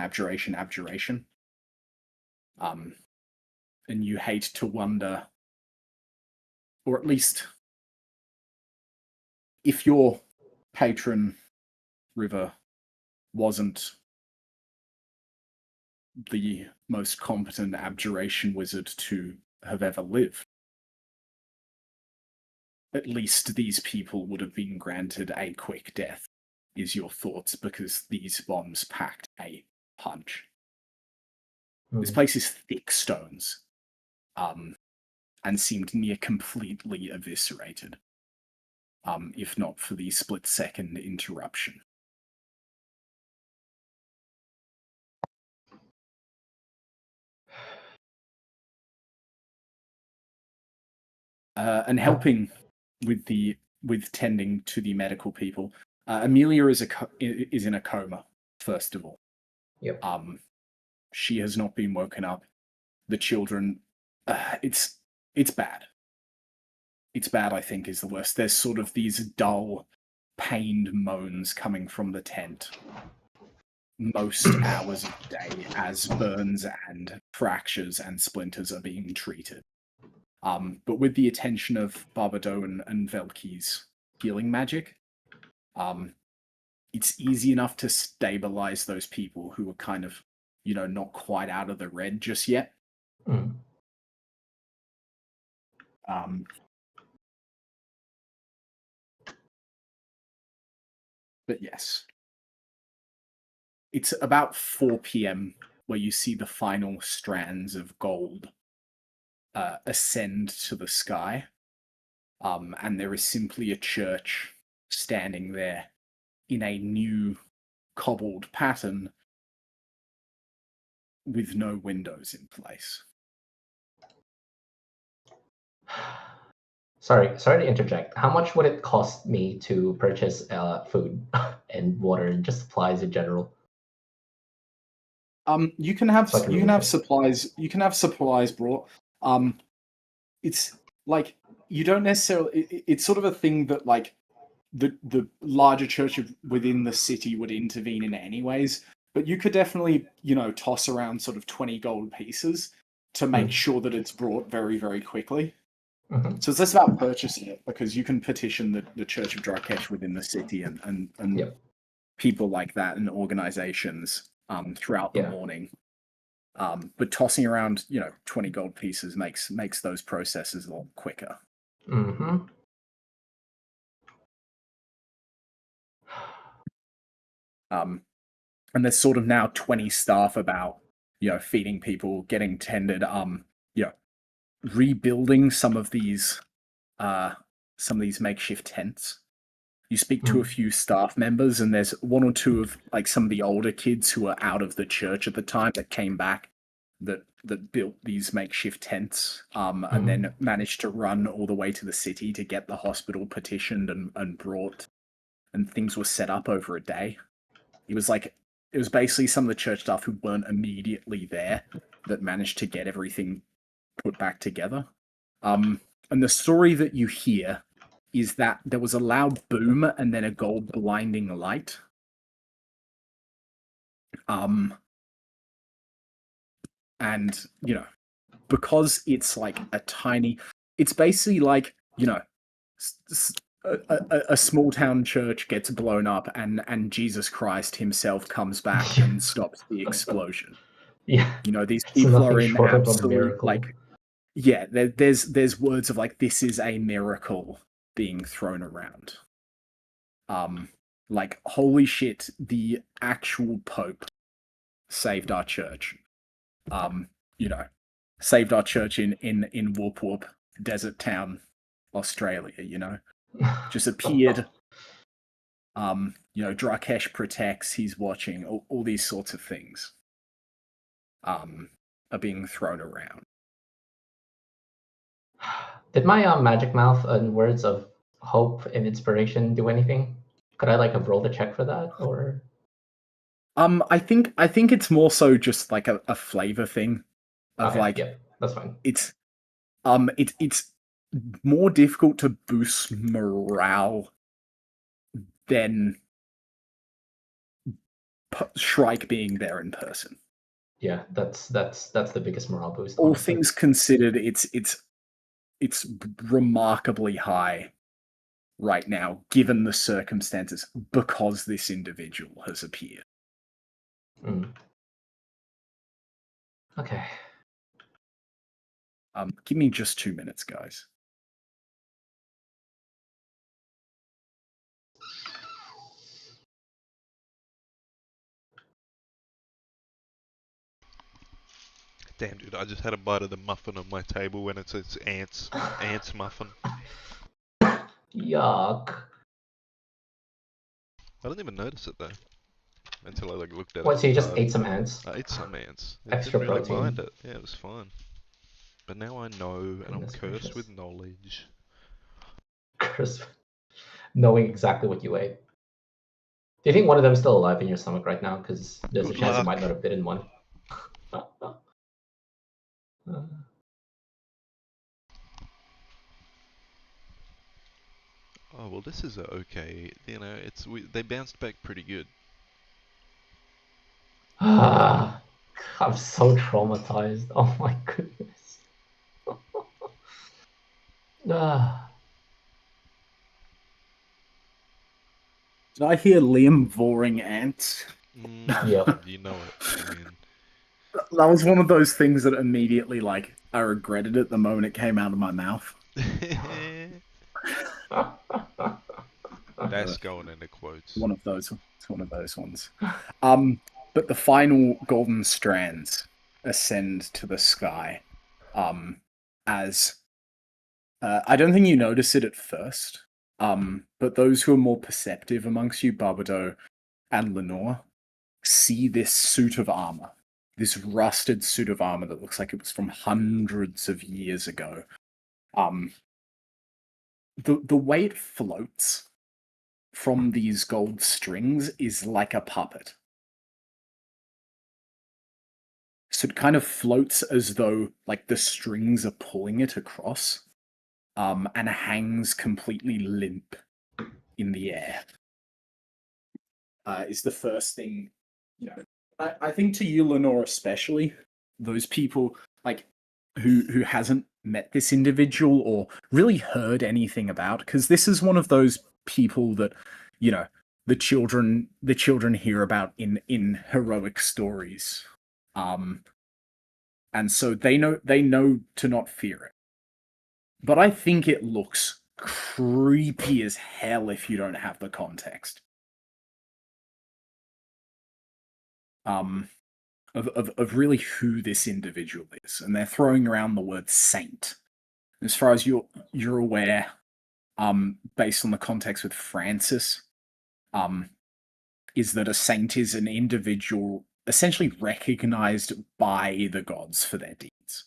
And you hate to wonder, or at least if your patron River wasn't the most competent abjuration wizard to have ever lived, at least these people would have been granted a quick death, is your thoughts, because these bombs packed a punch. This place is thick stones, and seemed near completely eviscerated, if not for the split-second interruption. And helping with tending to the medical people, Amelia is in a coma. First of all, Yep. She has not been woken up. The children, it's bad. It's bad, I think, is the worst. There's sort of these dull, pained moans coming from the tent most hours of the day as burns and fractures and splinters are being treated. But with the attention of Barbado and Velky's healing magic, it's easy enough to stabilize those people who are kind of, not quite out of the red just yet. But yes. It's about 4 p.m. where you see the final strands of gold ascend to the sky. And there is simply a church standing there in a new cobbled pattern with no windows in place. Sorry to interject. How much would it cost me to purchase food and water and just supplies in general? You can have supplies. You can have supplies brought. It's like you don't necessarily. It's sort of a thing that like the larger church within the city would intervene in anyways. But you could definitely toss around sort of 20 gold pieces to make sure that it's brought very, very quickly. So it's less about purchasing it, because you can petition the Church of Drakesh within the city and people like that and organizations throughout the morning. But tossing around 20 gold pieces makes those processes a lot quicker. And there's sort of now 20 staff about feeding people, getting tended, rebuilding some of these makeshift tents. You speak to a few staff members, and there's one or two of like some of the older kids who were out of the church at the time that came back that built these makeshift tents, and then managed to run all the way to the city to get the hospital petitioned and brought, and things were set up over a day. It was basically some of the church staff who weren't immediately there that managed to get everything put back together. And the story that you hear is that there was a loud boom and then a gold blinding light. And, because it's like it's basically like, a small town church gets blown up and Jesus Christ himself comes back and stops the explosion. Yeah. These people are in absolute there's words of like, this is a miracle being thrown around. Like, holy shit, the actual Pope saved our church. Saved our church in Whoop Whoop, desert town, Australia, just appeared. Drakesh protects, he's watching, all these sorts of things are being thrown around. Did my magic mouth and words of hope and inspiration do anything? Could I like have rolled a check for that, or? I think it's more so just like a flavor thing of Okay, like yep, that's fine. it's more difficult to boost morale than Shrike being there in person. Yeah, that's the biggest morale boost. All honestly. things considered, it's remarkably high right now, given the circumstances, because this individual has appeared. Mm. Okay. Give me just 2 minutes, guys. Damn, dude, I just had a bite of the muffin on my table when it says ants muffin. Yuck. I didn't even notice it though until I like looked at it. What? So you just hard. ate some ants? I ate some ants. I Extra didn't really protein. mind it. Yeah, it was fine. But now I know, and I'm Goodness cursed gracious. with knowledge. Crisp. Knowing exactly what you ate. Do you think one of them is still alive in your stomach right now? Because there's a Good chance you luck. might not have bitten one. Oh well, this is okay. You know, they bounced back pretty good. I'm so traumatized. Oh my goodness. Did I hear Liam voring ants? Yep. You know it. I mean, That was one of those things that immediately, like, I regretted it the moment it came out of my mouth. that's going into quotes. It's one of those ones. But the final golden strands ascend to the sky. As I don't think you notice it at first. But those who are more perceptive amongst you, Barbado and Lenore, see this suit of armor. This rusted suit of armor that looks like it was from hundreds of years ago. The way it floats from these gold strings is like a puppet. So it kind of floats as though like the strings are pulling it across, and hangs completely limp in the air. Is the first thing, you know. I think to you, Lenore, especially, those people like who hasn't met this individual or really heard anything about, because this is one of those people that, you know, the children hear about in heroic stories. And so they know to not fear it. But I think it looks creepy as hell if you don't have the context. Of really who this individual is, and they're throwing around the word saint. As far as you're aware, based on the context with Francis, is that a saint is an individual essentially recognized by the gods for their deeds.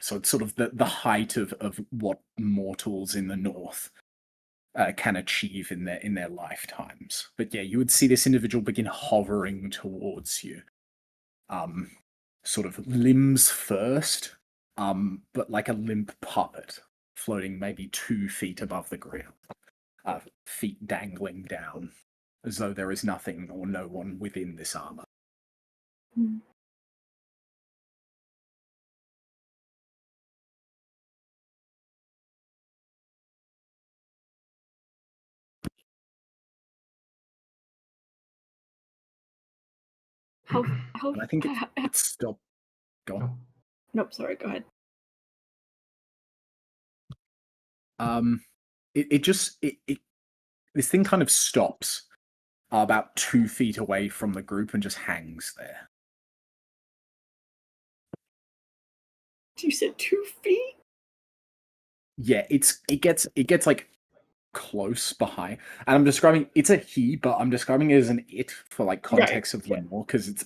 So it's sort of the height of what mortals in the north can achieve in their lifetimes. But yeah, you would see this individual begin hovering towards you. Sort of limbs first, but like a limp puppet, floating maybe 2 feet above the ground. Feet dangling down, as though there is nothing or no one within this armor. Mm. How And I think it's still gone. Nope, sorry, go ahead. This thing kind of stops about 2 feet away from the group and just hangs there. You said 2 feet? Yeah, it gets like close behind, and I'm describing it's a he, but I'm describing it as an it for like context of Lenore, because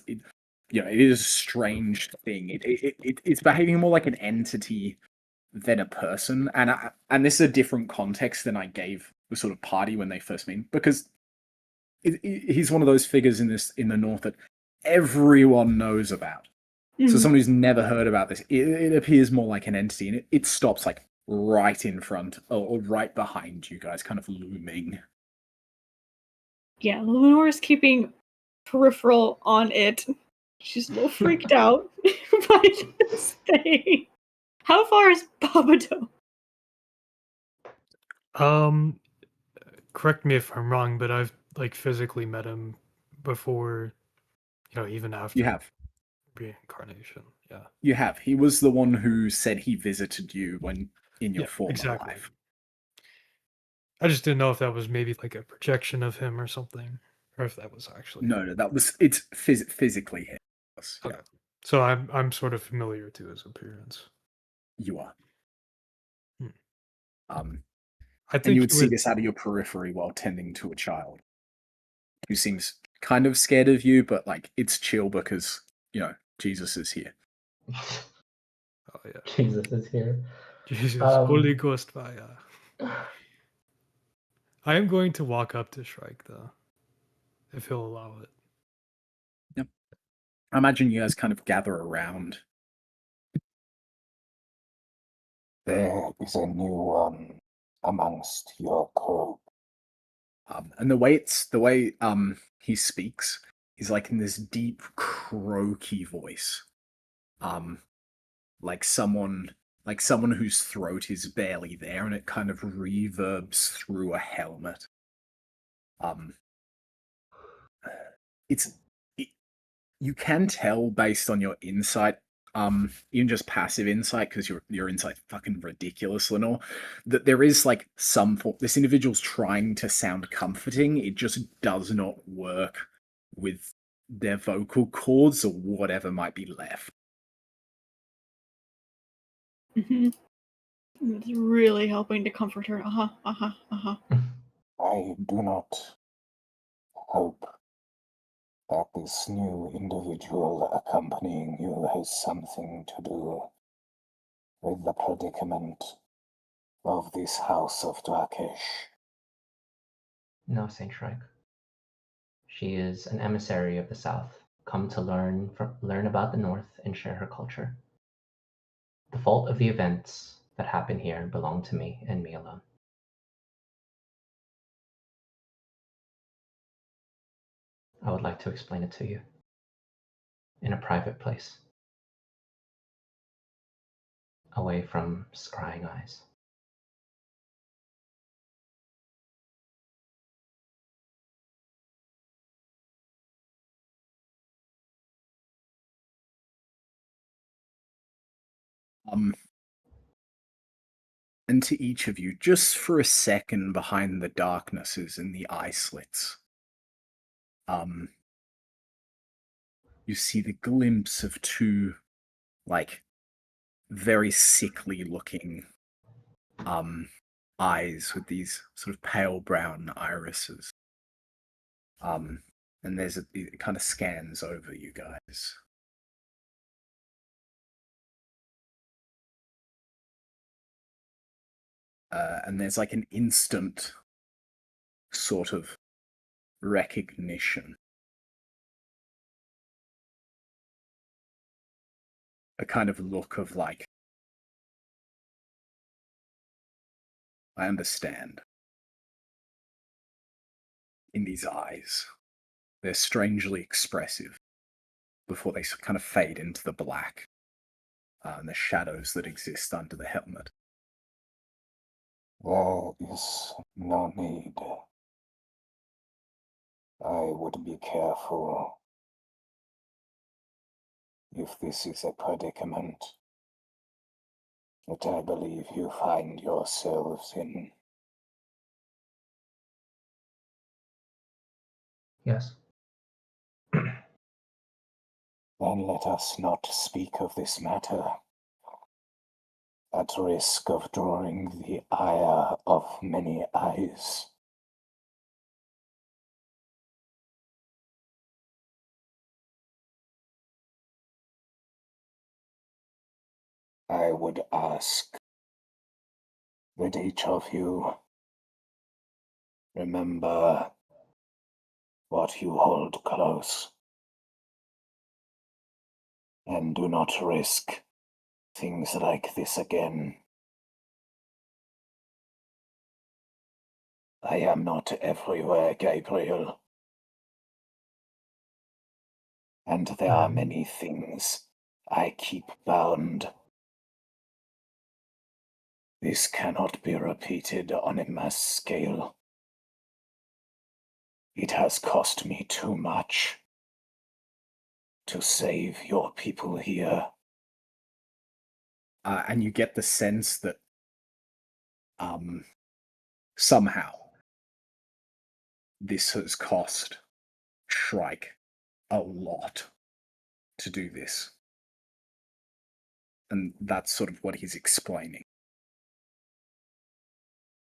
it is a strange thing. It's behaving more like an entity than a person, and this is a different context than I gave the sort of party when they first meet, because he's one of those figures in the north that everyone knows about. So someone who's never heard about this, it appears more like an entity, and it stops like right in front or right behind you guys, kind of looming. Yeah, Lenore's keeping peripheral on it. She's a little freaked out by this thing. How far is Babadook? Correct me if I'm wrong, but I've like physically met him before, even after You have. reincarnation. Yeah. You have. He was the one who said he visited you when in your Yeah, former exactly. life. I just didn't know if that was maybe like a projection of him or something, or if that was actually No, it's physically him. Yes, yeah, okay. So I'm sort of familiar to his appearance. you are. Hmm. I I and think you would see this out of your periphery while tending to a child who seems kind of scared of you, but like it's chill because Jesus is here. Oh yeah, Jesus is here. Jesus, Um, Holy Ghost fire. I am going to walk up to Shrike though, if he'll allow it. Yep. I imagine you guys kind of gather around. There is a new one amongst your group. And the way he speaks is like in this deep, croaky voice. Like someone whose throat is barely there, and it kind of reverbs through a helmet. You can tell based on your insight, even just passive insight, because your insight fucking ridiculous, Lenore, that there is like some form. This individual's trying to sound comforting. It just does not work with their vocal cords or whatever might be left. It's really helping to comfort her. I do not hope that this new individual accompanying you has something to do with the predicament of this house of Drakesh. No, Saint Shrike. She is an emissary of the South, come to learn about the North and share her culture. The fault of the events that happen here belong to me and me alone. I would like to explain it to you in a private place, away from scrying eyes. And to each of you, just for a second behind the darknesses and the eye slits, you see the glimpse of two, like, very sickly looking, eyes with these sort of pale brown irises. And it kind of scans over you guys. And there's like an instant sort of recognition. A kind of look of like, I understand. In these eyes. They're strangely expressive before they kind of fade into the black and the shadows that exist under the helmet. There is no need. I would be careful if this is a predicament that I believe you find yourselves in. Yes. Then let us not speak of this matter, at risk of drawing the ire of many eyes. I would ask that each of you remember what you hold close, and do not risk things like this again. I am not everywhere, Gabriel. And there are many things I keep bound. This cannot be repeated on a mass scale. It has cost me too much to save your people here. And you get the sense that somehow this has cost Shrike a lot to do this. And that's sort of what he's explaining.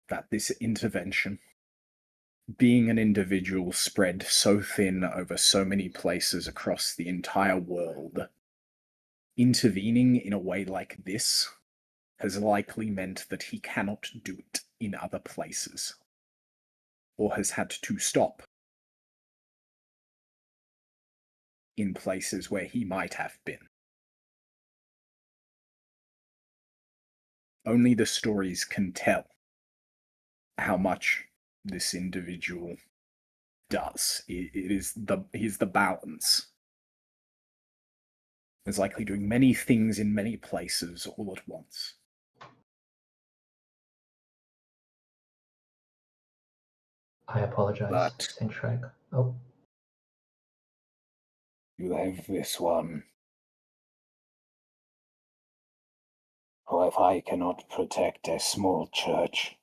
That this intervention, being an individual spread so thin over so many places across the entire world, intervening in a way like this has likely meant that he cannot do it in other places, or has had to stop in places where he might have been. Only the stories can tell how much this individual does. He's the balance. He's likely doing many things in many places all at once. I apologize, But- Saint Shrek. Oh, You have this one. For if I cannot protect a small church,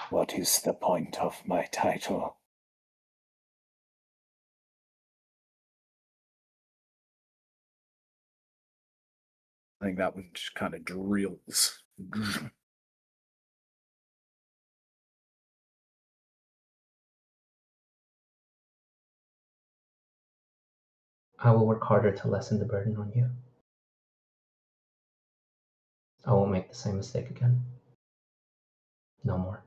what is the point of my title? I think that one just kind of drills. I will work harder to lessen the burden on you. I won't make the same mistake again. No more.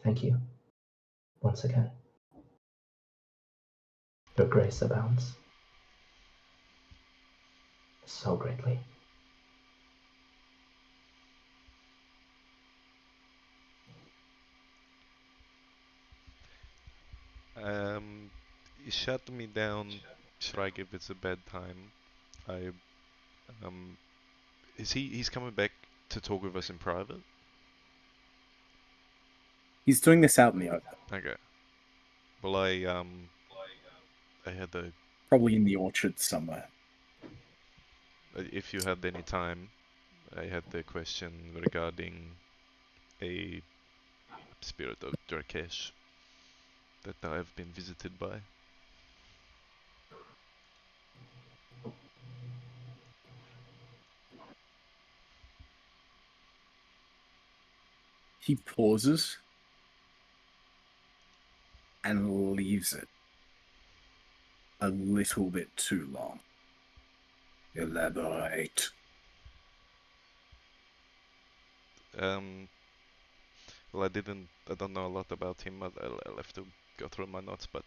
Thank you. Once again. Your grace abounds. So greatly. You shut me down, Shrike, if it's a bad time. He's coming back to talk with us in private? He's doing this out in the open. Okay. Well, I had a, Probably in the orchard somewhere. if you had any time, I had the question regarding a spirit of Durkesh that I have been visited by. He pauses and leaves it a little bit too long. Elaborate. Well, I don't know a lot about him. I'll have to go through my notes, but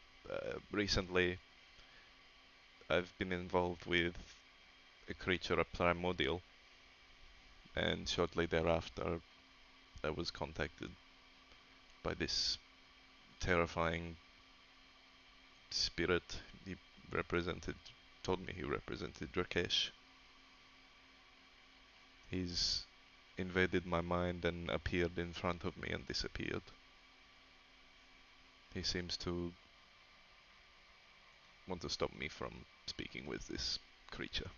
recently I've been involved with a creature, a primordial, and shortly thereafter I was contacted by this terrifying spirit. He told me he represented Drakesh. He's invaded my mind and appeared in front of me and disappeared. He seems to want to stop me from speaking with this creature.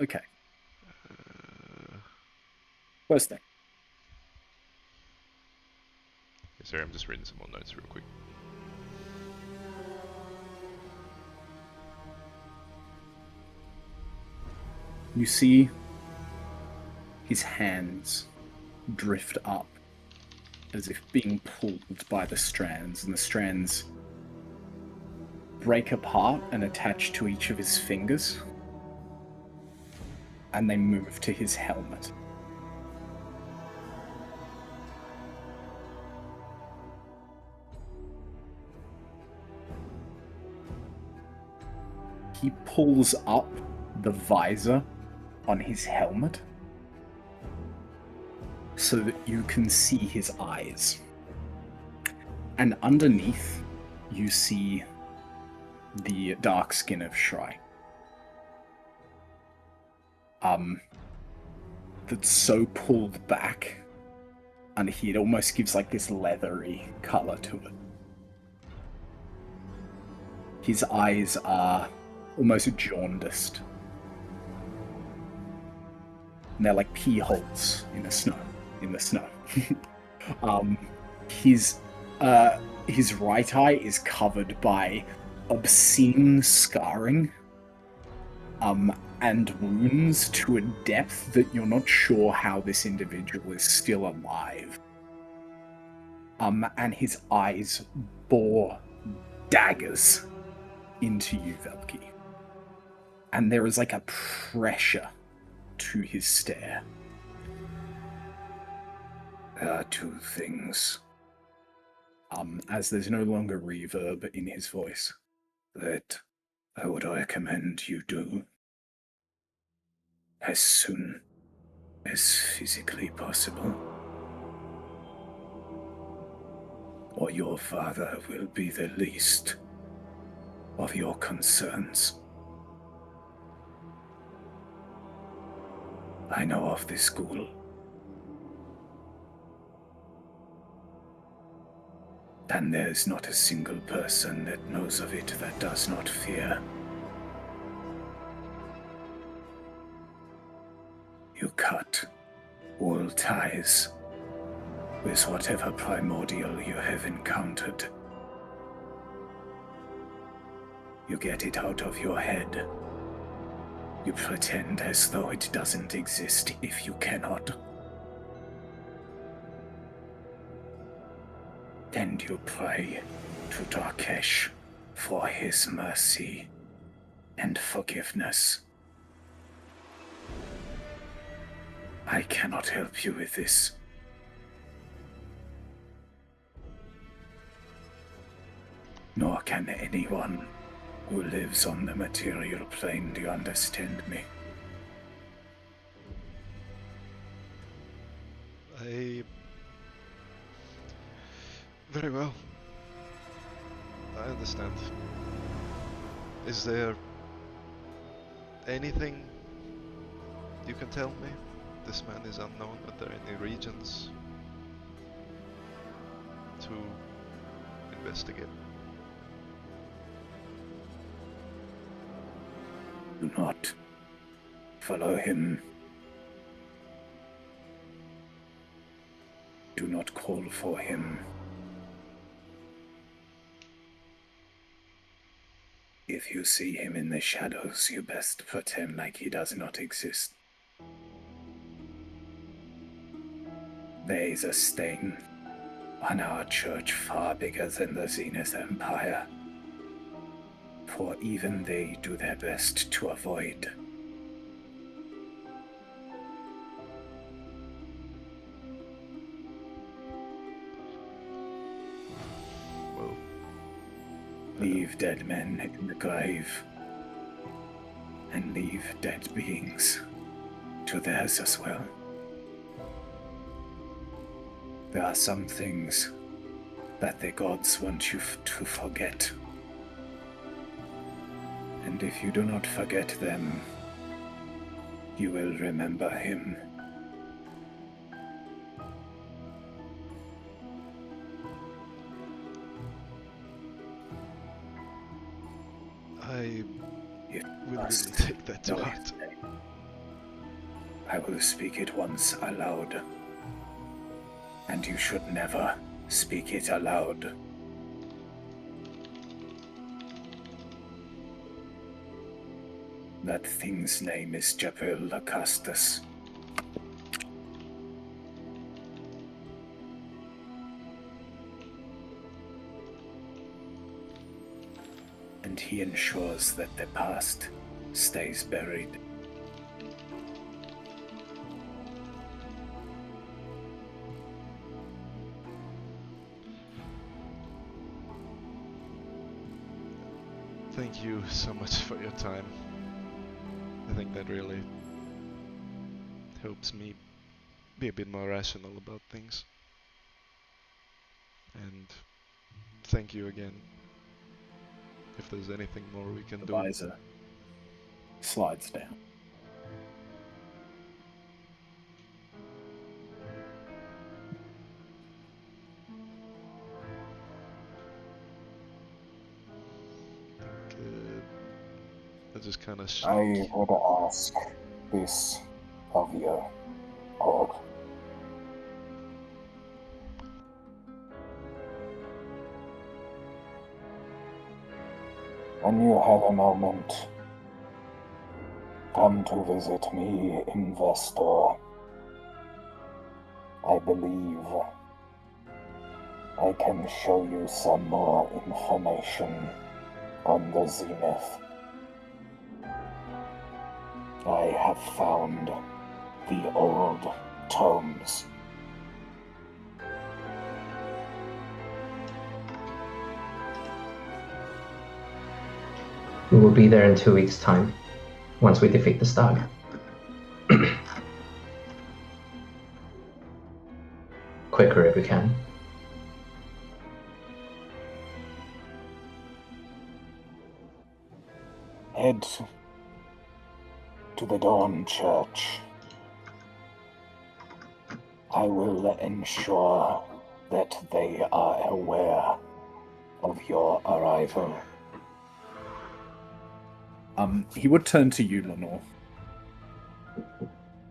Okay. Uh, First thing. sorry, I'm just reading some more notes real quick. You see his hands drift up as if being pulled by the strands, and the strands break apart and attach to each of his fingers, and they move to his helmet. He pulls up the visor on his helmet so that you can see his eyes. And underneath, you see the dark skin of Shrai. That's so pulled back, and it almost gives like this leathery color to it. His eyes are almost jaundiced. And they're like pea holes in the snow. His right eye is covered by obscene scarring, and wounds to a depth that you're not sure how this individual is still alive. And his eyes bore daggers into you, Velki. And there is like a pressure to his stare. There are two things. As there's no longer reverb in his voice, that I would recommend you do as soon as physically possible, or your father will be the least of your concerns. I know of this school. And there's not a single person that knows of it that does not fear. You cut all ties with whatever primordial you have encountered. You get it out of your head. You pretend as though it doesn't exist if you cannot. And you pray to Darkesh for his mercy and forgiveness. I cannot help you with this. Nor can anyone who lives on the material plane. Do you understand me? Very well. I understand. Is there anything you can tell me? This man is unknown. Are there any regions to investigate? Do not follow him. Do not call for him. If you see him in the shadows, you best pretend like he does not exist. There is a stain on our church far bigger than the Zenith Empire, for even they do their best to avoid. Well, Leave dead men in the grave, and leave dead beings to theirs as well. There are some things that the gods want you to forget. And if you do not forget them, you will remember him. I You will really must take that to know heart. his name. I will speak it once aloud. And you should never speak it aloud. That thing's name is Japil Lacastus. And he ensures that the past stays buried. Thank you so much for your time. I think that really helps me be a bit more rational about things. And thank you again. If there's anything more we can The do. visor slides down. I just kind of I would ask this of you, Horde. When you have a moment, come to visit me in Vestor. I believe I can show you some more information on the Zenith. I have found the old tomes. We will be there in 2 weeks' time, once we defeat the Stag. Quicker if we can. Head to the Dawn Church. I will ensure that they are aware of your arrival. He would turn to you, Lenore.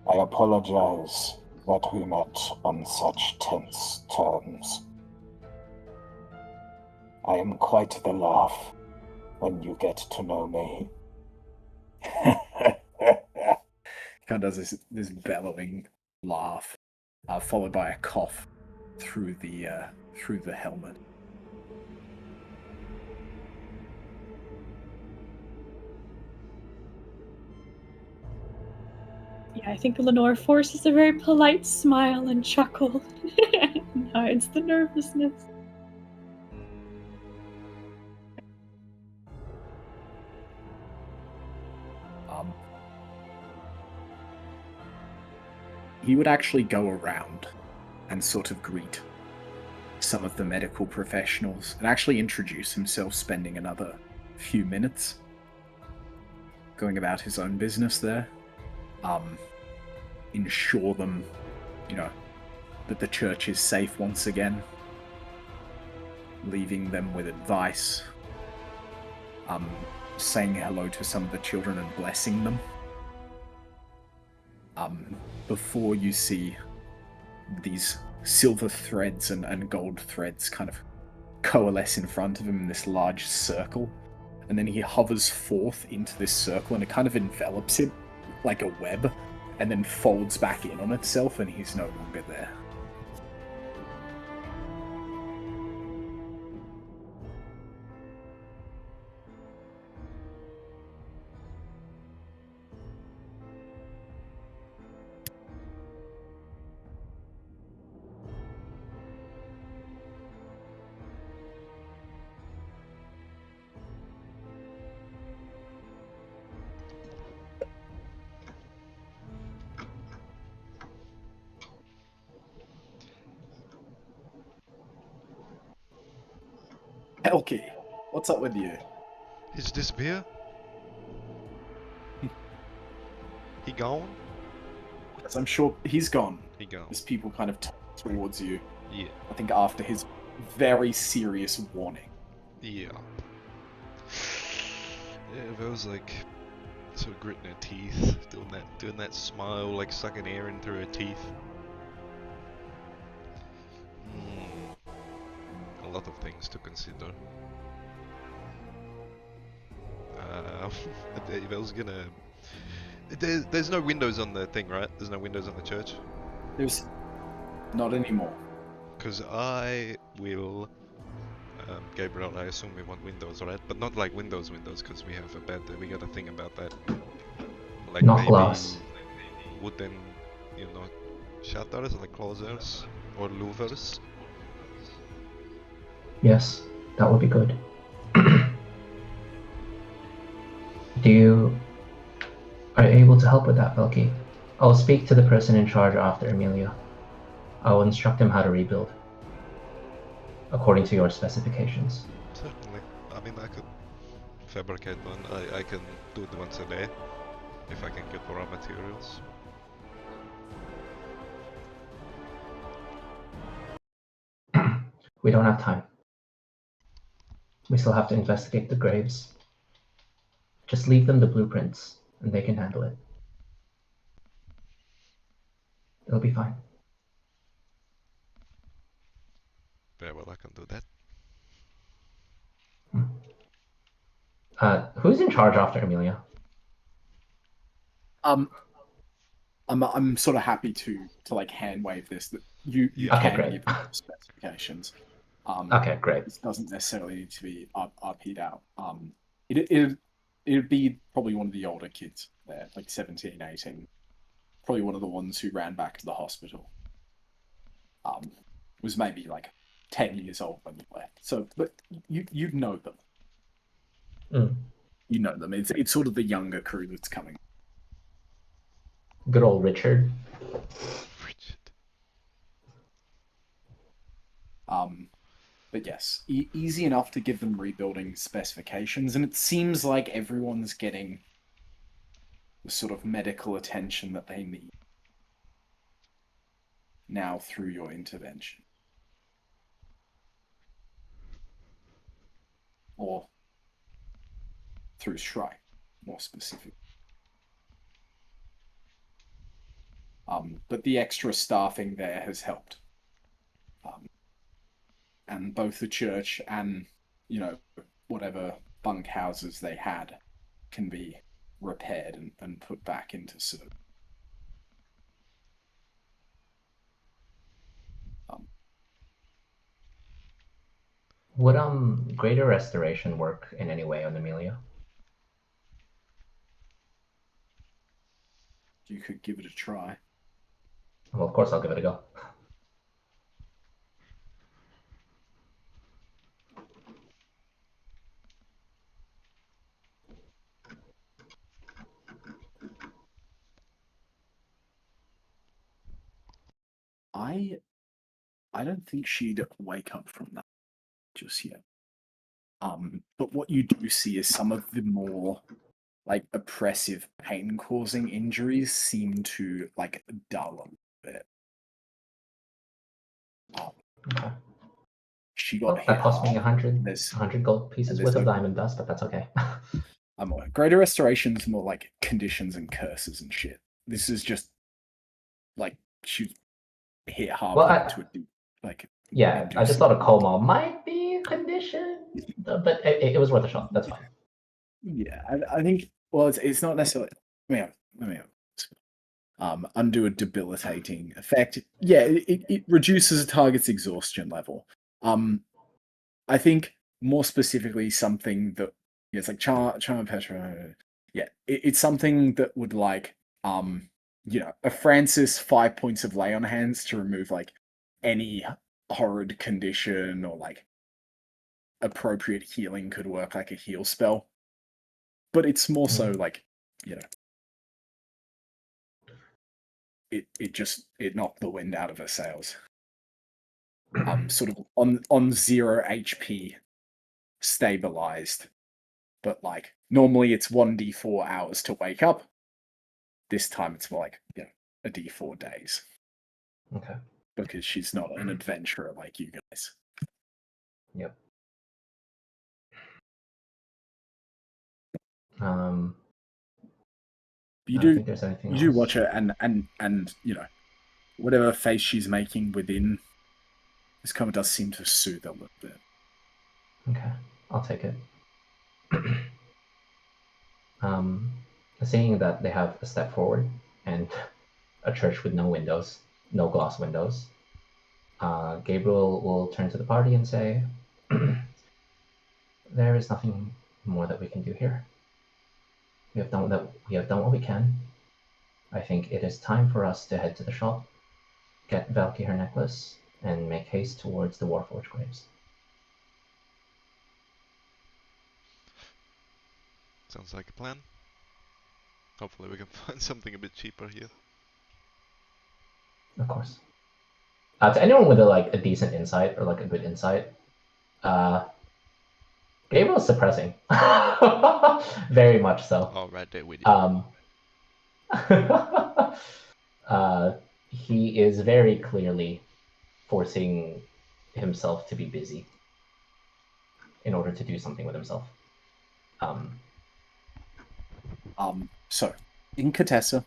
I apologize that we met on such tense terms. I am quite the laugh when you get to know me. Kind of does this bellowing laugh, followed by a cough through the helmet. Yeah, I think Lenore forces a very polite smile and chuckle and hides the nervousness. He would actually go around and sort of greet some of the medical professionals and actually introduce himself, spending another few minutes going about his own business there. Ensure them, that the church is safe once again. Leaving them with advice. Saying hello to some of the children and blessing them. Before you see these silver threads and gold threads kind of coalesce in front of him in this large circle. And then he hovers forth into this circle and it kind of envelops him like a web and then folds back in on itself and he's no longer there. Elky, what's up with you? He's disappeared? He gone? As I'm sure he's gone. He gone. As people kind of turn towards you. Yeah. I think after his very serious warning. Yeah. Yeah, that was like Sort of gritting her teeth, doing that smile, like sucking air in through her teeth. A lot of things to consider. If I was gonna, there's no windows on the thing, right? There's no windows on the church. There's not anymore. Because I will, Gabriel, I assume we want windows, right? But not like windows, because we have we got a thing about that. Like Not maybe glass. wooden, shutters, like closers, or louvers. Yes, that would be good. Are you able to help with that, Velky? I'll speak to the person in charge after Amelia. I will instruct him how to rebuild, according to your specifications. Certainly. I mean, I could fabricate one. I can do it once a day, if I can get the raw materials. We don't have time. We still have to investigate the graves. Just leave them the blueprints, and they can handle it. It'll be fine. Very well, I can do that. Who's in charge after Amelia? I'm sort of happy to like hand wave this. That you Okay, can great. give them specifications. Okay, great. It doesn't necessarily need to be RP'd out. It'd be probably one of the older kids there, like 17, 18. Probably one of the ones who ran back to the hospital. Was maybe like 10 years old when you left. So, but you know them. You know them. It's sort of the younger crew that's coming. Good old Richard. But yes, easy enough to give them rebuilding specifications, and it seems like everyone's getting the sort of medical attention that they need now through your intervention. Or through Shrike, more specific. But the extra staffing there has helped. And both the church and, whatever bunk houses they had can be repaired and put back into service. Would greater restoration work in any way on Amelia? You could give it a try. Well, of course I'll give it a go. I don't think she'd wake up from that just yet. But what you do see is some of the more like oppressive pain-causing injuries seem to like dull a little bit. Okay. She got Well, hit that cost me hard. 100 gold pieces there's worth of no- diamond dust, but that's okay. I'm aware. Greater Restoration's more like conditions and curses and shit. This is just like she hit hard Well, to a deep, like. Yeah, I just thought a coma might be a condition, but it was worth a shot. That's fine. Yeah, I think. Well, it's not necessarily. Let me undo a debilitating effect. Yeah, it reduces a target's exhaustion level. I think more specifically something that it's like charm petra. Yeah, it's something that would like a Francis 5 points of lay on hands to remove like any horrid condition, or like appropriate healing could work like a heal spell. But it's more so like, it knocked the wind out of her sails. Sort of on 0 HP, stabilized. But like normally it's 1d4 hours to wake up. This time it's more like a d4 days. Okay. Because she's not an adventurer like you guys. Yep. You I don't do think there's anything you else. do watch her, and you know, whatever face she's making within this comment does seem to soothe a little bit. Okay, I'll take it. Seeing that they have a step forward and a church with no windows, no glass windows, Gabriel will turn to the party and say, "There is nothing more that we can do here. We have done what we can. I think it is time for us to head to the shop, get Valky her necklace, and make haste towards the Warforged graves." Sounds like a plan. Hopefully we can find something a bit cheaper here. Of course. To anyone with a decent insight or like a good insight, Gabriel's suppressing. Very much so. Oh, right there with you. He is very clearly forcing himself to be busy in order to do something with himself. So, in Contessa,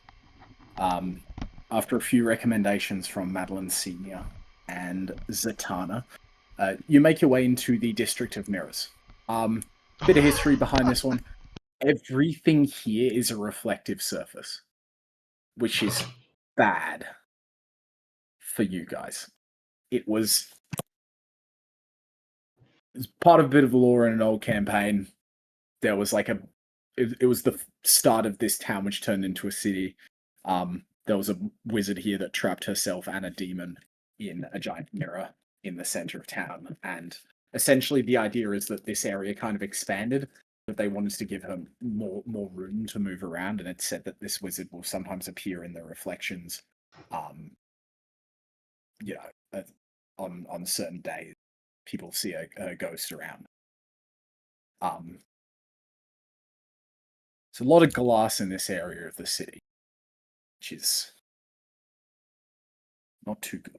after a few recommendations from Madeline Senior and Zatanna, you make your way into the District of Mirrors. Bit of history behind this one. Everything here is a reflective surface, which is bad for you guys. It was part of a bit of lore in an old campaign. There was like it was the start of this town, which turned into a city. There was a wizard here that trapped herself and a demon in a giant mirror in the center of town. And essentially the idea is that this area kind of expanded, but they wanted to give her more room to move around. And it said that this wizard will sometimes appear in the reflections, on certain days, people see a ghost around. There's a lot of glass in this area of the city, which is not too good.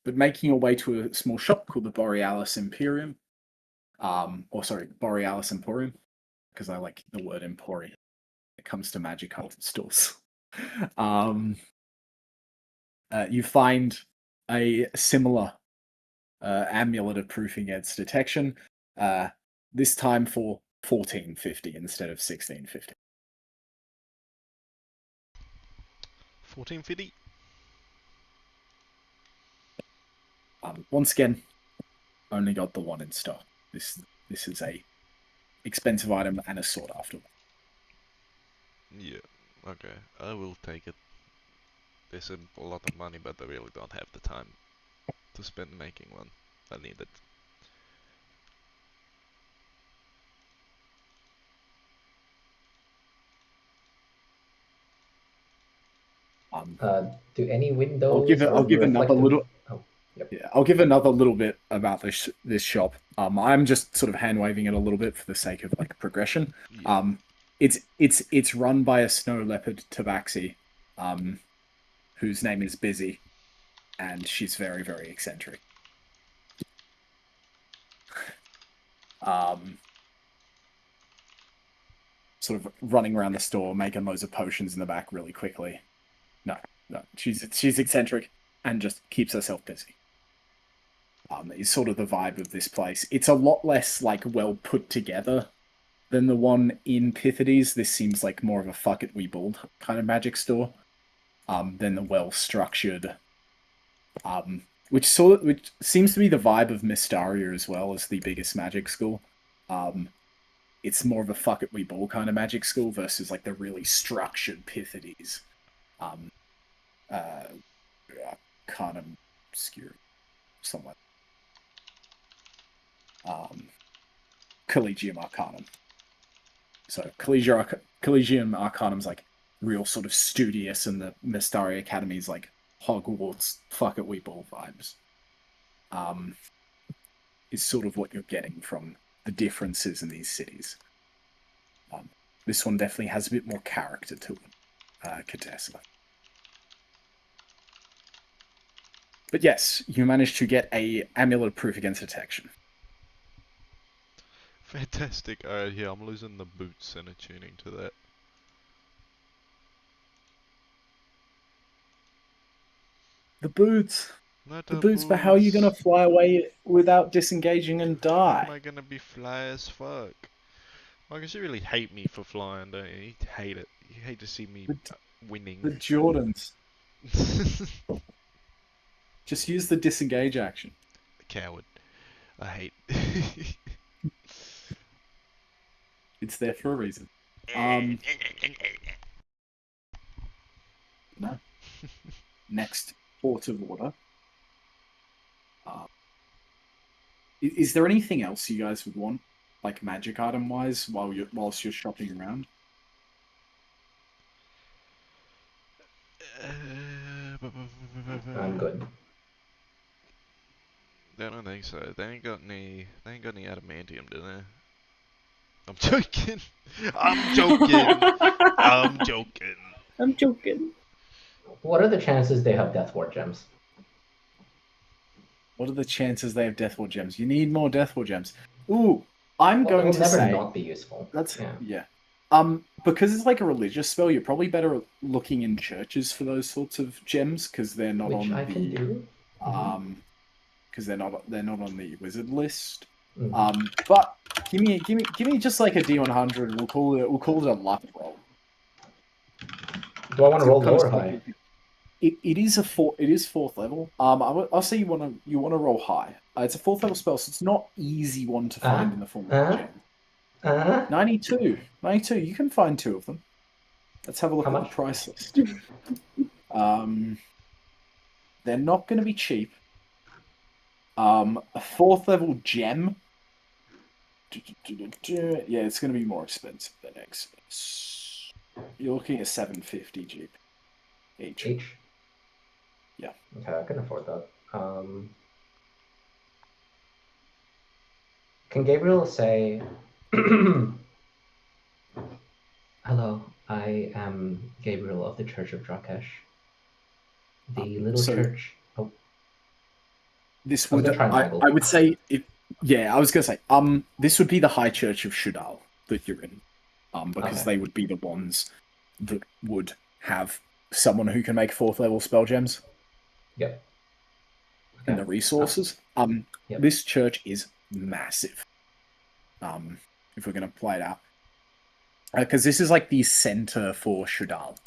But making your way to a small shop called the Borealis Emporium, Borealis Emporium, because I like the word Emporium. It comes to magic item stores. You find a similar amulet of proof against detection, this time for 1450 instead of 1650. 1450. Once again, only got the one in stock. This is a expensive item and a sought after one. Yeah, okay, I will take it. This is a lot of money, but I really don't have the time to spend making one. I need it. Do any windows? I'll give another little. Oh, yep. Yeah, I'll give another little bit about this shop. I'm just sort of hand waving it a little bit for the sake of like progression. Yeah. It's run by a snow leopard tabaxi, whose name is Busy, and she's very, very eccentric. Sort of running around the store, making loads of potions in the back really quickly. No, she's eccentric and just keeps herself busy. Is sort of the vibe of this place. It's a lot less like well put together than the one in Pythides. This seems like more of a fuck it we build kind of magic store, than the well structured, which seems to be the vibe of Mystaria as well as the biggest magic school. It's more of a fuck it we ball kind of magic school versus like the really structured Pythides. Kind of obscure, somewhat. Collegium Arcanum. So Collegium Arcanum's like real sort of studious, and the Mystaria Academy's like Hogwarts fuck it we ball vibes. Is sort of what you're getting from the differences in these cities. This one definitely has a bit more character to it, Contessa. But yes, you managed to get a amulet proof against detection. Fantastic. Alright, yeah, I'm losing the boots and attuning to that. The boots. Not The the boots, but how are you gonna boots. fly away without disengaging and Am die? I gonna be fly as fuck? Marcus, you really hate me for flying, don't you? You hate it. You hate to see me The, winning. the Jordans. Just use the disengage action. Coward. I hate. It's there for a reason. No. Next port of order. Is there anything else you guys would want, like magic item wise, whilst you're shopping around? I'm good. I don't think so. They ain't got any. They ain't got any adamantium, do they? I'm joking. I'm joking. I'm joking. I'm joking. What are the chances they have Death Ward gems? What are the chances they have Death Ward gems? You need more Death Ward gems. Ooh, I'm Well, going it to will never say not be useful. that's Yeah. yeah. Because it's like a religious spell, you're probably better looking in churches for those sorts of gems because they're not Which on I can the do. because they're not on the wizard list. Mhm. But give me just like a D100. We'll call it a luck roll. Do I want to So roll kind low of or high? It is fourth level. I'll say you want to roll high. It's a fourth level spell, so it's not easy one to find in the form of a gem. 92. You can find 2 of them. Let's have a look How at much? the price list. They're not going to be cheap. A 4th level gem. Yeah, it's going to be more expensive than X. You're looking at 750 Jeep each. Each? Yeah. Okay, I can afford that. Can Gabriel say, hello, I am Gabriel of the Church of Drakesh. The little so- church. Oh, This I was would gonna try and I would say I was gonna say this would be the High Church of Shadal that you're in, because Okay. they would be the ones that would have someone who can make 4th level spell gems Yep. and the resources. Yep. This church is massive. If we're gonna play it out, because this is like the center for Shadal,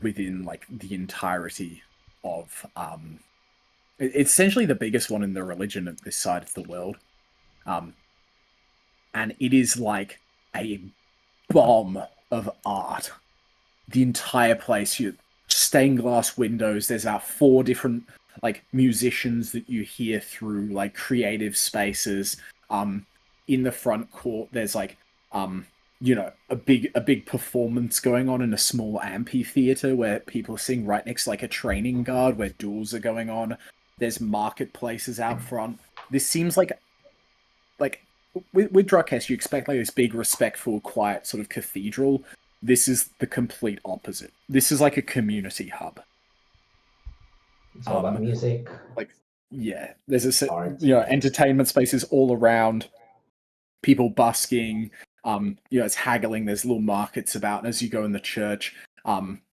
within like the entirety of It's essentially the biggest one in the religion at this side of the world. And it is like a bomb of art. The entire place, stained glass windows. There's about 4 different like musicians that you hear through like creative spaces. In the front court, there's like a big performance going on in a small amphitheater where people are sitting right next to like a training guard where duels are going on. There's marketplaces out front. This seems like with Drakesh, you expect like this big, respectful, quiet sort of cathedral. This is the complete opposite. This is like a community hub. It's all about music. Yeah, there's Art. entertainment spaces all around. People busking. It's haggling. There's little markets about, and as you go in the church,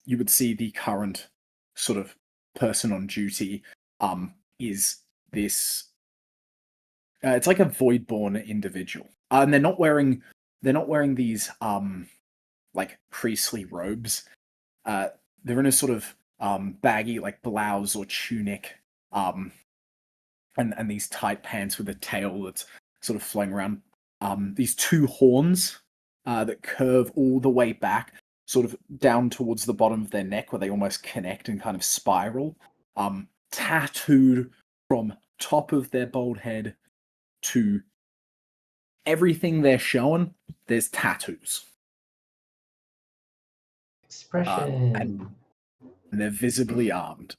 you would see the current sort of person on duty. Is this? It's like a voidborn individual, and they're not wearing these like priestly robes. They're in a sort of baggy like blouse or tunic, and these tight pants with a tail that's sort of flowing around. These 2 horns that curve all the way back, sort of down towards the bottom of their neck, where they almost connect and kind of spiral. Tattooed from top of their bald head to everything they're showing, there's tattoos. Expression. And they're visibly armed.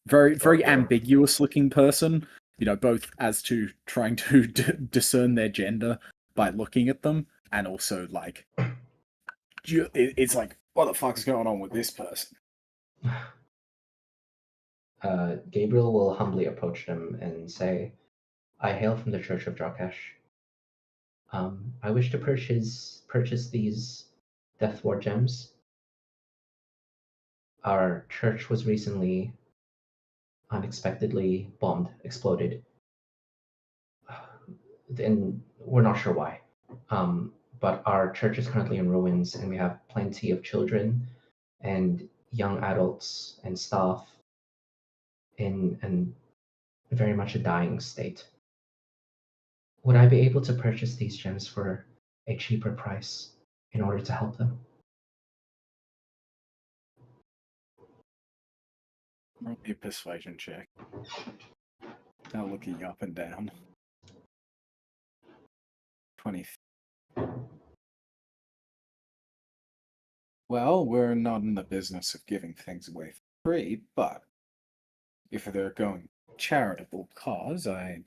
Very ambiguous looking person. Both as to trying to discern their gender by looking at them, and also like, it's like, what the fuck's going on with this person? Gabriel will humbly approach them and say, I hail from the Church of Drakesh. I wish to purchase these Death Ward gems. our church was recently unexpectedly bombed, exploded. And we're not sure why. But our church is currently in ruins, and we have plenty of children and young adults and staff in very much a dying state. Would I be able to purchase these gems for a cheaper price in order to help them? Roll me a persuasion check. Now looking up and down. 20. Well, we're not in the business of giving things away for free, but if they're going charitable cause, I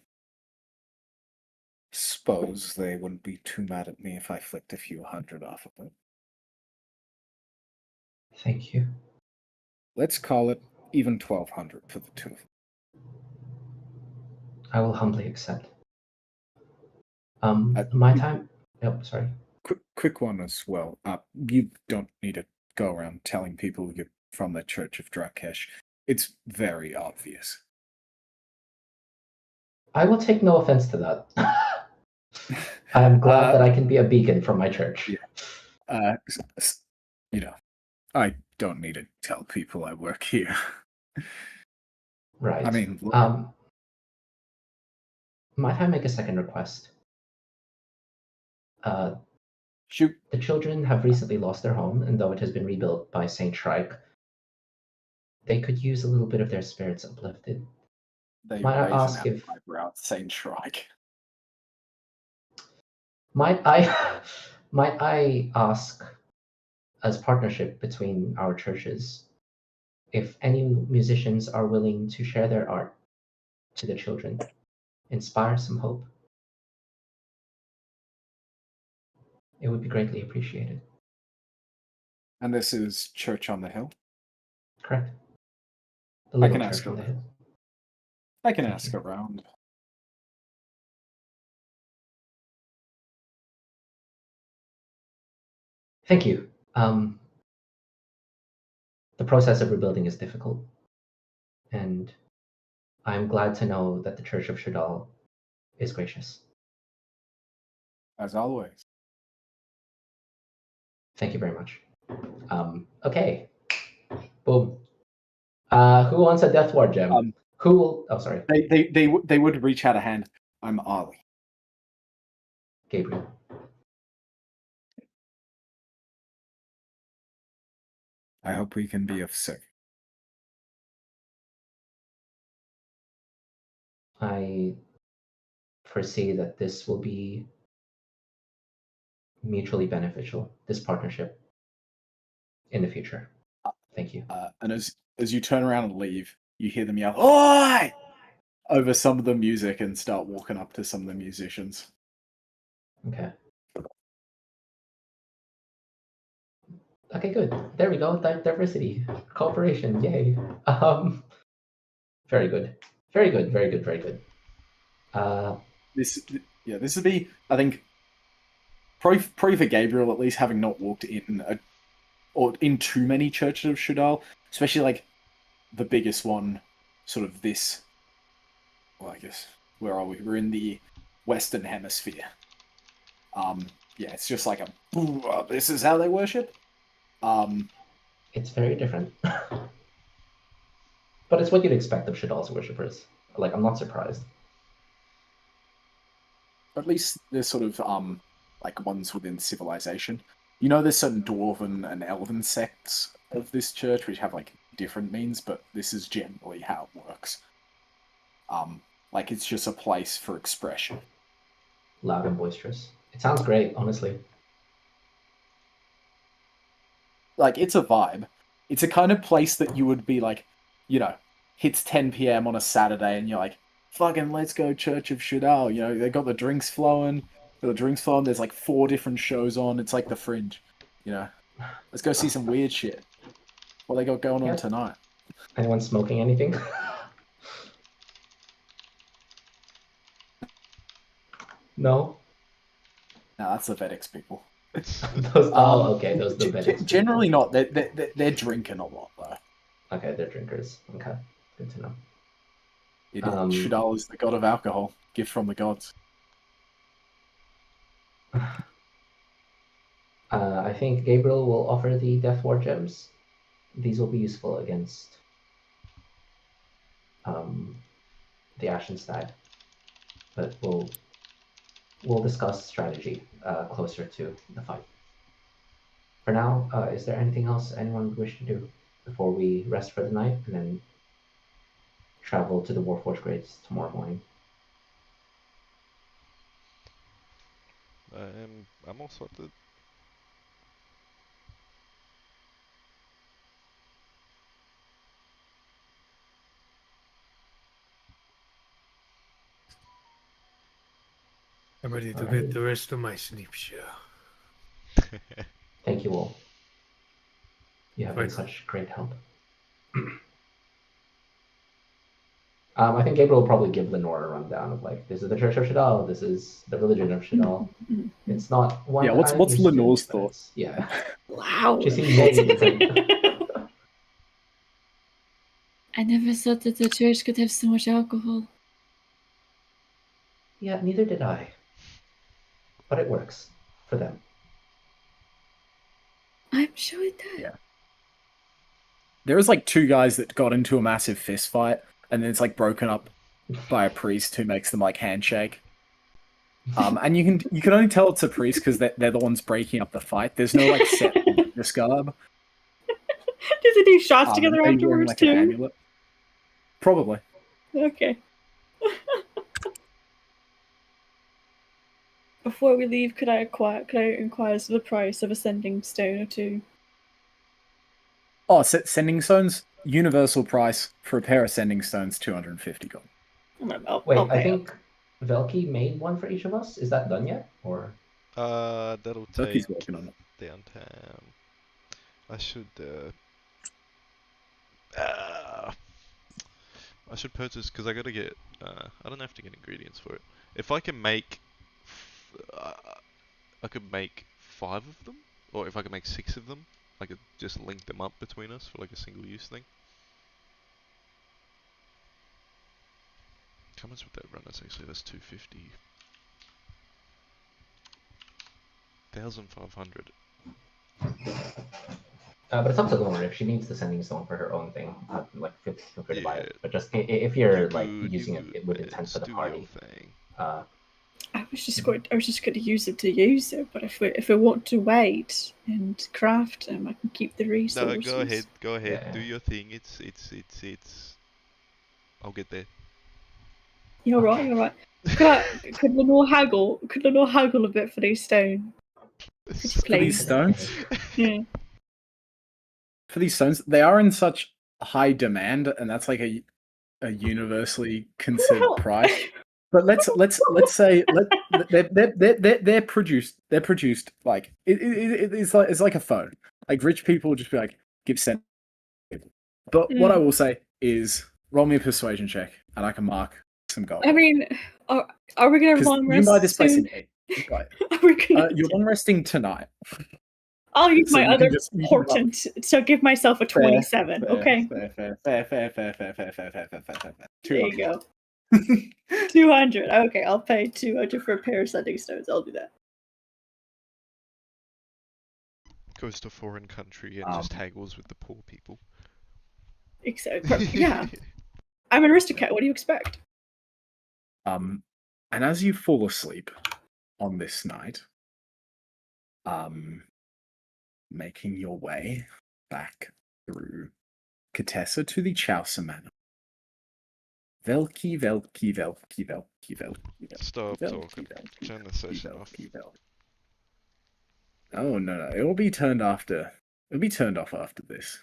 suppose they wouldn't be too mad at me if I flicked a few hundred off of it. Thank you. Let's call it even 1,200 for the two of them. I will humbly accept. Uh, My time. Yep, sorry. Quick one as well. You don't need to go around telling people you're from the Church of Drakesh. It's very obvious. I will take no offense to that. I am glad that I can be a beacon for my church. Yeah. You know, I don't need to tell people I work here. Right. I mean, might I make a second request? Shoot. The children have recently lost their home, and though it has been rebuilt by Saint Shrike, they could use a little bit of their spirits uplifted. They Might I raise ask an if eyebrow at Saint Shrike. might I ask, as partnership between our churches, if any musicians are willing to share their art to the children, inspire some hope? It would be greatly appreciated. And this is Church on the Hill? Correct. The I little can church ask on the hill. I can Thank ask you. around. Thank you. The process of rebuilding is difficult, and I'm glad to know that the Church of Shadal is gracious. As always. Thank you very much. Okay. Boom. Who wants a Death Ward gem? Who will? Oh, sorry. They would reach out a hand. I'm Ollie. Gabriel. I hope we can be of service. I foresee that this will be mutually beneficial, this partnership, in the future. Thank you. And as you turn around and leave, you hear them yell, "Oi!" over some of the music and start walking up to some of the musicians. Okay. Okay, good. There we go. Diversity, cooperation. Yay. Very good. Very good. Very good. Very good. This would be, I think, probably for Gabriel at least, having not walked in or in too many churches of Shadal, especially like the biggest one, sort of this. Well, I guess where are we? We're in the Western Hemisphere. Yeah, it's just like this is how they worship. It's very different, but it's what you'd expect of Shadal's worshippers. Like, I'm not surprised. At least there's sort of like ones within civilization. You know, there's certain dwarven and elven sects of this church which have like different means, but this is generally how it works. Like it's just a place for expression. Loud and boisterous. It sounds great, honestly. Like, it's a vibe. It's a kind of place that you would be like, you know, hits 10 p.m. on a Saturday and you're like, fucking let's go Church of Shadal. You know, they got the drinks flowing. There's like 4 different shows on. It's like the Fringe. You know, let's go see some weird shit. What they got going on tonight? Anyone smoking anything? No? No, that's the Vedix people. Okay, those the Vedix Generally not. They're drinking a lot though. Okay, they're drinkers. Okay, good to know. Shadal is the god of alcohol, gift from the gods. I think Gabriel will offer the Death Ward gems. These will be useful against the Ashen Stag, but we'll discuss strategy closer to the fight. For now, is there anything else anyone would wish to do before we rest for the night and then travel to the Warforged Grades tomorrow morning? I'm all sorted. I'm ready to Alright. get the rest of my sleep, sure. Thank you all. You have been Right. such great help. I think Gabriel will probably give Lenore a rundown of like, this is the Church of Shadal, this is the religion of Shadal. It's not one. Yeah, that what's I'm used to, Lenore's but thought? Yeah, Wow. she seems very different. I never thought that the church could have so much alcohol. Yeah, neither did I. But it works for them. I'm sure it does. Yeah. There was like two guys that got into a massive fist fight, and then it's like broken up by a priest who makes them like handshake. And you can only tell it's a priest because they're the ones breaking up the fight. There's no like set witness garb. Does it do shots together Are you wearing, afterwards like, an too? amulet? Probably. Okay. Before we leave, could I inquire as to the price of a sending stone or two? Oh, sending stones. Universal price for a pair of sending stones, 250 gold. Wait, I'll I pay think Velky made one for each of us. Is that done yet? Or That'll take Turkey's working on it. downtown. I should I should purchase because I gotta get. I don't have to get ingredients for it. If I can make, I could make 5 of them, or if I could make 6 of them, I could just link them up between us for like a single-use thing. How much would that run us actually? That's 250. 1,500. but it's up to Lenore if she needs the sending stone for her own thing. Like feel free to buy Yeah. it. But just if you're You like good, using you it good, with man. intent for the Do party, your thing. I was just going to use it to use it, but if we want to wait and craft them, I can keep the No, resources. go ahead. Yeah. Do your thing. It's. I'll get there. You're right. Could Lenore haggle? Could Lenore haggle a bit for these stone? For these Please. stones? Yeah. For these stones, they are in such high demand, and that's like a universally considered Well, price. But let's say they're produced like it's like a phone. Like rich people just be like give cent. But what I will say is roll me a persuasion check, and I can mark some gold. I mean, are we gonna 'Cause long you rest can buy this place soon? in 8. Right. Are we gonna? You're long resting tonight. I'll use so my you can other just- you can portent to give myself a 27. Fair, Okay, Fair. there you go. 200. Okay, I'll pay 200 for a pair of sending stones. I'll do that. Goes to a foreign country and just haggles with the poor people. Yeah, I'm an aristocrat. What do you expect? And as you fall asleep on this night, making your way back through Katessa to the Chaucer Manor. Velky. Stop talking. Turn the session off. Oh no, it will be turned after. It'll be turned off after this.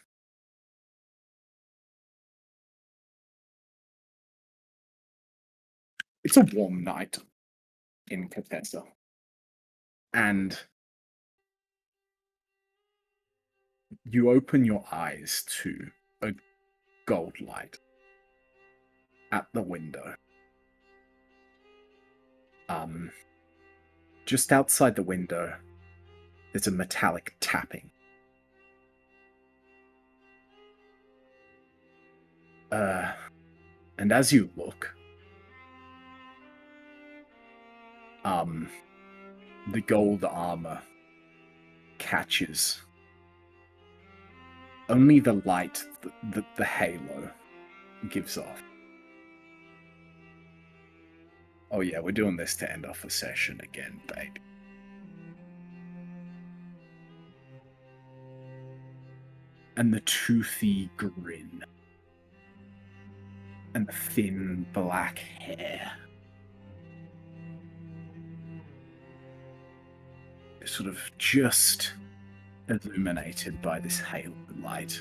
It's a warm night in Katessa, and you open your eyes to a gold light at the window. Just outside the window, there's a metallic tapping. And as you look, the gold armor catches only the light that the halo gives off. Oh yeah, we're doing this to end off a session again, babe. And the toothy grin. And the thin black hair. Sort of just illuminated by this halo light.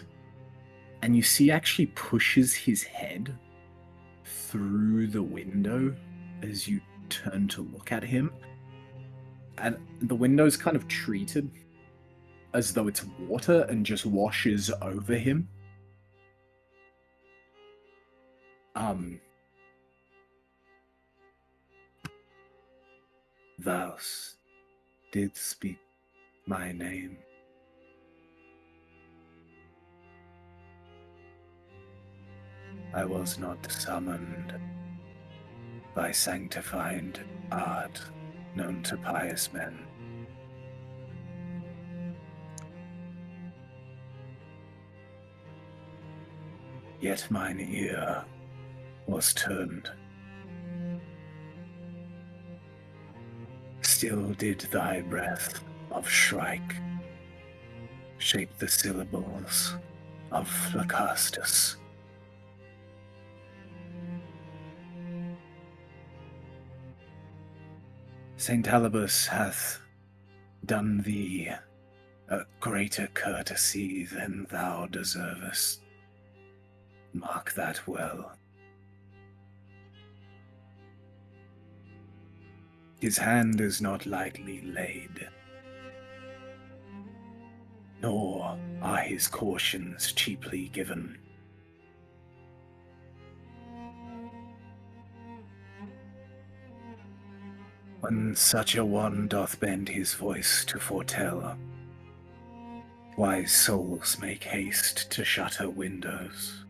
And you see actually pushes his head through the window as you turn to look at him. And the window's kind of treated as though it's water and just washes over him. Thou did speak my name. I was not summoned by sanctified art known to pious men. Yet mine ear was turned. Still did thy breath of Shrike shape the syllables of Flacastus. Saint Alibus hath done thee a greater courtesy than thou deservest. Mark that well. His hand is not lightly laid, nor are his cautions cheaply given. When such a one doth bend his voice to foretell, wise souls make haste to shut her windows.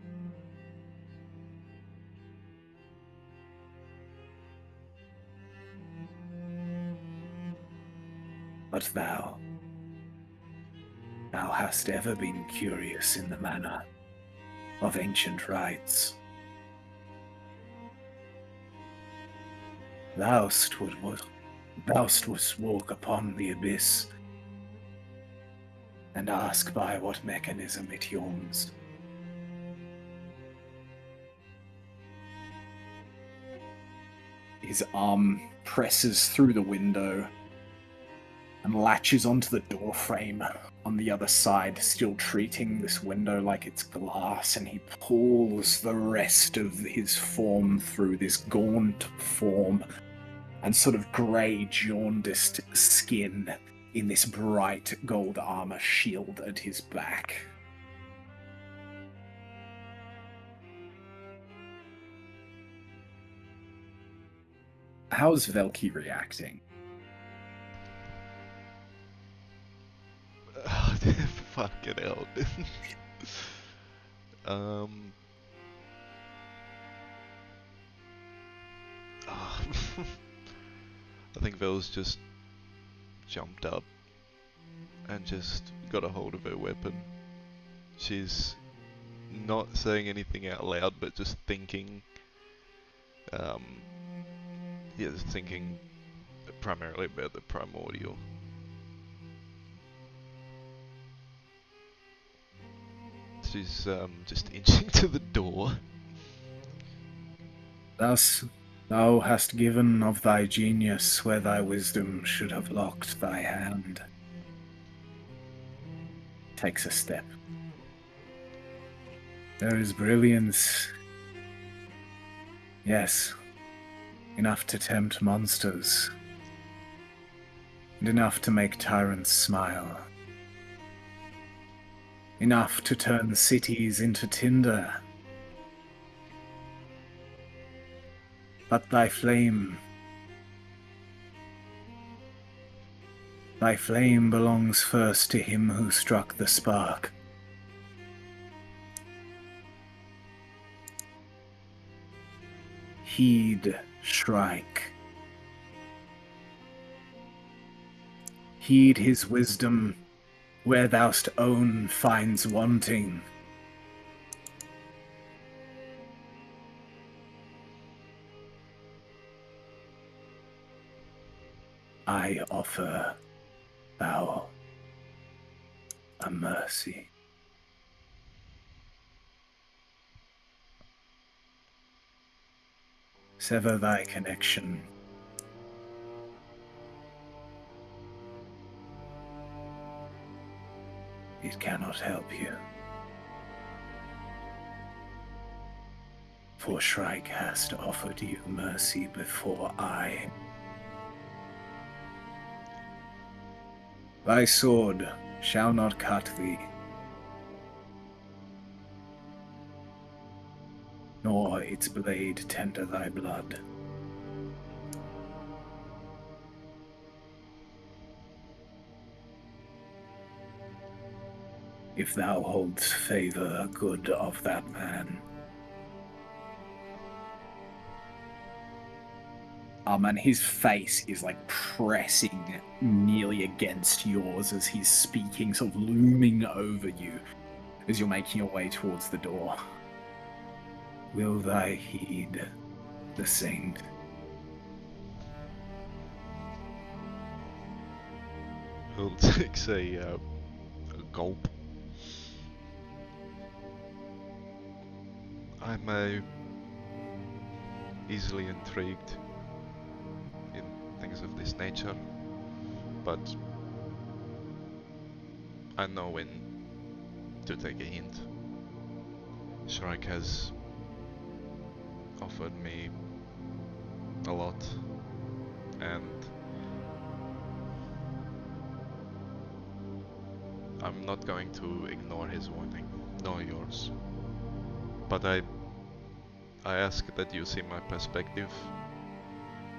But thou hast ever been curious in the manner of ancient rites. Thou'st wouldst walk upon the abyss and ask by what mechanism it yawns. His arm presses through the window and latches onto the door frame on the other side, still treating this window like it's glass, and he pulls the rest of his form through this gaunt form and sort of grey, jaundiced skin in this bright gold armor shield at his back. How's Velky reacting? Fucking hell. I think Vel's just jumped up and just got a hold of her weapon. She's not saying anything out loud, but just thinking. Thinking primarily about the primordial. She's just inching to the door. Thus thou hast given of thy genius where thy wisdom should have locked thy hand. Takes a step. There is brilliance. Yes, enough to tempt monsters, and enough to make tyrants smile. Enough to turn cities into tinder. But thy flame belongs first to him who struck the spark. Heed Shrike. Heed his wisdom, where thou'st own finds wanting. I offer thou a mercy. Sever thy connection. It cannot help you. For Shrike hast offered you mercy before I. Thy sword shall not cut thee, nor its blade tender thy blood. If thou holdst favor good of that man. And his face is like pressing nearly against yours as he's speaking, sort of looming over you as you're making your way towards the door. Will thy heed the saint? He'll take a gulp. I'm easily intrigued in things of this nature, but I know when to take a hint. Shrike has offered me a lot, and I'm not going to ignore his warning, nor yours. But I ask that you see my perspective.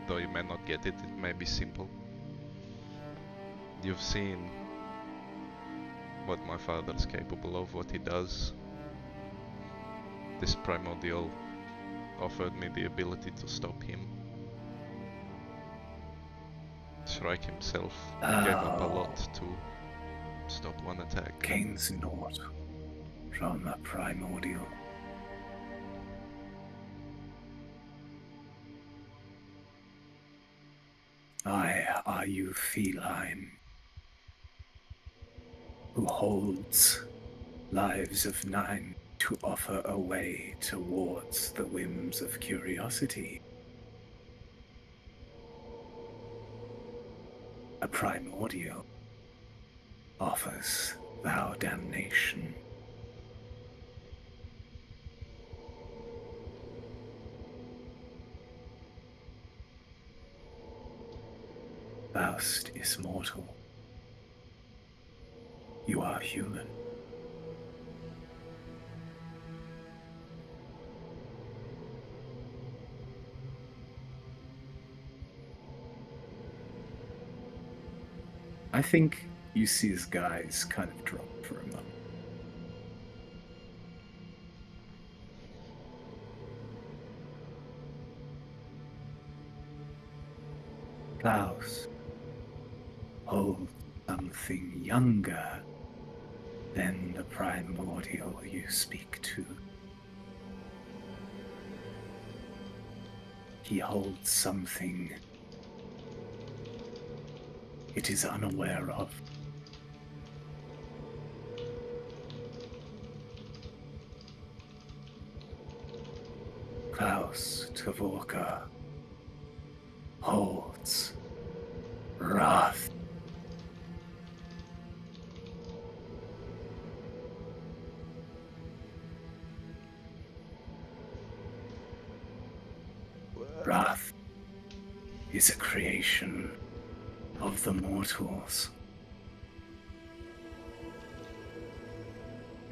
Though you may not get it, it may be simple. You've seen what my father's capable of, what he does. This primordial offered me the ability to stop him. Shrike himself gave up a lot to stop one attack. Gains naught from the primordial. Are you feline, who holds lives of 9 to offer a way towards the whims of curiosity? A primordial offers thou damnation. Faust is mortal. You are human. I think you see his guys kind of drop for a moment. Klaus, hold something younger than the primordial you speak to. He holds something it is unaware of. Klaus Tvorka holds wrath. Wrath is a creation of the mortals,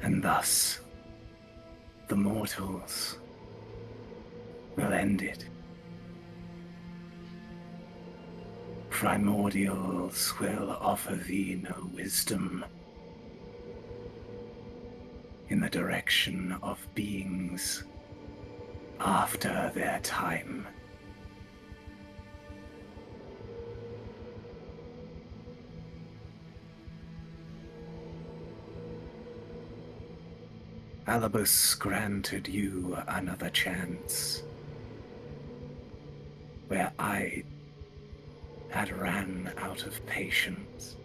and thus the mortals will end it. Primordials will offer thee no wisdom in the direction of beings after their time. Alibus granted you another chance, where I had ran out of patience.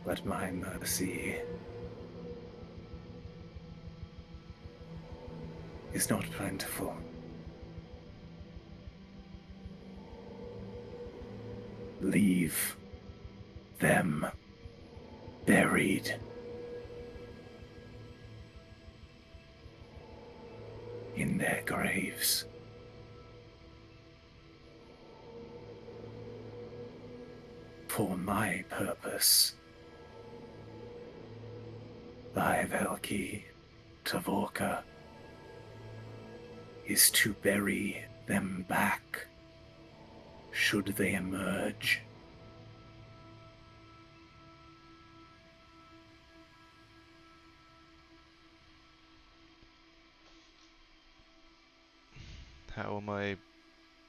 But my mercy is not plentiful. Leave them buried. In their graves. For my purpose, thy Velki Tavorka is to bury them back, should they emerge. How am I?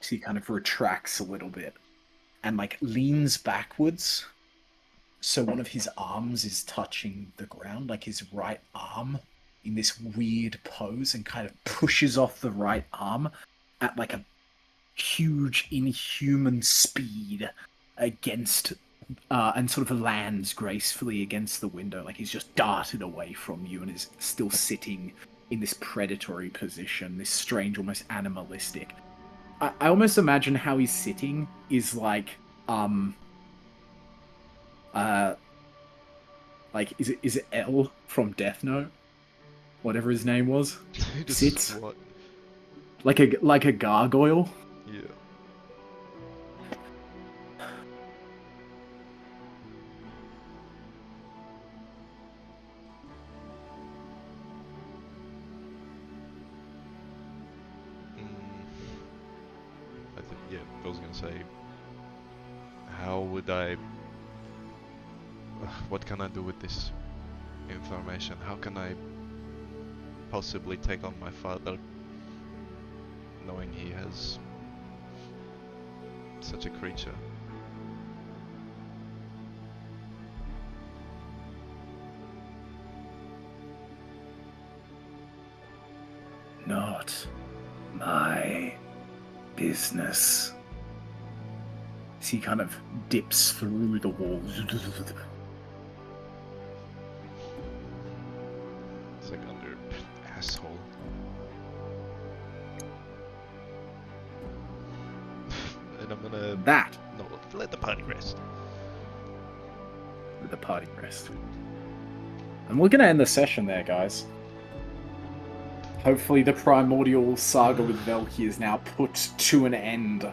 So he kind of retracts a little bit and like leans backwards. So one of his arms is touching the ground, like his right arm, in this weird pose, and kind of pushes off the right arm at like a huge inhuman speed against and sort of lands gracefully against the window, like he's just darted away from you and is still sitting in this predatory position, this strange, almost animalistic. I almost imagine how he's sitting is like is it L from Death Note? Whatever his name was. Sits What? like a gargoyle. Yeah. I was gonna say, how would I? What can I do with this information? How can I possibly take on my father, knowing he has such a creature? Not my business. He kind of dips through the wall. It's like under asshole. And I'm gonna That no let the party rest. with the party rest. And we're gonna end the session there, guys. Hopefully the primordial saga with Velki is now put to an end.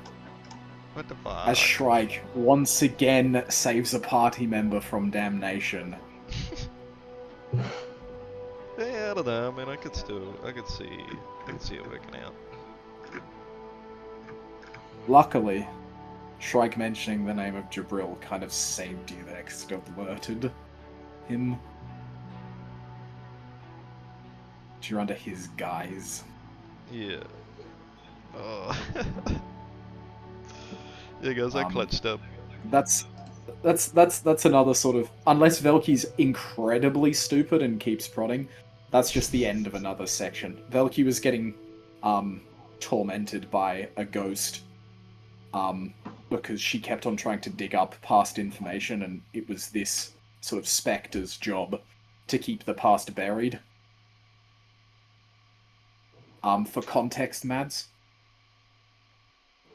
What the fuck? As Shrike once again saves a party member from damnation. Yeah, I don't know. I mean, I could see it working out. Luckily, Shrike mentioning the name of Jabril kind of saved you there, because it alerted him. You're under his guise. Yeah. Oh. Yeah, guys, I clutched up. That's another sort of, unless Velki's incredibly stupid and keeps prodding, that's just the end of another section. Velki was getting tormented by a ghost because she kept on trying to dig up past information, and it was this sort of specter's job to keep the past buried. For context, Mads,